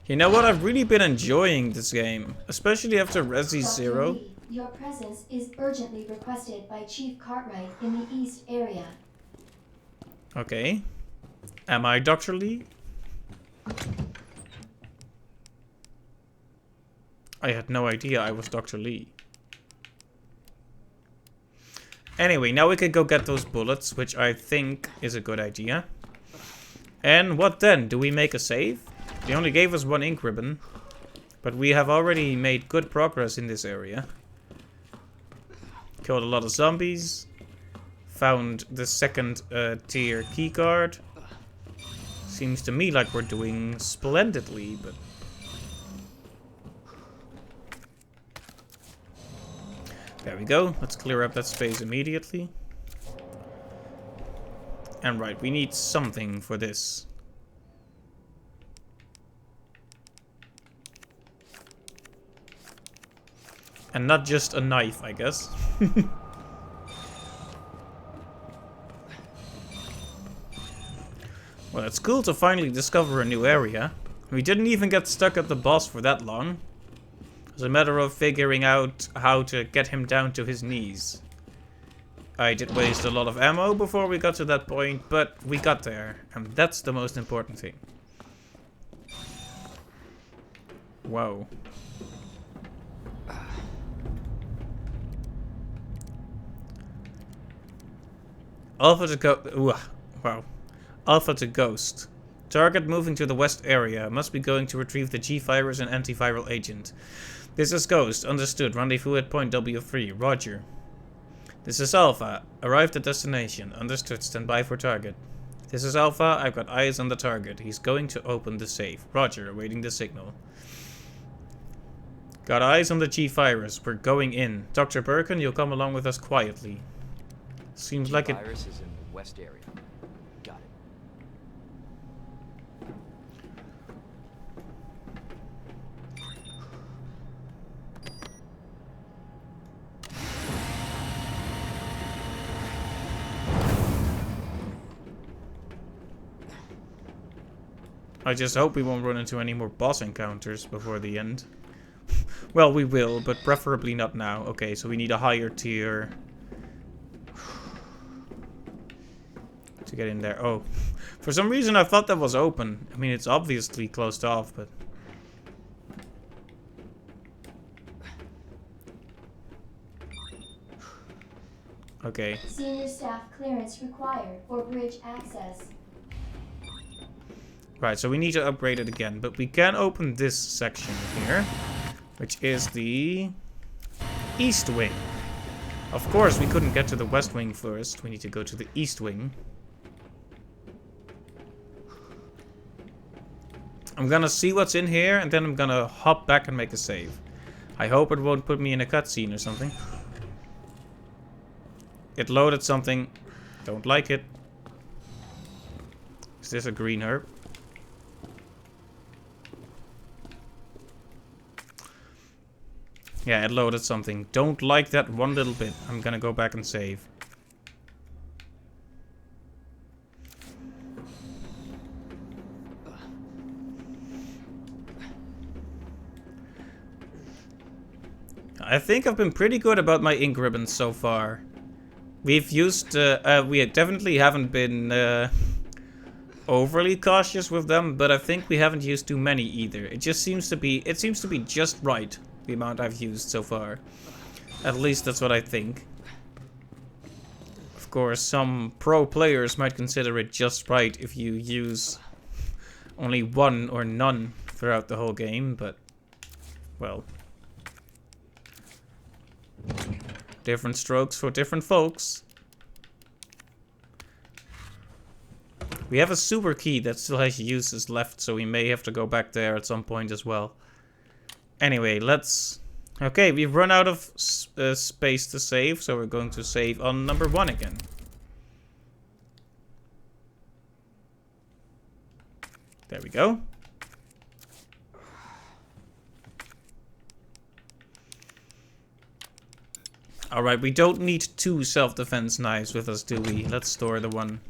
You know what? I've really been enjoying this game, especially after Resi Zero. Dr. Lee, your presence is urgently requested by Chief Cartwright in the East area. Okay. Am I Dr. Lee? I had no idea I was Dr. Lee. Anyway, now we can go get those bullets, which I think is a good idea. And what then? Do we make a save? They only gave us one ink ribbon, but we have already made good progress in this area. Killed a lot of zombies. Found the second tier keycard. Seems to me like we're doing splendidly, but... There we go. Let's clear up that space immediately. And right, we need something for this. And not just a knife, I guess. Well, it's cool to finally discover a new area. We didn't even get stuck at the boss for that long. It was a matter of figuring out how to get him down to his knees. I did waste a lot of ammo before we got to that point, but we got there. And that's the most important thing. Whoa. Alpha to go. Wow. Alpha to Ghost. Target moving to the west area. Must be going to retrieve the G-Virus and antiviral agent. This is Ghost. Understood. Rendezvous at point W3. Roger. This is Alpha. Arrived at destination. Understood. Stand by for target. This is Alpha. I've got eyes on the target. He's going to open the safe. Roger. Awaiting the signal. Got eyes on the G-Virus. We're going in. Dr. Birkin, you'll come along with us quietly. Seems like it... Virus is in the west area. Got it. I just hope we won't run into any more boss encounters before the end. Well, we will, but preferably not now. Okay, so we need a higher tier to get in there. Oh, for some reason I thought that was open. I mean, it's obviously closed off, but... Okay. Senior staff clearance required for bridge access. Right, so we need to upgrade it again, but we can open this section here, which is the East Wing. Of course, we couldn't get to the West Wing first. We need to go to the East Wing. I'm gonna see what's in here, and then I'm gonna hop back and make a save. I hope it won't put me in a cutscene or something. It loaded something. Don't like it. Is this a green herb? Yeah, it loaded something. Don't like that one little bit. I'm gonna go back and save. I think I've been pretty good about my ink ribbons so far. We've used, we definitely haven't been overly cautious with them, but I think we haven't used too many either. It just seems to be, just right, the amount I've used so far. At least that's what I think. Of course, some pro players might consider it just right if you use only one or none throughout the whole game, but, well, different strokes for different folks. We have a super key that still has uses left, so we may have to go back there at some point as well. Anyway, let's... Okay, we've run out of space to save, so we're going to save on number 1 again. There we go. Alright, we don't need 2 self-defense knives with us, do we? Let's store the one.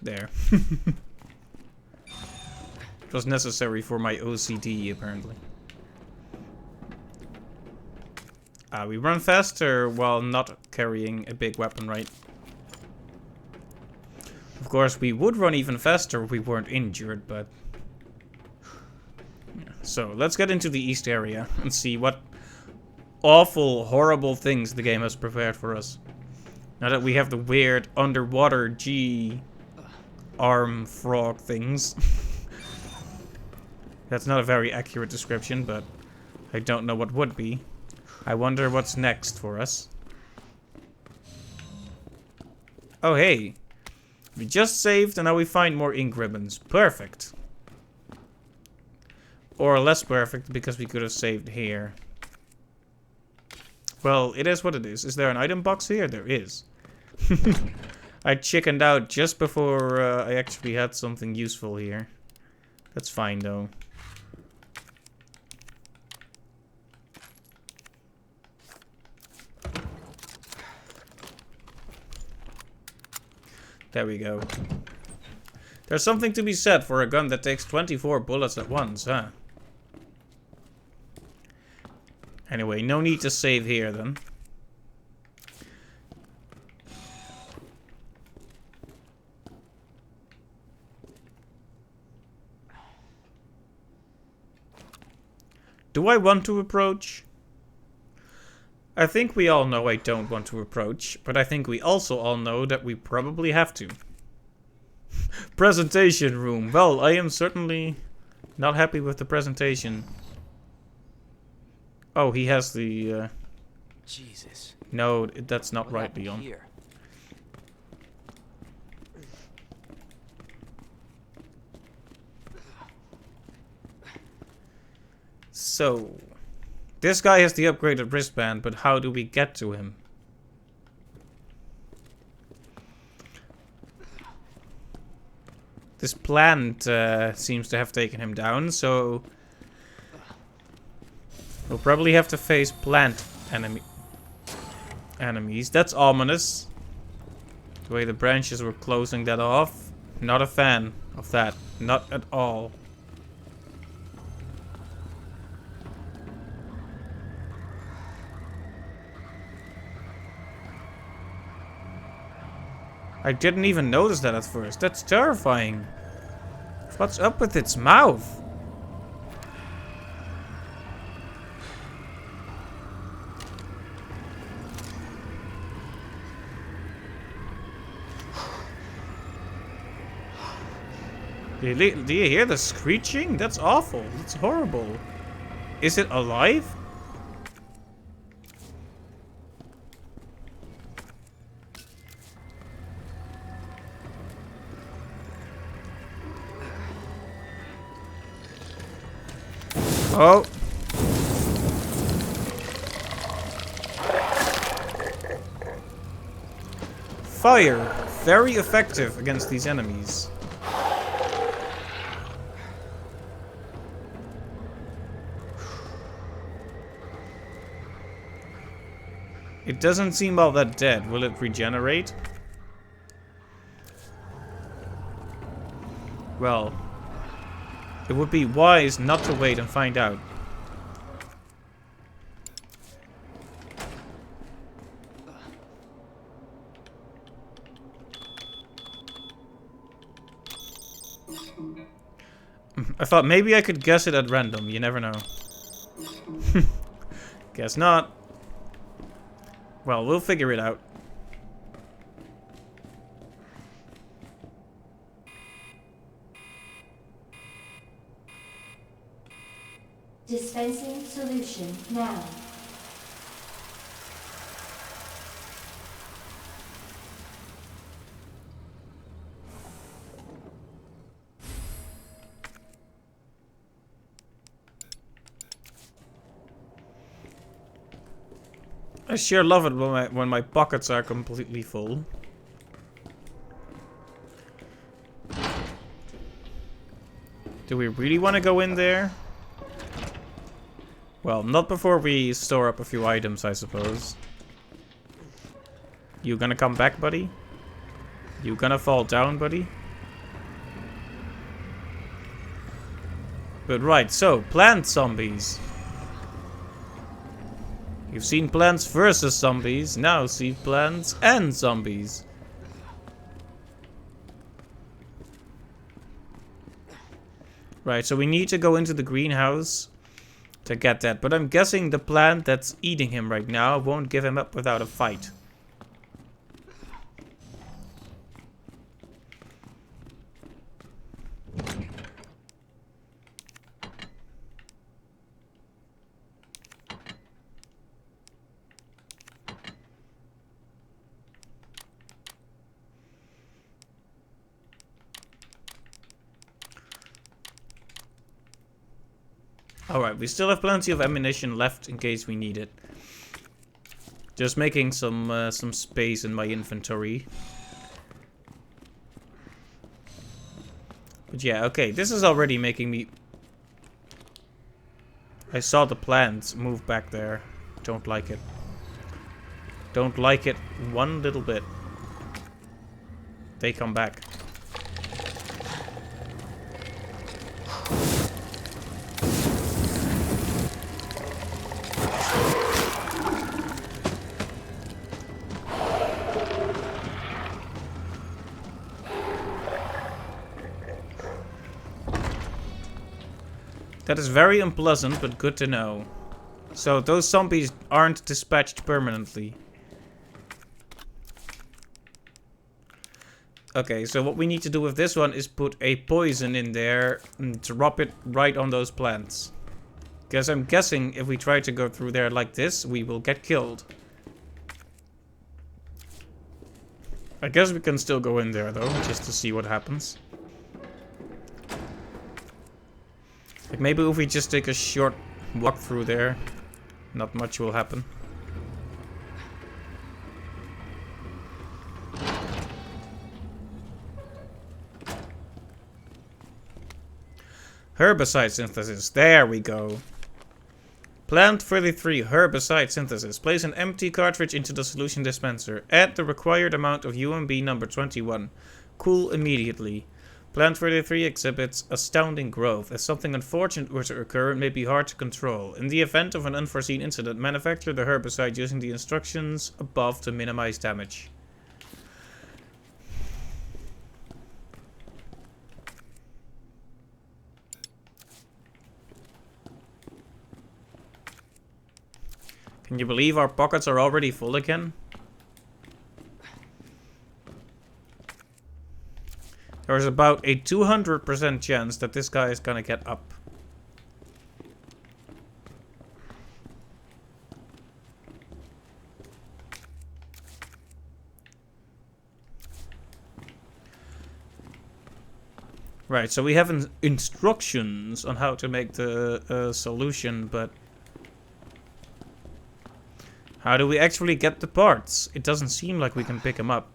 There. It was necessary for my OCD, apparently. We run faster while not carrying a big weapon, right? Of course, we would run even faster if we weren't injured, but... Yeah. So, let's get into the east area and see what awful, horrible things the game has prepared for us. Now that we have the weird underwater arm frog things. That's not a very accurate description, but I don't know what would be. I wonder what's next for us. Oh, hey. We just saved and now we find more ink ribbons. Perfect. Or less perfect because we could have saved here. Well, it is what it is. Is there an item box here? There is. I chickened out just before I actually had something useful here. That's fine though. There we go. There's something to be said for a gun that takes 24 bullets at once, huh? Anyway, no need to save here then. Do I want to approach? I think we all know I don't want to approach, but I think we also all know that we probably have to. Presentation room. Well, I am certainly not happy with the presentation. Oh, he has the... Jesus. No, that's not What right, happened Leon. here? So, this guy has the upgraded wristband, but how do we get to him? This plant seems to have taken him down, so we'll probably have to face plant enemies. That's ominous. The way the branches were closing that off. Not a fan of that. Not at all. I didn't even notice that at first. That's terrifying. What's up with its mouth? Do you hear the screeching? That's awful. That's horrible. Is it alive? Oh. Fire. Very effective against these enemies. It doesn't seem all that dead. Will it regenerate? Well, it would be wise not to wait and find out. I thought maybe I could guess it at random. You never know. Guess not. Well, we'll figure it out. Dispensing solution now. I sure love it when my pockets are completely full. Do we really want to go in there? Well, not before we store up a few items, I suppose. You gonna come back, buddy? You gonna fall down, buddy? But right, so, plant zombies. You've seen Plants vs. Zombies, now see Plants and Zombies. Right, so we need to go into the greenhouse to get that. But I'm guessing the plant that's eating him right now won't give him up without a fight. Alright, we still have plenty of ammunition left in case we need it. Just making some space in my inventory. But yeah, okay, this is already making me... I saw the plants move back there. Don't like it. Don't like it one little bit. They come back. That is very unpleasant, but good to know. So those zombies aren't dispatched permanently. Okay, so what we need to do with this one is put a poison in there and drop it right on those plants. Because I'm guessing if we try to go through there like this, we will get killed. I guess we can still go in there though, just to see what happens. Like maybe if we just take a short walk through there. Not much will happen. Herbicide synthesis. There we go. Plant 33 herbicide synthesis. Place an empty cartridge into the solution dispenser. Add the required amount of UMB number 21. Cool immediately. Plant 33 exhibits astounding growth. If something unfortunate were to occur, it may be hard to control. In the event of an unforeseen incident, manufacture the herbicide using the instructions above to minimize damage. Can you believe our pockets are already full again? There's about a 200% chance that this guy is gonna get up. Right, so we have instructions on how to make the solution, but how do we actually get the parts? It doesn't seem like we can pick them up.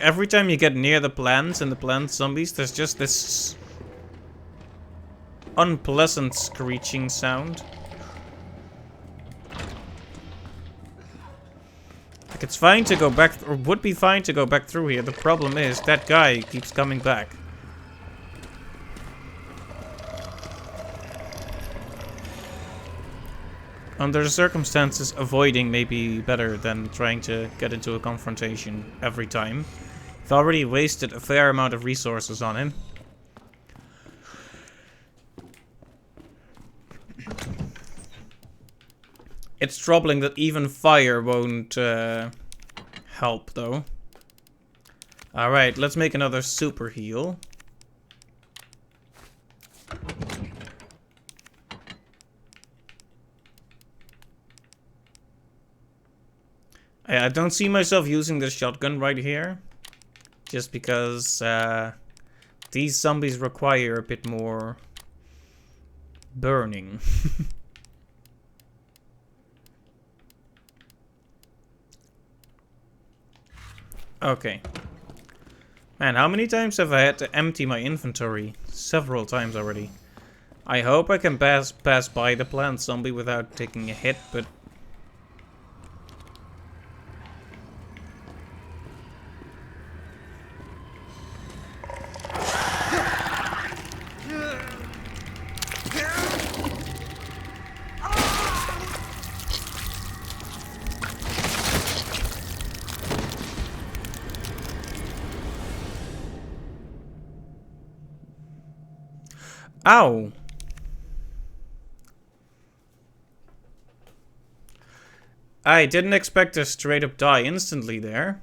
Every time you get near the plants and the plant zombies, there's just this unpleasant screeching sound. Like, it's fine to go back, or would be fine to go back through here. The problem is that guy keeps coming back. Under the circumstances, avoiding may be better than trying to get into a confrontation every time. We've already wasted a fair amount of resources on him. It's troubling that even fire won't help, though. Alright, let's make another super heal. I don't see myself using the shotgun right here. Just because these zombies require a bit more burning. Okay. Man, how many times have I had to empty my inventory? Several times already. I hope I can pass by the plant zombie without taking a hit, but... Ow! I didn't expect to straight up die instantly there.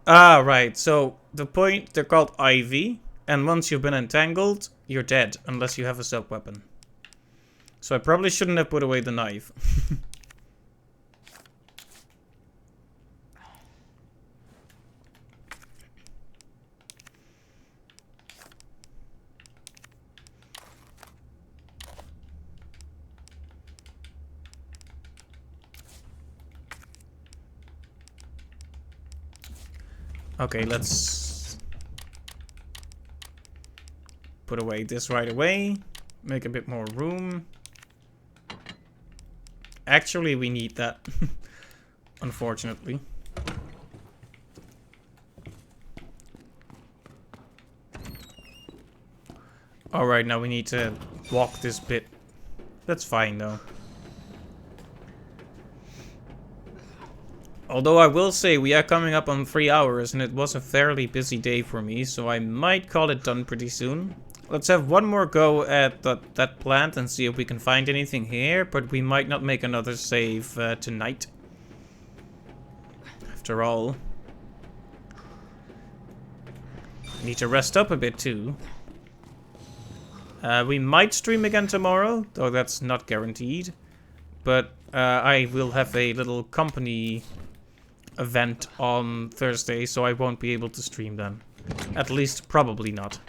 Ah, right. So, the point, they're called Ivy. And once you've been entangled, you're dead. Unless you have a sub-weapon. So I probably shouldn't have put away the knife. Okay, let's put away this right away. Make a bit more room. Actually, we need that. Unfortunately. Alright, now we need to walk this bit. That's fine, though. Although I will say we are coming up on 3 hours and it was a fairly busy day for me, so I might call it done pretty soon. Let's have one more go at that plant and see if we can find anything here, but we might not make another save tonight. After all. I need to rest up a bit too. We might stream again tomorrow, though that's not guaranteed. But I will have a little company event on Thursday, so I won't be able to stream then. At least, probably not.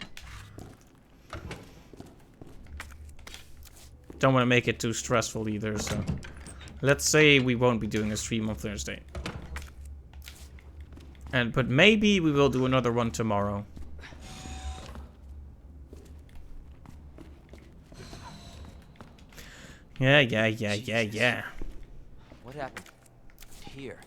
Don't want to make it too stressful either, so... Let's say we won't be doing a stream on Thursday. But maybe we will do another one tomorrow. Yeah. What happened here?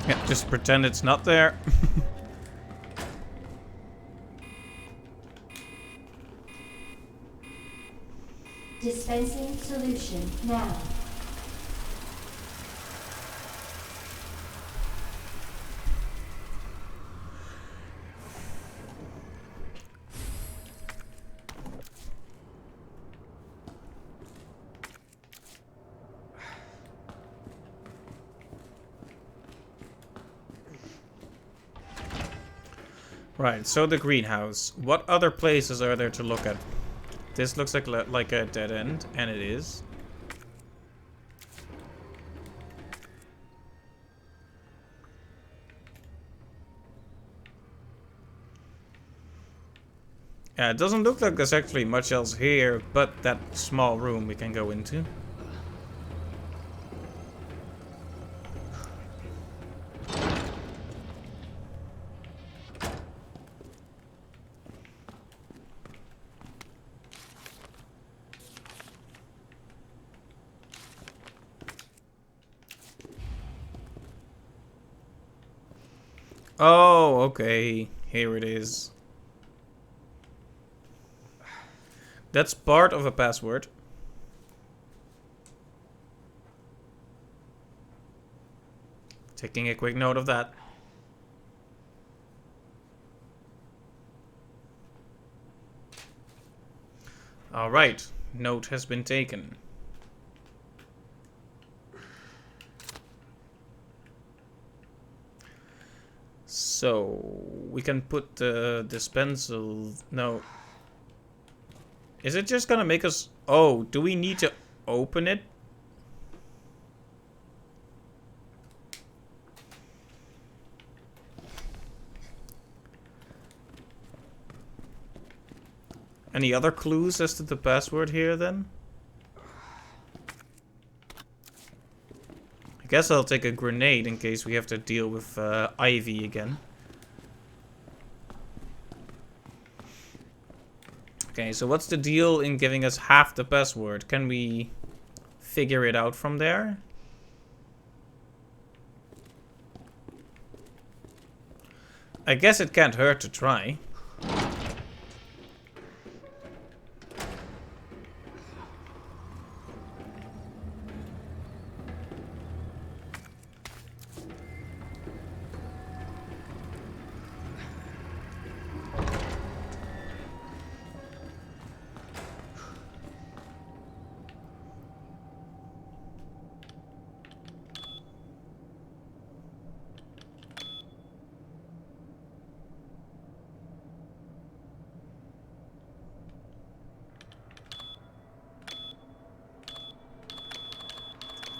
Yeah, just pretend it's not there. Dispensing solution now. Right, so the greenhouse. What other places are there to look at? This looks like a dead end, and it is. Yeah, it doesn't look like there's actually much else here, but that small room we can go into. Oh, okay. Here it is. That's part of a password. Taking a quick note of that. Alright, note has been taken. So, we can put the dispensal... No. Is it just gonna make us... Oh, do we need to open it? Any other clues as to the password here then? I guess I'll take a grenade in case we have to deal with Ivy again. Okay, so what's the deal in giving us half the password? Can we figure it out from there? I guess it can't hurt to try.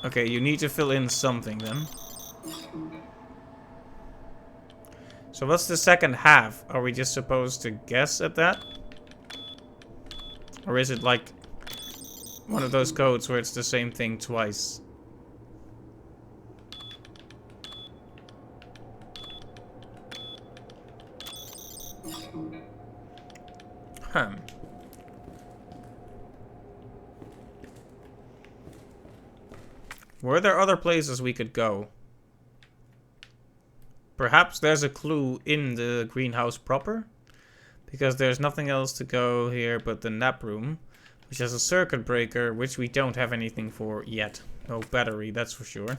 Okay, you need to fill in something then. So what's the second half? Are we just supposed to guess at that? Or is it like one of those codes where it's the same thing twice? Huh. Were there other places we could go? Perhaps there's a clue in the greenhouse proper? Because there's nothing else to go here but the nap room, which has a circuit breaker, which we don't have anything for yet. No battery, that's for sure.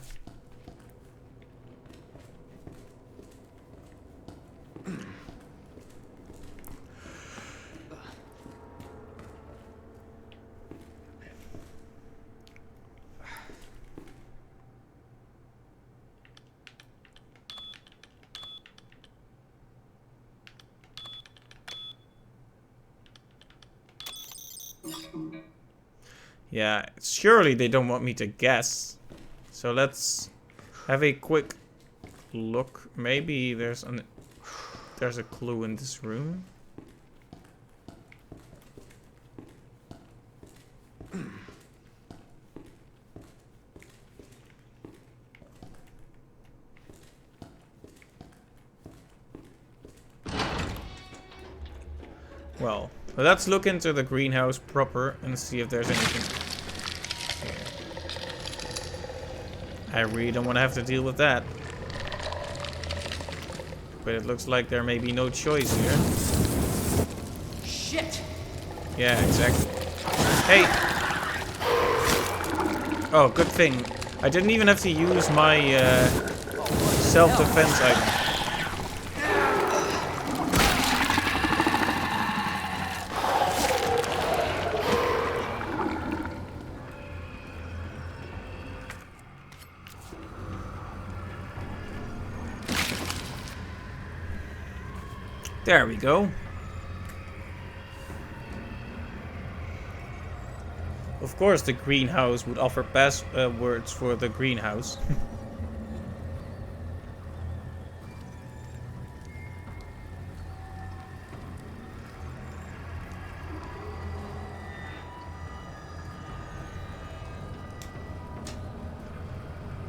Yeah, surely they don't want me to guess. So let's have a quick look. Maybe there's a clue in this room. Well, let's look into the greenhouse proper and see if there's anything here. I really don't want to have to deal with that. But it looks like there may be no choice here. Shit! Yeah, exactly. Hey! Oh, good thing. I didn't even have to use my self-defense item. There we go. Of course, the greenhouse would offer passwords for the greenhouse.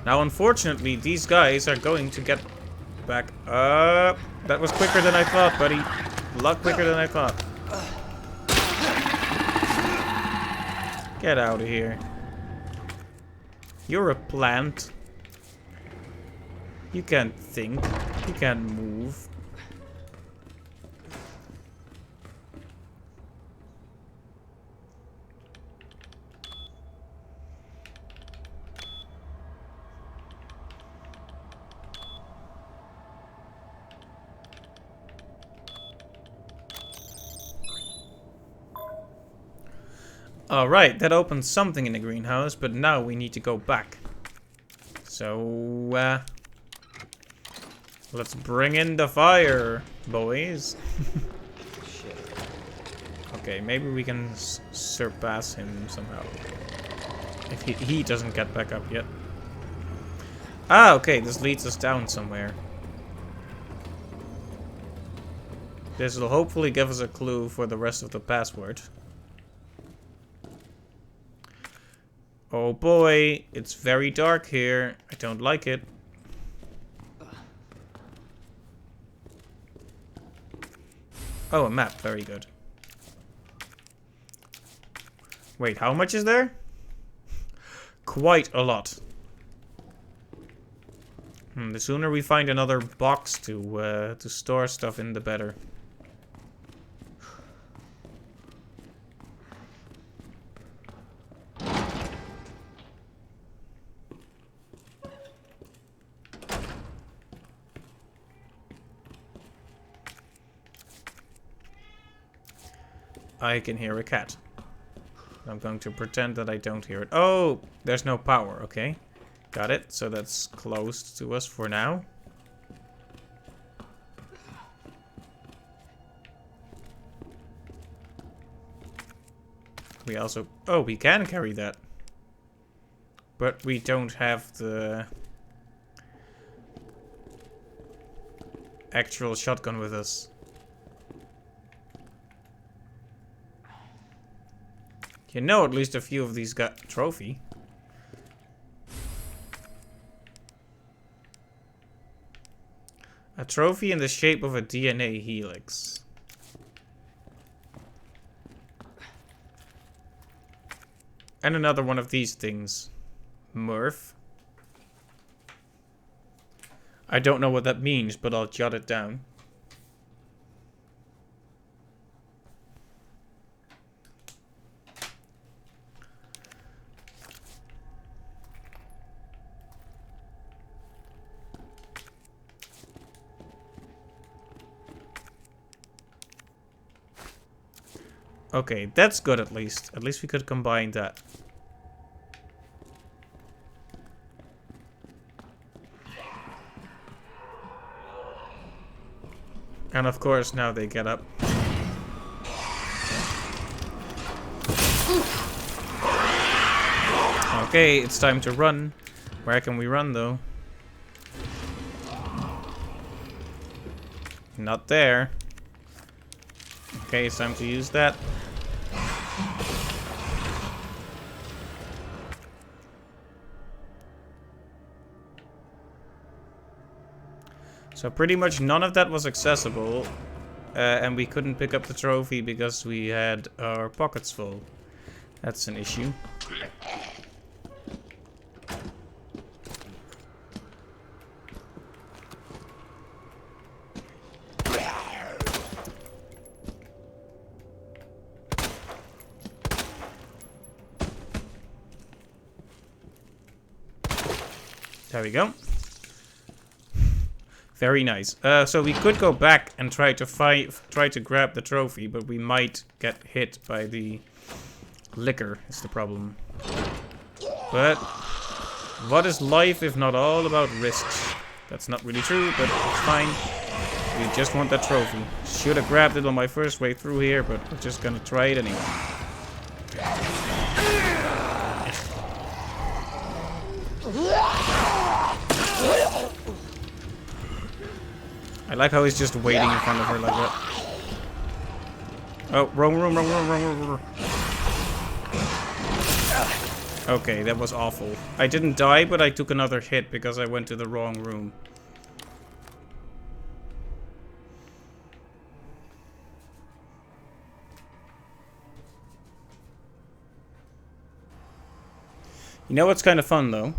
Now, unfortunately, these guys are going to get back up. That was quicker than I thought, buddy. A lot quicker than I thought. Get out of here. You're a plant. You can't think. You can't move. Alright, that opens something in the greenhouse, but now we need to go back. So, let's bring in the fire, boys. Shit. Okay, maybe we can surpass him somehow. If he doesn't get back up yet. Ah, okay, this leads us down somewhere. This will hopefully give us a clue for the rest of the password. Oh boy, it's very dark here. I don't like it. Oh, a map. Very good. Wait, how much is there? Quite a lot. The sooner we find another box to store stuff in, the better. I can hear a cat. I'm going to pretend that I don't hear it. Oh, there's no power. Okay. Got it. So that's closed to us for now. We also... Oh, we can carry that. But we don't have the actual shotgun with us. You know, at least a few of these got trophy. A trophy in the shape of a DNA helix. And another one of these things. Murph. I don't know what that means, but I'll jot it down. Okay, that's good at least. At least we could combine that. And of course, now they get up. Okay, it's time to run. Where can we run, though? Not there. Okay, it's time to use that. So pretty much none of that was accessible. And we couldn't pick up the trophy because we had our pockets full. That's an issue. There we go. Very nice. So we could go back and try to grab the trophy, but we might get hit by the liquor is the problem. But what is life if not all about risks? That's not really true, but it's fine. We just want that trophy. Should have grabbed it on my first way through here, but we're just gonna try it anyway. I like how he's just waiting in front of her like that. Oh, wrong room. Okay, that was awful. I didn't die, but I took another hit because I went to the wrong room. You know what's kind of fun, though?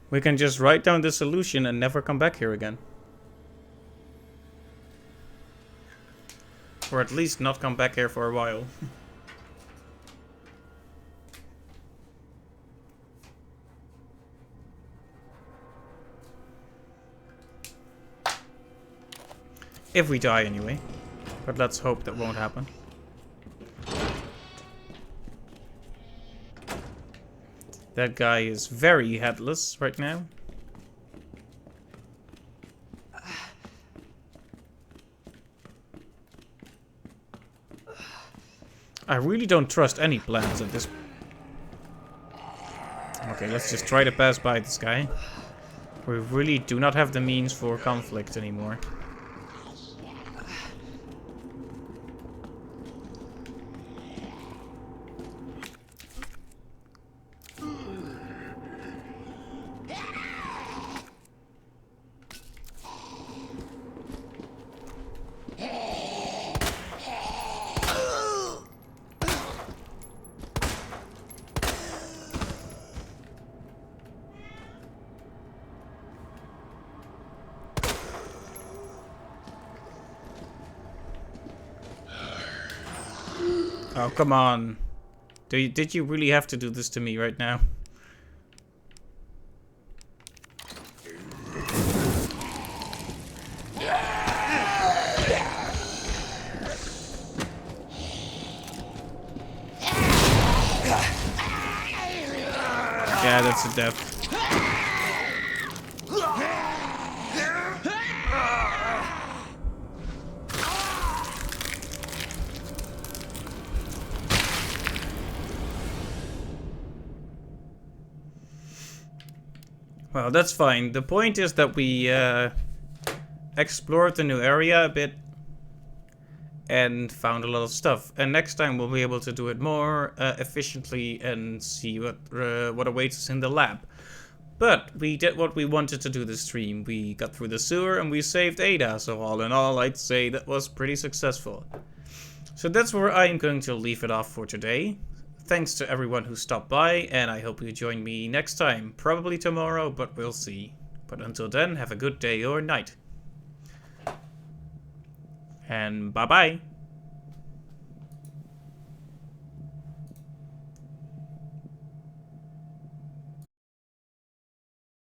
We can just write down the solution and never come back here again. Or at least not come back here for a while. If we die anyway. But let's hope that won't happen. That guy is very headless right now. I really don't trust any plans at this. Okay, let's just try to pass by this guy. We really do not have the means for conflict anymore. Oh, come on. Did you really have to do this to me right now? Yeah, that's a death. Well, that's fine. The point is that we explored the new area a bit and found a lot of stuff. And next time we'll be able to do it more efficiently and see what awaits us in the lab. But we did what we wanted to do this stream. We got through the sewer and we saved Ada. So all in all, I'd say that was pretty successful. So that's where I'm going to leave it off for today. Thanks to everyone who stopped by, and I hope you join me next time. Probably tomorrow, but we'll see. But until then, have a good day or night. And bye-bye.